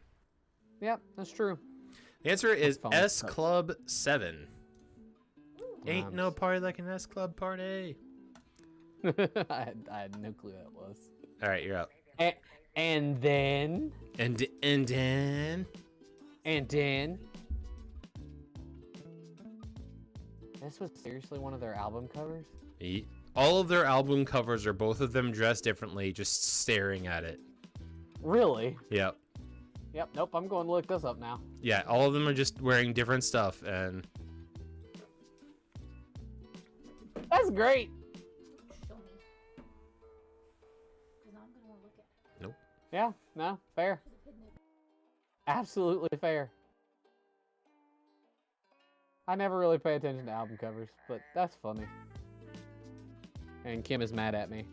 Speaker 3: Yep, that's true.
Speaker 2: The answer is
Speaker 3: phone
Speaker 2: S
Speaker 3: cut.
Speaker 2: Club 7. Ain't no
Speaker 3: Nice.
Speaker 2: party like an S Club party.
Speaker 3: I had no clue that was.
Speaker 2: All right, you're up.
Speaker 3: And then.
Speaker 2: And then
Speaker 3: This was seriously one of their album covers?
Speaker 2: all of their album covers are both of them dressed differently, just staring at it.
Speaker 3: Really?
Speaker 2: Yep.
Speaker 3: Yep, nope, I'm going to look this up now.
Speaker 2: Yeah, all of them are just wearing different stuff, and
Speaker 3: That's great.
Speaker 4: Show me. Because I'm going to want to look at it.
Speaker 3: Yeah, no, fair.
Speaker 4: Could have hidden it.
Speaker 3: Absolutely fair. I never really pay attention to album covers, but that's funny. And Kim is mad at me.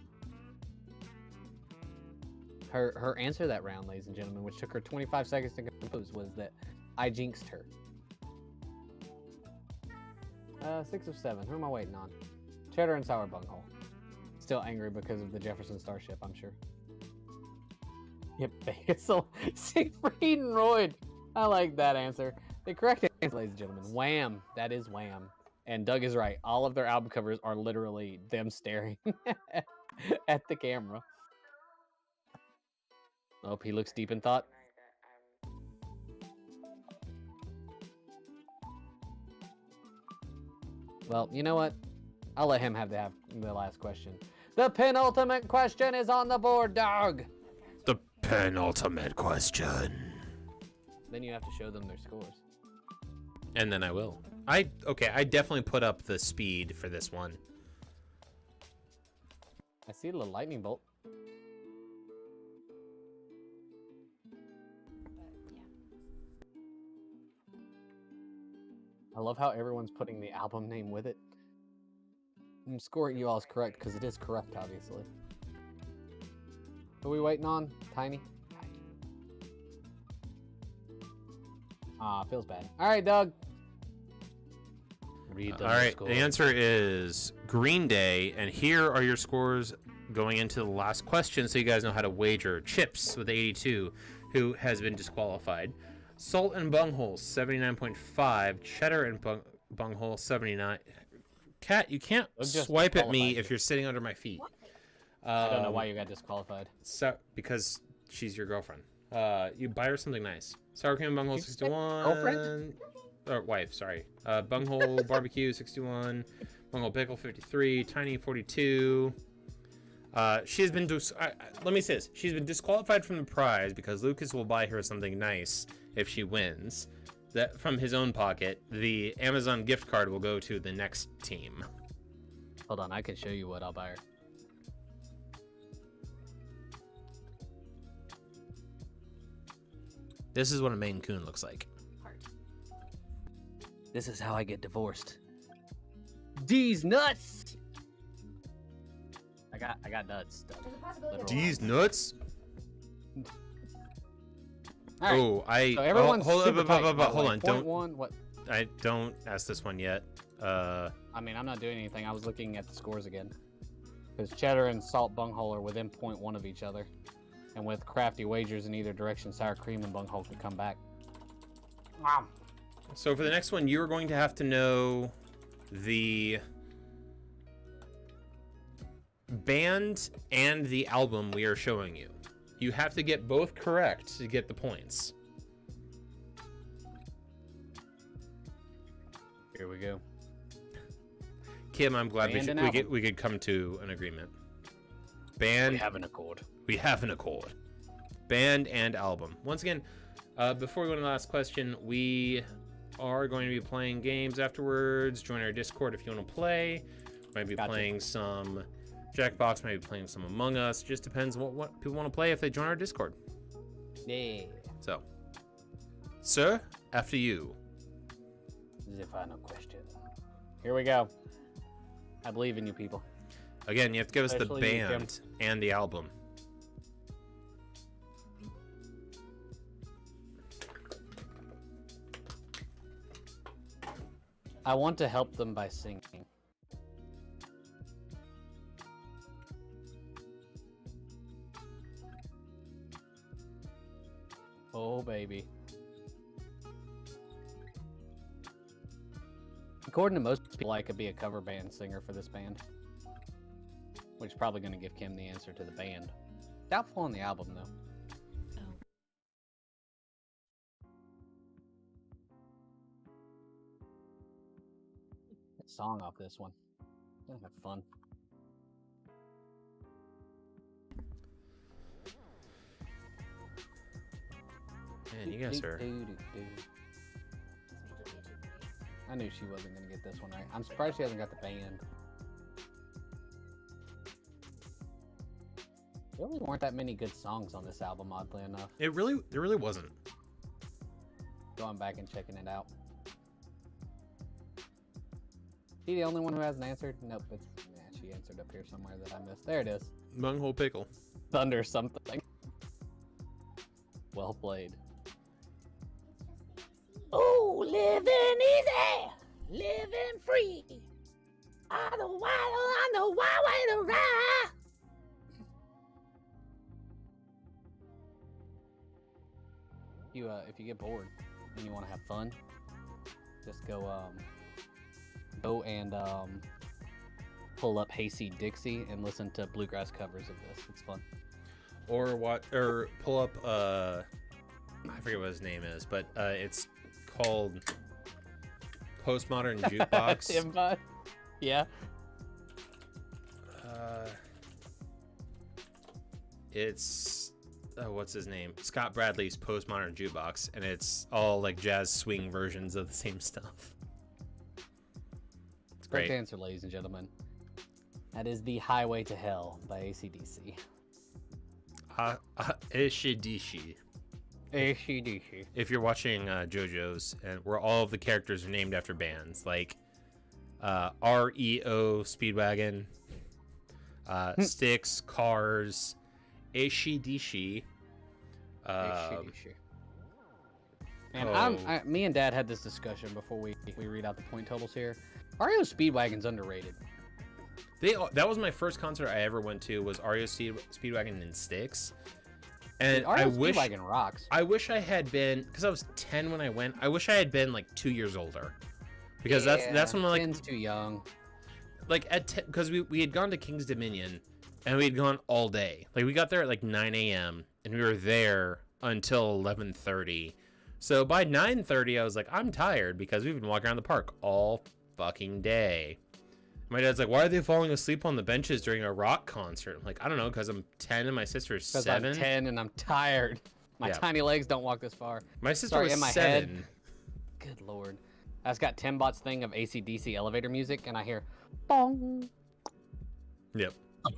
Speaker 3: Her answer that round, ladies and gentlemen, which took her 25 seconds to compose, was that I jinxed her. 6 of 7. Who am I waiting on? Cheddar and Sour Bunghole. Still angry because of the Jefferson Starship, I'm sure. Yep, Basil. Siegfried and Royd. I like that answer. The correct answer, ladies and gentlemen, Wham. That is Wham. And Doug is right. All of their album covers are literally them staring at the camera. Oh, he looks deep in thought. Well, you know what? I'll let him have the last question. The penultimate question is on the board, Doug.
Speaker 2: the penultimate question.
Speaker 3: Then you have to show them their scores.
Speaker 2: And then I will. I definitely put up the speed for this one.
Speaker 3: I see a little lightning bolt.
Speaker 4: Yeah.
Speaker 3: I love how everyone's putting the album name with it. I'm scoring you all is correct because it is correct, obviously. Who are we waiting on? Tiny? Ah, feels bad. All right, Doug. Read the
Speaker 2: All right,
Speaker 3: score.
Speaker 2: the answer is Green Day, and here are your scores going into the last question, so you guys know how to wager. Chips with 82, who has been disqualified. Salt and Bunghole 79.5. Cheddar and Bunghole 79. Cat, you can't
Speaker 3: Doug just
Speaker 2: swipe at me
Speaker 3: disqualified
Speaker 2: if
Speaker 3: you.
Speaker 2: you're sitting under my feet.
Speaker 3: I don't know why you got disqualified.
Speaker 2: So because she's your girlfriend. You buy her something nice. Sour cream and bunghole
Speaker 3: You said
Speaker 2: 61.
Speaker 3: girlfriend?
Speaker 2: Or wife, sorry. Bunghole barbecue 61. Bunghole pickle 53. Tiny 42. She has been let me say this. She's been disqualified from the prize because Lucas will buy her something nice if she wins. That from his own pocket. The Amazon gift card will go to the next team.
Speaker 3: Hold on, I can show you what I'll buy her.
Speaker 2: This is what a Maine Coon looks like.
Speaker 4: Heart.
Speaker 1: This is how I get divorced.
Speaker 3: D's nuts. I got nuts. Doug.
Speaker 4: There's a possibility of
Speaker 3: Literal
Speaker 2: These nuts?
Speaker 3: All right.
Speaker 2: Oh, I
Speaker 3: So everyone's
Speaker 2: hold
Speaker 3: super
Speaker 2: on,
Speaker 3: tight, by the
Speaker 2: hold
Speaker 3: way.
Speaker 2: on.
Speaker 3: Point
Speaker 2: Don't
Speaker 3: one. What?
Speaker 2: I don't ask this one yet.
Speaker 3: I mean, I'm not doing anything. I was looking at the scores again. Because Cheddar and Salt Bunghole are within 0.1 of each other. And with crafty wagers in either direction, Sour Cream and Bunghole could come back. Wow.
Speaker 2: So for the next one, you are going to have to know the band and the album we are showing you. You have to get both correct to get the points.
Speaker 3: Here we go.
Speaker 2: Kim, I'm glad
Speaker 3: Band and album.
Speaker 2: we could come to an agreement. Band.
Speaker 3: We have an accord.
Speaker 2: We have an accord. Band and album. Once again, before we go to the last question, we are going to be playing games afterwards. Join our Discord if you want to play. Might be
Speaker 3: Gotcha.
Speaker 2: playing some Jackbox might be playing some Among Us. Just depends what people want to play if they join our Discord.
Speaker 3: Yeah.
Speaker 2: So, sir, after you.
Speaker 3: The final question. Here we go. I believe in you, people.
Speaker 2: Again, you have to give us the
Speaker 3: Especially you, Kim.
Speaker 2: band and the album.
Speaker 3: I want to help them by singing. Oh, baby. According to most people, I could be a cover band singer for this band. Which is probably going to give Kim the answer to the band. Doubtful on the album, though.
Speaker 4: Oh.
Speaker 3: Song off this one. Gonna have fun.
Speaker 2: Man, you guys are...
Speaker 3: I knew she wasn't gonna get this one right. I'm surprised she hasn't got the band. There really weren't that many good songs on this album, oddly enough.
Speaker 2: There really wasn't.
Speaker 3: Going back and checking it out. She the only one who hasn't answered? Nope, it's she answered up here somewhere that I missed. There it is.
Speaker 2: Bunghole Pickle.
Speaker 3: Thunder something. Well played.
Speaker 5: Oh, living easy, living free. I know why way to ride.
Speaker 3: You if you get bored and you want to have fun, just go and pull up Hayseed Dixie and listen to bluegrass covers of this. It's fun.
Speaker 2: Or pull up I forget what his name is, but it's called Postmodern Jukebox.
Speaker 3: Timba. Yeah.
Speaker 2: It's what's his name? Scott Bradley's Postmodern Jukebox, and it's all like jazz swing versions of the same stuff. It's
Speaker 3: Correct
Speaker 2: great.
Speaker 3: answer, ladies and gentlemen. That is The Highway to Hell by AC/DC.
Speaker 2: Ishidishi.
Speaker 3: AC/DC.
Speaker 2: If you're watching JoJo's, and where all of the characters are named after bands, like REO Speedwagon, Styx, Cars, Ishidishi.
Speaker 3: And me and Dad had this discussion before we read out the point totals here. REO Speedwagon's underrated.
Speaker 2: That was my first concert I ever went to, was REO Speedwagon and Styx. And
Speaker 3: REO Speedwagon rocks.
Speaker 2: I wish I had been, because I was 10 when I went. I wish I had been like 2 years older, because that's when like
Speaker 3: 10's too young.
Speaker 2: Like because we had gone to King's Dominion, and we had gone all day. Like we got there at like 9 a.m. and we were there until 11:30. So by 9:30, I was like, I'm tired because we've been walking around the park all fucking day. My dad's like, why are they falling asleep on the benches during a rock concert? I'm like, I don't know, because I'm 10 and my sister's 7.
Speaker 3: Because I'm 10 and I'm tired. My
Speaker 2: Yeah.
Speaker 3: tiny legs don't walk this far.
Speaker 2: My sister
Speaker 3: Sorry,
Speaker 2: was
Speaker 3: in my
Speaker 2: 7.
Speaker 3: head. Good lord. I just got Timbot's thing of AC/DC elevator music, and I hear, bong.
Speaker 2: Yep.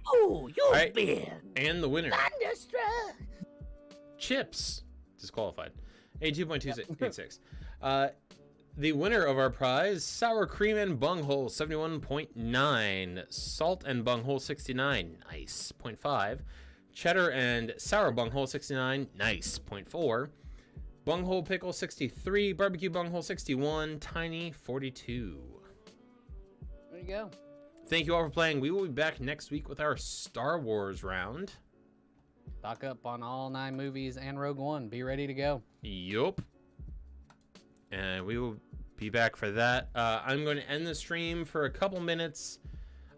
Speaker 5: Oh, you've
Speaker 2: Alright.
Speaker 5: been
Speaker 2: And the winner,
Speaker 5: thunderstruck.
Speaker 2: Chips, disqualified. 82.286. The winner of our prize, Sour Cream and Bunghole 71.9, Salt and Bunghole 69, nice, 0.5, Cheddar and Sour Bunghole 69, nice, 0.4, Bunghole Pickle 63, Barbecue Bunghole 61, Tiny 42.
Speaker 3: There you go.
Speaker 2: Thank you all for playing. We will be back next week with our Star Wars round.
Speaker 3: Stock up on all 9 movies and Rogue One. Be ready to go.
Speaker 2: Yup. And we will be back for that. I'm going to end the stream for a couple minutes.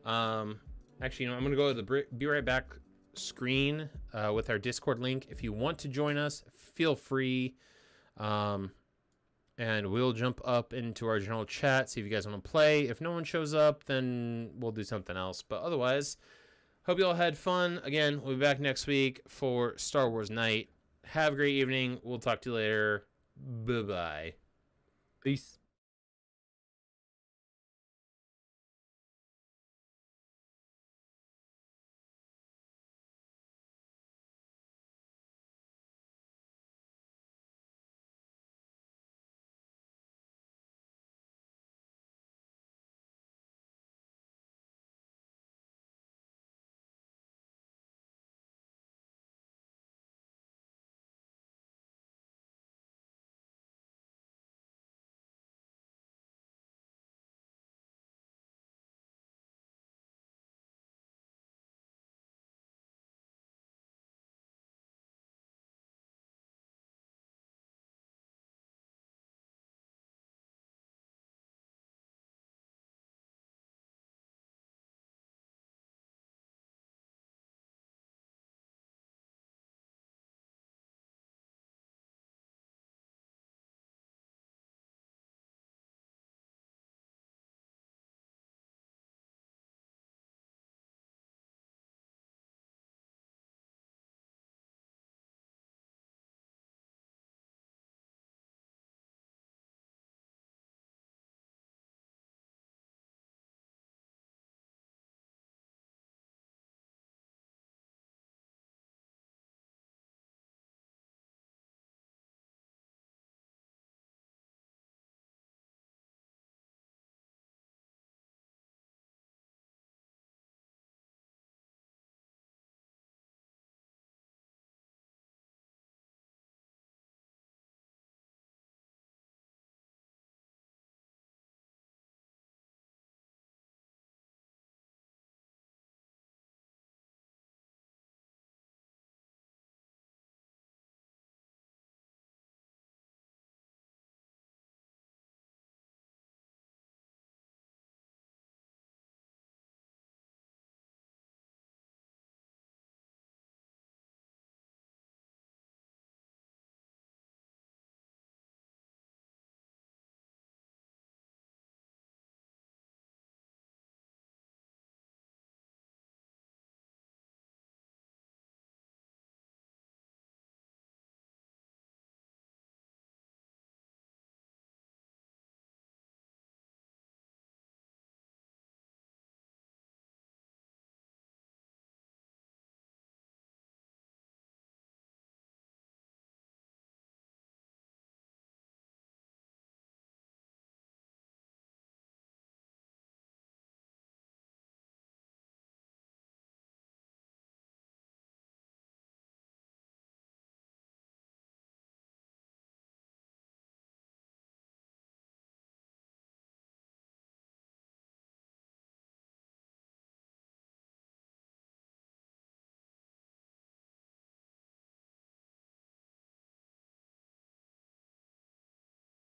Speaker 2: Actually, I'm going to go to the Be Right Back screen with our Discord link. If you want to join us, feel free. And we'll jump up into our general chat, see if you guys want to play. If no one shows up, then we'll do something else. But otherwise, hope you all had fun. Again, we'll be back next week for Star Wars Night. Have a great evening. We'll talk to you later. Bye-bye.
Speaker 3: Peace.